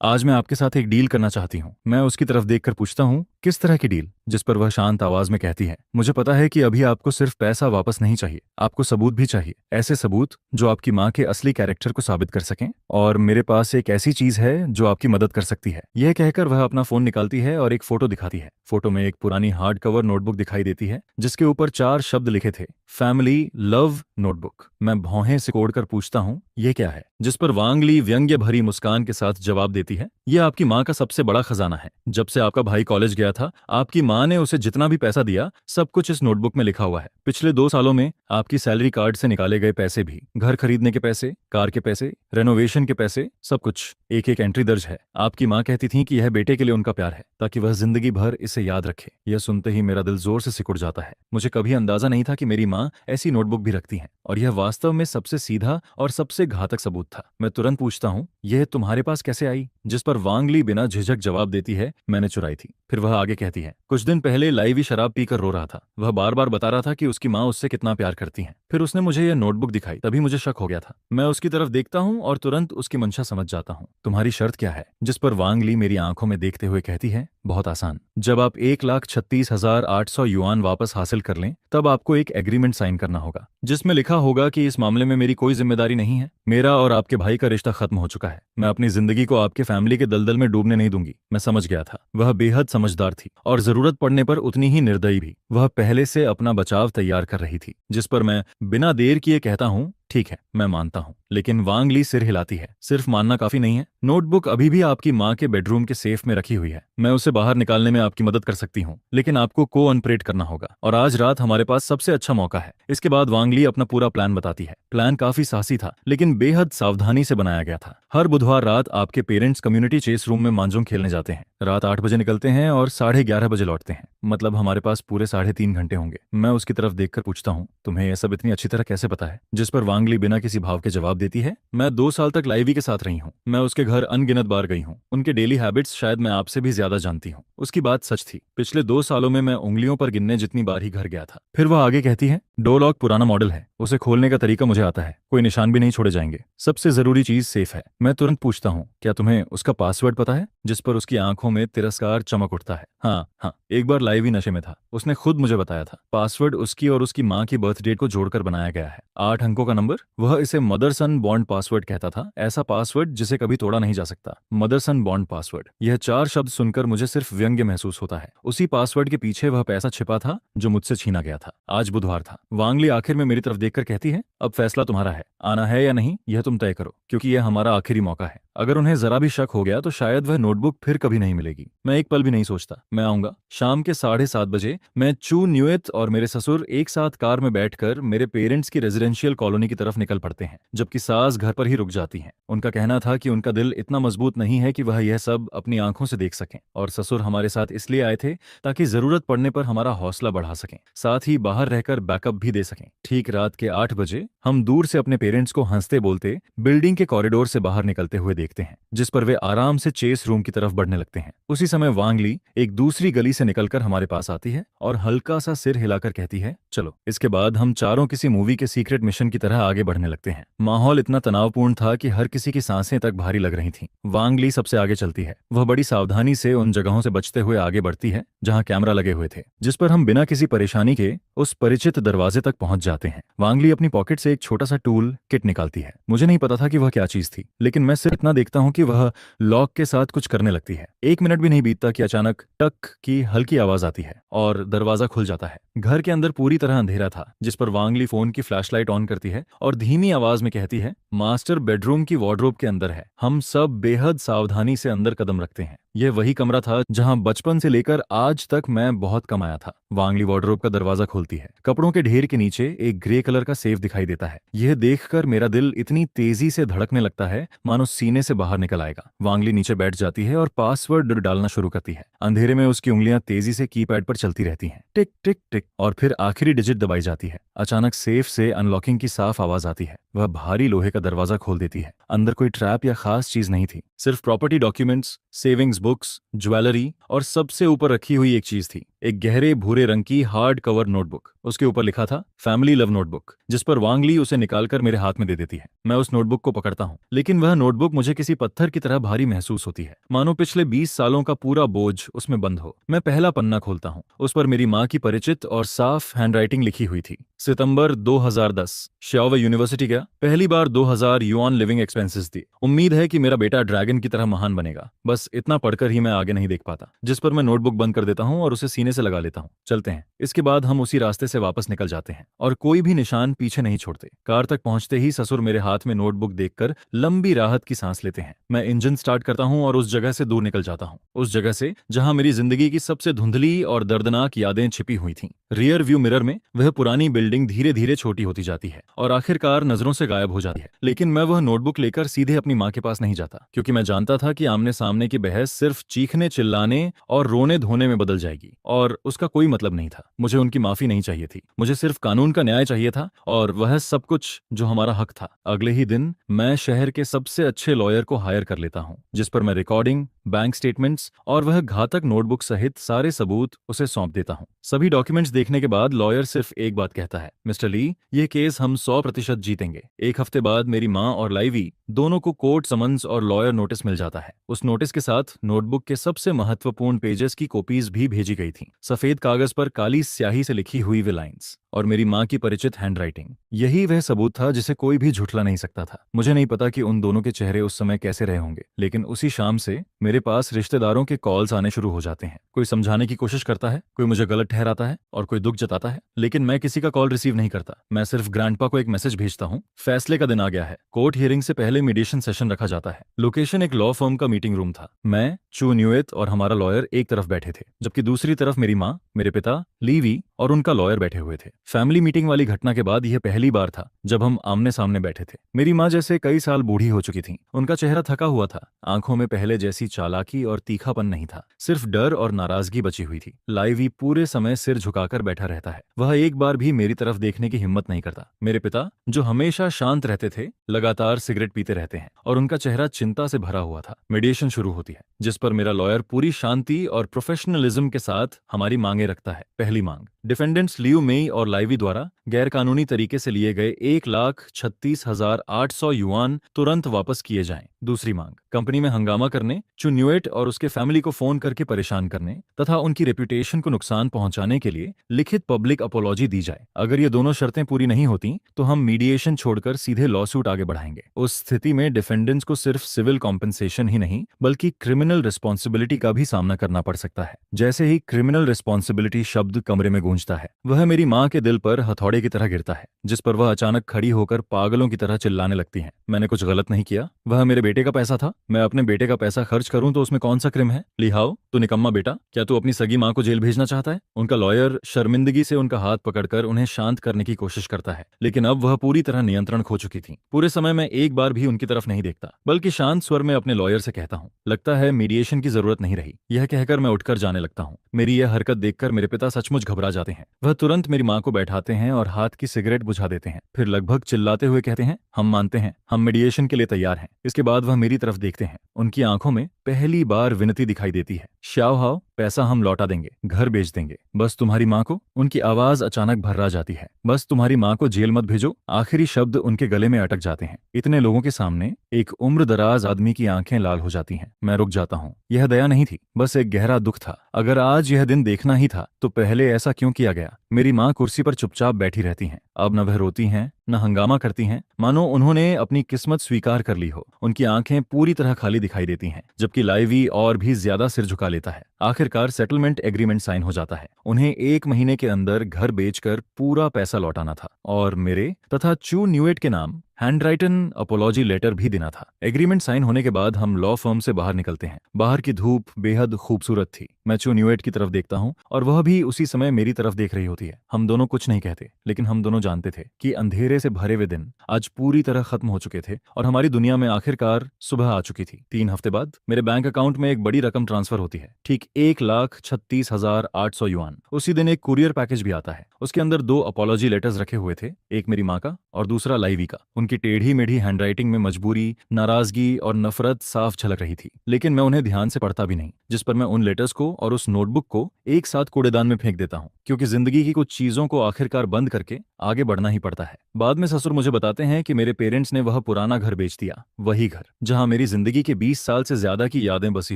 आज मैं आपके साथ एक डील करना चाहती हूँ। मैं उसकी तरफ देखकर पूछता हूँ, किस तरह की डील? जिस पर वह शांत आवाज में कहती है, मुझे पता है कि अभी आपको सिर्फ पैसा वापस नहीं चाहिए, आपको सबूत भी चाहिए। ऐसे सबूत जो आपकी माँ के असली कैरेक्टर को साबित कर सकें। और मेरे पास एक ऐसी चीज है जो आपकी मदद कर सकती है। यह कहकर वह अपना फोन निकालती है और एक फोटो दिखाती है। फोटो में एक पुरानी हार्ड कवर नोटबुक दिखाई देती है, जिसके ऊपर 4 शब्द लिखे थे, फैमिली लव नोटबुक। मैं भौहें सिकोड़कर पूछता हूँ, यह क्या है? जिस पर वांग ली व्यंग्य भरी मुस्कान के साथ जवाब देती है, यह आपकी माँ का सबसे बड़ा खजाना है। जब से आपका भाई कॉलेज गया था, आपकी माँ ने उसे जितना भी पैसा दिया, सब कुछ इस नोटबुक में लिखा हुआ है। पिछले 2 सालों में आपकी सैलरी कार्ड से निकाले गए पैसे भी, घर खरीदने के पैसे, कार के पैसे, रेनोवेशन के पैसे, सब कुछ एक एक एंट्री दर्ज है। आपकी माँ कहती थी कि यह बेटे के लिए उनका प्यार है, ताकि वह जिंदगी भर इसे याद रखे। यह सुनते ही मेरा दिल जोर से सिकुड़ जाता है। मुझे कभी अंदाजा नहीं था कि मेरी माँ ऐसी नोटबुक भी रखती हैं, और यह वास्तव में सबसे सीधा और सबसे घातक सबूत था। मैं तुरंत पूछता हूँ, यह तुम्हारे पास कैसे आई? जिस पर वांग ली बिना झिझक जवाब देती है, मैंने चुराई थी। फिर वह आगे कहती है, कुछ दिन पहले लाइवी शराब पीकर रो रहा था। वह बार बार बता रहा था कि उसकी माँ उससे कितना प्यार करती है। फिर उसने मुझे यह नोटबुक दिखाई, तभी मुझे शक हो गया था। मैं उसकी तरफ देखता हूँ और तुरंत उसकी मंशा समझ जाता हूँ। तुम्हारी शर्त क्या है? जिस पर वांग ली मेरी आंखों में देखते हुए कहती है, बहुत आसान। जब आप 1,36,800 युआन वापस हासिल कर लें, तब आपको एक एग्रीमेंट साइन करना होगा, जिसमें लिखा होगा कि इस मामले में मेरी कोई जिम्मेदारी नहीं है। मेरा और आपके भाई का रिश्ता खत्म हो चुका है। मैं अपनी जिंदगी को आपके फैमिली के दलदल में डूबने नहीं दूंगी। मैं समझ गया था। वह बेहद समझदार थी और जरूरत पड़ने पर उतनी ही निर्दयी भी। वह पहले से अपना बचाव तैयार कर रही थी। जिस पर मैं बिना देर किए कहता हूँ, ठीक है, मैं मानता हूँ। लेकिन वांग ली सिर हिलाती है। सिर्फ मानना काफी नहीं है। नोटबुक अभी भी आपकी माँ के बेडरूम के सेफ में रखी हुई है। मैं उसे बाहर निकालने में आपकी मदद कर सकती हूँ, लेकिन आपको कोऑपरेट करना होगा। और आज रात हमारे पास सबसे अच्छा मौका है। इसके बाद वांग ली अपना पूरा प्लान बताती है। प्लान काफी साहसी था, लेकिन बेहद सावधानी से बनाया गया था। हर बुधवार रात आपके पेरेंट्स कम्युनिटी चेस रूम में मांजोंग खेलने जाते हैं। रात 8 बजे निकलते हैं और 11:30 बजे लौटते हैं। मतलब हमारे पास पूरे 3.5 घंटे होंगे। मैं उसकी तरफ देखकर पूछता हूँ, तुम्हें यह सब इतनी अच्छी तरह कैसे पता है? जिस पर वांग ली बिना किसी भाव के जवाब देती है, मैं 2 साल तक लाइवी के साथ रही हूँ। मैं उसके घर अनगिनत बार गई हूँ। उनके डेली हैबिट्स शायद मैं आपसे भी ज्यादा जानती हूँ। उसकी बात सच थी। पिछले 2 सालों में मैं उंगलियों पर गिनने जितनी बार ही घर गया था। फिर वह आगे कहती है, डोर लॉक पुराना मॉडल है, उसे खोलने का तरीका मुझे आता है। कोई निशान भी नहीं छोड़े जाएंगे। सबसे जरूरी चीज सेफ है। मैं तुरंत पूछता हूँ, क्या तुम्हें उसका पासवर्ड पता है? जिस पर उसकी आंखों में तिरस्कार चमक उठता है। हाँ, एक बार लाइव ही नशे में था, उसने खुद मुझे बताया था। पासवर्ड उसकी और उसकी माँ की बर्थ डेट को जोड़कर बनाया गया है। 8 अंकों का नंबर। वह इसे मदर सन बॉन्ड पासवर्ड कहता था। ऐसा पासवर्ड जिसे कभी तोड़ा नहीं जा सकता। मदर सन बॉन्ड पासवर्ड। यह 4 शब्द सुनकर मुझे सिर्फ व्यंग्य महसूस होता है। उसी पासवर्ड के पीछे वह पैसा छिपा था जो मुझसे छीना गया था। आज बुधवार था। वांग ली आखिर में मेरी तरफ देखकर कहती है, अब फैसला तुम्हारा है। आना है या नहीं, यह तुम तय करो, क्योंकि यह हमारा आखिरी मौका है। अगर उन्हें जरा भी शक हो गया तो शायद वह नोटबुक फिर कभी नहीं मिलेगी। मैं एक पल भी नहीं सोचता। मैं आऊंगा, शाम के 7:30 मैं चू न्यूएट और मेरे ससुर एक साथ कार में बैठकर मेरे पेरेंट्स की रेजिडेंशियल कॉलोनी की तरफ निकल पड़ते हैं, जबकि सास घर पर ही रुक जाती हैं। उनका कहना था कि उनका दिल इतना मजबूत नहीं है कि वह यह सब अपनी आंखों से देख सकें, और ससुर हमारे साथ इसलिए आए थे ताकि जरूरत पड़ने पर हमारा हौसला बढ़ा सकें, साथ ही बाहर रहकर बैकअप भी दे सकें। ठीक रात के 8 बजे हम दूर से अपने पेरेंट्स को हंसते बोलते बिल्डिंग के कॉरिडोर से बाहर निकलते हुए देखते हैं, जिस पर वे आराम से चेस रूम की तरफ बढ़ने लगते हैं। उसी समय वांग ली एक दूसरी गली से निकलकर हमारे पास आती है और हल्का सा सिर हिलाकर कहती है, चलो। इसके बाद हम चारों किसी मूवी के सीक्रेट मिशन की तरह आगे बढ़ने लगते हैं। माहौल इतना तनावपूर्ण था कि हर किसी की सांसें तक भारी लग रही थीं। वांग ली सबसे आगे चलती है। वह बड़ी सावधानी से उन जगहों से बचते हुए आगे बढ़ती है जहां कैमरा लगे हुए थे, जिस पर हम बिना किसी परेशानी के उस परिचित दरवाजे तक पहुंच जाते हैं। वांग ली अपनी पॉकेट से एक छोटा सा टूल किट निकालती है। मुझे नहीं पता था कि वह क्या चीज थी, लेकिन मैं सिर्फ इतना देखता हूं कि वह लॉक के साथ कुछ करने लगती है। 1 मिनट भी नहीं बीतता कि अचानक टक की हल्की आवाज आती है और दरवाजा खुल जाता है। घर के अंदर पूरी तरह अंधेरा था, जिस पर वांगली फोन की फ्लैशलाइट ऑन करती है और धीमी आवाज में कहती है, मास्टर बेडरूम की वार्डरोब के अंदर है। हम सब बेहद सावधानी से अंदर कदम रखते हैं। यह वही कमरा था जहां बचपन से लेकर आज तक मैं बहुत कम आया था। वांगली वार्डरोब का दरवाजा खोलती है। कपड़ों के ढेर के नीचे एक ग्रे कलर का सेफ दिखाई देता है। यह देखकर मेरा दिल इतनी तेजी से धड़कने लगता है मानो सीने से बाहर निकल आएगा। वांगली नीचे बैठ जाती है और पासवर्ड डालना शुरू करती है। अंधेरे में उसकी उंगलियां तेजी से कीपैड पर चलती रहती हैं, टिक टिक टिक, और फिर आखिरी डिजिट दबाई जाती है। अचानक सेफ से अनलॉकिंग की साफ आवाज आती है। वह भारी लोहे का दरवाजा खोल देती है। अंदर कोई ट्रैप या खास चीज नहीं थी, सिर्फ property documents, savings books, jewellery और सबसे ऊपर रखी हुई एक चीज थी, एक गहरे भूरे रंग की हार्ड कवर नोटबुक। उसके ऊपर लिखा था फैमिली लव नोटबुक, जिस पर वांगली उसे निकालकर मेरे हाथ में दे देती है। मैं उस नोटबुक को पकड़ता हूँ, लेकिन वह नोटबुक मुझे किसी पत्थर की तरह भारी महसूस होती है, मानो पिछले 20 सालों का पूरा बोझ उसमें बंद हो। मैं पहला पन्ना खोलता हूँ। उस पर मेरी माँ की परिचित और साफ हैंडराइटिंग लिखी हुई थी। सितंबर 2010, श्याओवे यूनिवर्सिटी गया। पहली बार 2000 युआन लिविंग एक्सपेंसेस दी। उम्मीद है कि मेरा बेटा ड्रैगन की तरह महान बनेगा। बस इतना पढ़कर ही मैं आगे नहीं देख पाता, जिस पर मैं नोटबुक बंद कर देता हूँ और उसे सीने से लगा लेता हूँ। चलते हैं। इसके बाद हम उसी रास्ते से वापस निकल जाते हैं और कोई भी निशान पीछे नहीं छोड़ते। कार तक पहुंचते ही ससुर मेरे हाथ में नोटबुक देखकर लंबी राहत की सांस लेते हैं। मैं इंजन स्टार्ट करता हूं और उस जगह से दूर निकल जाता हूं, उस जगह से जहां मेरी जिंदगी की सबसे धुंधली और दर्दनाक यादें छिपी हुई थीं। रियर व्यू मिरर में वह पुरानी बिल्डिंग धीरे धीरे छोटी होती जाती है और आखिरकार नजरों से गायब हो जाती है। लेकिन मैं वह नोटबुक लेकर सीधे अपनी माँ के पास नहीं जाता, क्योंकि मैं जानता था कि आमने सामने की बहस सिर्फ चीखने चिल्लाने और रोने धोने में बदल जाएगी, और उसका कोई मतलब नहीं था। मुझे उनकी माफी नहीं चाहिए थी, मुझे सिर्फ कानून का न्याय चाहिए था, और वह सब कुछ जो हमारा हक था। अगले ही दिन मैं शहर के सबसे अच्छे लॉयर को हायर कर लेता हूँ, जिस पर मैं रिकॉर्डिंग, बैंक स्टेटमेंट्स और वह घातक नोटबुक सहित सारे सबूत उसे सौंप देता हूँ। सभी डॉक्यूमेंट्स देखने के बाद लॉयर सिर्फ एक बात कहता है, मिस्टर ली, ये केस हम 100% जीतेंगे। एक हफ्ते बाद मेरी माँ और लाइवी दोनों को कोर्ट समन्स और लॉयर नोटिस मिल जाता है। उस नोटिस के साथ नोटबुक के सबसे महत्वपूर्ण पेजेस की कॉपीज भी भेजी गई थी। सफेद कागज पर काली स्याही से लिखी हुई वे लाइंस और मेरी माँ की परिचित हैंडराइटिंग। यही वह सबूत था जिसे कोई भी झुठला नहीं सकता था। मुझे नहीं पता कि उन दोनों के चेहरे उस समय कैसे रहे होंगे, लेकिन उसी शाम से मेरे पास रिश्तेदारों के कॉल्स आने शुरू हो जाते हैं। कोई समझाने की कोशिश करता है, कोई मुझे गलत ठहराता है और कोई दुख जताता है, लेकिन मैं किसी का कॉल रिसीव नहीं करता। मैं सिर्फ ग्रैंडपा को एक मैसेज भेजता हूँ, फैसले का दिन आ गया है। कोर्ट हियरिंग से पहले मीडिएशन सेशन रखा जाता है। लोकेशन एक लॉ फर्म का मीटिंग रूम था। मैं, चू न्यूएट और हमारा लॉयर एक तरफ बैठे थे, जबकि दूसरी तरफ मेरी माँ, मेरे पिता, लीवी और उनका लॉयर बैठे हुए थे। फैमिली मीटिंग वाली घटना के बाद यह पहली बार था जब हम आमने सामने बैठे थे। मेरी माँ जैसे कई साल बूढ़ी हो चुकी थी। उनका चेहरा थका हुआ था, आंखों में पहले जैसी चालाकी और तीखापन नहीं था, सिर्फ डर और नाराजगी बची हुई थी। लाइवी पूरे समय सिर झुकाकर बैठा रहता है, वह एक बार भी मेरी तरफ देखने की हिम्मत नहीं करता। मेरे पिता, जो हमेशा शांत रहते थे, लगातार सिगरेट पीते रहते हैं और उनका चेहरा चिंता से भरा हुआ था। मीडिएशन शुरू होती है, जिस पर मेरा लॉयर पूरी शांति और प्रोफेशनलिज्म के साथ हमारी मांगे रखता है। पहली मांग, डिफेंडेंट्स लियू मेई और लाइवी द्वारा गैरकानूनी तरीके से लिए गए 1,36,800 युआन तुरंत वापस किए जाएं। दूसरी मांग, कंपनी में हंगामा करने, चू न्यूएट और उसके फैमिली को फोन करके परेशान करने तथा उनकी रेपुटेशन को नुकसान पहुंचाने के लिए लिखित पब्लिक अपॉलॉजी दी जाए। अगर ये दोनों शर्तें पूरी नहीं होती तो हम मीडिएशन छोड़कर सीधे लॉसूट आगे बढ़ाएंगे। उस स्थिति में डिफेंडेंट्स को सिर्फ सिविल कॉम्पेंसेशन ही नहीं बल्कि क्रिमिनल रिस्पॉन्सिबिलिटी का भी सामना करना पड़ सकता है। जैसे ही क्रिमिनल रिस्पॉन्सिबिलिटी शब्द कमरे में गूंजता है। वह मेरी माँ के दिल पर हथौड़े की तरह गिरता है, जिस पर वह अचानक खड़ी होकर पागलों की तरह चिल्लाने लगती हैं। मैंने कुछ गलत नहीं किया, वह मेरे बेटे का पैसा था। मैं अपने बेटे का पैसा खर्च करूं तो उसमें कौन सा क्रिम है? लिहाओ, तू निकम्मा बेटा, क्या तू अपनी सगी माँ को जेल भेजना चाहता है? उनका लॉयर शर्मिंदगी से उनका हाथ पकड़कर उन्हें शांत करने की कोशिश करता है, लेकिन अब वह पूरी तरह नियंत्रण खो चुकी थी। पूरे समय मैं एक बार भी उनकी तरफ नहीं देखता, बल्कि शांत स्वर में अपने लॉयर से कहता हूँ, लगता है मीडिएशन की जरूरत नहीं रही। यह कहकर मैं उठकर जाने लगता हूँ। मेरी यह हरकत देखकर मेरे पिता सचमुच घबरा जाते हैं। वह तुरंत मेरी माँ को बैठाते हैं और हाथ की सिगरेट बुझा देते हैं। फिर लगभग चिल्लाते हुए कहते हैं, हम मानते हैं, हम मीडिएशन के लिए तैयार हैं। इसके बाद वह मेरी तरफ देखते हैं। उनकी आंखों में पहली बार विनती दिखाई देती है। श्याओ हाओ, पैसा हम लौटा देंगे, घर बेच देंगे, बस तुम्हारी माँ को। उनकी आवाज अचानक भर्रा जाती है। बस तुम्हारी माँ को जेल मत भेजो। आखिरी शब्द उनके गले में अटक जाते हैं। इतने लोगों के सामने एक उम्र दराज आदमी की आंखें लाल हो जाती हैं। मैं रुक जाता हूँ। यह दया नहीं थी, बस एक गहरा दुख था। अगर आज यह दिन देखना ही था तो पहले ऐसा क्यों किया गया? मेरी माँ कुर्सी पर चुपचाप बैठी रहती हैं। अब न वह रोती हैं, न हंगामा करती हैं, मानो उन्होंने अपनी किस्मत स्वीकार कर ली हो। उनकी आंखें पूरी तरह खाली दिखाई देती हैं, जबकि लाइवी और भी ज्यादा सिर झुका लेता है। आखिरकार सेटलमेंट एग्रीमेंट साइन हो जाता है। उन्हें 1 महीने के अंदर घर बेचकर पूरा पैसा लौटाना था और मेरे तथा चू न्यूएट के नाम हैंडराइटन अपोलॉजी लेटर भी देना था। एग्रीमेंट साइन होने के बाद हम लॉ फर्म से बाहर निकलते हैं। बाहर की धूप बेहद खूबसूरत थी। मैं चू न्यूएट की तरफ देखता हूँ और वह भी उसी समय मेरी तरफ देख रही होती है। हम दोनों कुछ नहीं कहते, लेकिन हम दोनों जानते थे कि अंधेरे से भरे हुए दिन आज पूरी तरह खत्म हो चुके थे और हमारी दुनिया में आखिरकार सुबह आ चुकी थी। 3 हफ्ते बाद मेरे बैंक अकाउंट में एक बड़ी रकम ट्रांसफर होती है, ठीक 1,36,800 युआन। उसी दिन एक कुरियर पैकेज भी आता है। उसके अंदर 2 अपॉलॉजी लेटर्स रखे हुए थे, एक मेरी माँ का और दूसरा लाइवी का। उनकी टेढ़ी मेढ़ी हैंडराइटिंग में मजबूरी, नाराजगी और नफरत साफ झलक रही थी, लेकिन मैं उन्हें ध्यान से पढ़ता भी नहीं, जिस पर मैं उन लेटर्स को और उस नोटबुक को एक साथ कूड़ेदान में फेंक देता हूँ, क्योंकि जिंदगी की कुछ चीजों को आखिरकार बंद करके आगे बढ़ना ही पड़ता है। बाद में ससुर मुझे बताते हैं कि मेरे पेरेंट्स ने वह पुराना घर बेच दिया, वही घर जहां मेरी जिंदगी के 20 साल से ज्यादा की यादें बसी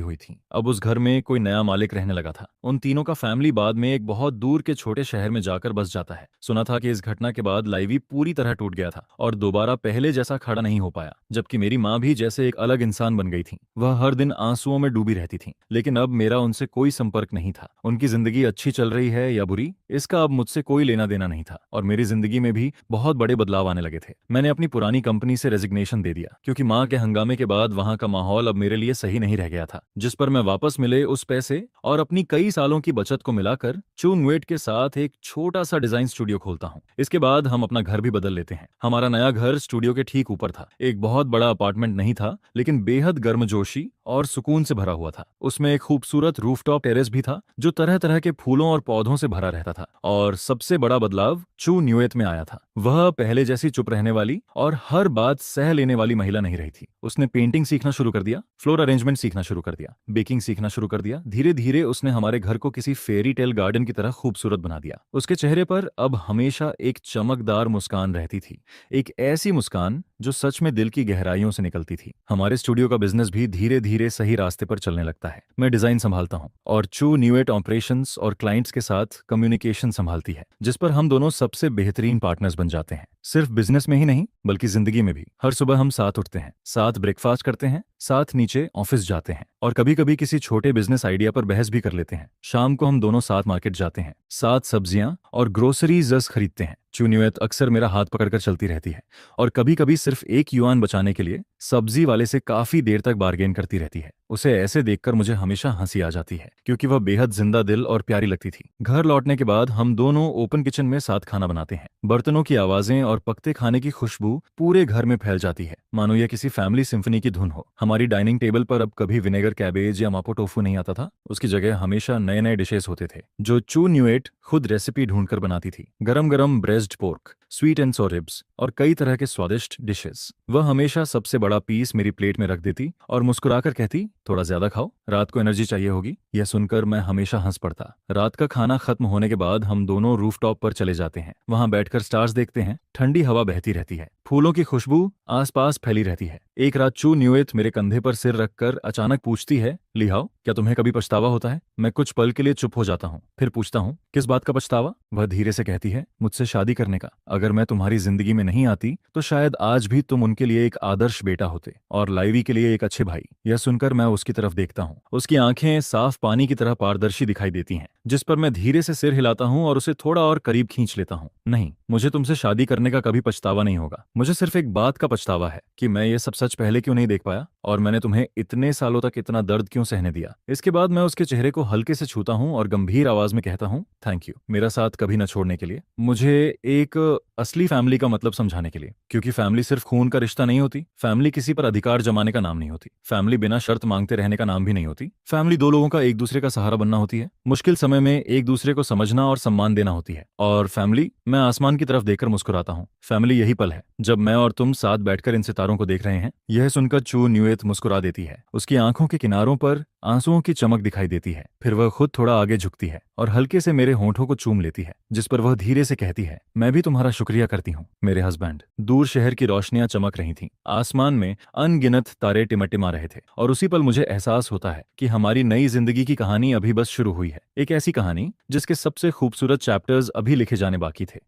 हुई थीं। अब उस घर में कोई नया मालिक रहने लगा था। उन तीनों का फैमिली बाद में एक बहुत दूर के छोटे शहर में जाकर बस जाता है। सुना था कि इस घटना के बाद लाइवी पूरी तरह टूट गया था और दोबारा पहले जैसा खड़ा नहीं हो पाया, जबकि मेरी माँ भी जैसे एक अलग इंसान बन गई थी। वह हर दिन आंसुओं में डूबी रहती थी, लेकिन अब मेरा उनसे कोई संपर्क नहीं था। उनकी जिंदगी अच्छी चल रही है या बुरी, इसका अब मुझसे कोई लेना देना नहीं था और मेरी जिंदगी में भी बहुत बड़े बदलाव आने लगे थे। मैंने अपनी पुरानी कंपनी से रेजिग्नेशन दे दिया, क्योंकि माँ के हंगामे के बाद वहां का माहौल अब मेरे लिए सही नहीं रह गया था। जिस पर मैं वापस मिले उस पैसे और अपनी कई सालों की बचत को मिलाकर चू न्यूएट के साथ एक छोटा सा डिजाइन स्टूडियो खोलता हूँ। इसके बाद हम अपना घर भी बदल लेते हैं। हमारा नया घर स्टूडियो के ठीक ऊपर था। एक बहुत बड़ा अपार्टमेंट नहीं था, लेकिन बेहद गर्मजोशी और सुकून से भरा हुआ था। उसमें एक खूबसूरत रूफटॉप टेरेस भी था, जो तरह तरह के फूलों और पौधों से भरा रहता था। और सबसे बड़ा बदलाव चू न्यूएट में आया था। वह पहले जैसी चुप रहने वाली और हर बात सह लेने वाली महिला नहीं रही थी। उसने पेंटिंग सीखना शुरू कर दिया, फ्लोर अरेंजमेंट सीखना शुरू कर दिया, बेकिंग सीखना शुरू कर दिया। धीरे धीरे उसने हमारे घर को किसी फेरी टेल गार्डन की तरह खूबसूरत बना दिया। उसके चेहरे पर अब हमेशा एक चमकदार मुस्कान रहती थी, एक ऐसी मुस्कान जो सच में दिल की गहराइयों से निकलती थी। हमारे स्टूडियो का बिजनेस भी धीरे धीरे सही रास्ते पर चलने लगता है। मैं डिजाइन संभालता हूँ और चू न्यूएट ऑपरेशंस और क्लाइंट्स के साथ कम्युनिकेशन संभालती है, जिस पर हम दोनों सबसे बेहतरीन पार्टनर्स बन जाते हैं। सिर्फ बिजनेस में ही नहीं, बल्कि जिंदगी में भी। हर सुबह हम साथ उठते हैं, साथ ब्रेकफास्ट करते हैं, साथ नीचे ऑफिस जाते हैं और कभी कभी किसी छोटे बिजनेस आइडिया पर बहस भी कर लेते हैं। शाम को हम दोनों साथ मार्केट जाते हैं, साथ सब्जियां और ग्रोसरीज खरीदते हैं। चू न्यूएट अक्सर मेरा हाथ पकड़कर चलती रहती है और कभी कभी सिर्फ 1 युआन बचाने के लिए सब्जी वाले से काफी देर तक बार्गेन करती रहती है। उसे ऐसे देखकर मुझे हमेशा हंसी आ जाती है, क्योंकि वह बेहद जिंदा दिल और प्यारी लगती थी। घर लौटने के बाद हम दोनों ओपन किचन में साथ खाना बनाते हैं। बर्तनों की आवाजें और पकते खाने की खुशबू पूरे घर में फैल जाती है, मानो यह किसी फैमिली सिम्फनी की धुन हो। हमारी डाइनिंग टेबल पर अब कभी विनेगर कैबेज या मापो टोफू नहीं आता था। उसकी जगह हमेशा नए नए डिशेस होते थे, जो चू न्यूएट खुद रेसिपी ढूंढकर बनाती थी। गरम गरम breast pork, sweet and sour ribs और कई तरह के स्वादिष्ट डिशेस। वह हमेशा सबसे बड़ा पीस मेरी प्लेट में रख देती और मुस्कुराकर कहती, थोड़ा ज्यादा खाओ, रात को एनर्जी चाहिए होगी। यह सुनकर मैं हमेशा हंस पड़ता। रात का खाना खत्म होने के बाद हम दोनों रूफटॉप पर चले जाते हैं। वहां बैठकर स्टार्स देखते हैं। ठंडी हवा बहती रहती है, फूलों की खुशबू आसपास फैली रहती है। एक रात चू न्यूएट मेरे कंधे पर सिर रखकर अचानक पूछती है, लिहाओ, क्या तुम्हें कभी पछतावा होता है? मैं कुछ पल के लिए चुप हो जाता हूँ, फिर पूछता हूँ, किस बात का पछतावा? वह धीरे से कहती है, मुझसे शादी करने का। अगर मैं तुम्हारी जिंदगी में नहीं आती तो शायद आज भी तुम उनके लिए एक आदर्श बेटा होते और लाइवी के लिए एक अच्छे भाई। यह सुनकर मैं उसकी तरफ देखता हूँ। उसकी आंखें साफ पानी की तरह पारदर्शी दिखाई देती हैं, जिस पर मैं धीरे से सिर हिलाता हूँ और उसे थोड़ा और करीब खींच लेता हूँ। नहीं, मुझे तुमसे शादी करने का कभी पछतावा नहीं होगा। मुझे सिर्फ एक बात का पछतावा है कि मैं ये सब सच पहले क्यों नहीं देख पाया और मैंने तुम्हें इतने सालों तक इतना दर्द क्यों सहने दिया। इसके बाद मैं उसके चेहरे को हल्के से छूता हूँ और गंभीर आवाज में कहता हूँ, थैंक यू मेरा साथ कभी न छोड़ने के लिए, मुझे एक असली फैमिली का मतलब समझाने के लिए। क्योंकि फैमिली सिर्फ खून का रिश्ता नहीं होती, फैमिली किसी पर अधिकार जमाने का नाम नहीं होती, फैमिली बिना शर्त मांगते रहने का नाम भी नहीं होती। फैमिली दो लोगों का एक दूसरे का सहारा बनना होती है, मुश्किल समय में एक दूसरे को समझना और सम्मान देना होती है। और फैमिली, मैं आसमान की तरफ देखकर मुस्कुराता हूँ, फैमिली यही पल है जब मैं और तुम साथ बैठकर इन सितारों को देख रहे हैं। यह सुनकर चू न्यूएत मुस्कुरा देती है। उसकी आंखों के किनारों पर आंसुओं की चमक दिखाई देती है। फिर वह खुद थोड़ा आगे झुकती है और हल्के से मेरे होंठों को चूम लेती है, जिस पर वह धीरे से कहती है, मैं भी तुम्हारा शुक्रिया करती हूँ मेरे हस्बैंड। दूर शहर की रोशनियां चमक रही थीं, आसमान में अनगिनत तारे टिमटिमा रहे थे और उसी पल मुझे एहसास होता है कि हमारी नई जिंदगी की कहानी अभी बस शुरू हुई है। एक ऐसी कहानी जिसके सबसे खूबसूरत चैप्टर्स अभी लिखे जाने बाकी थे।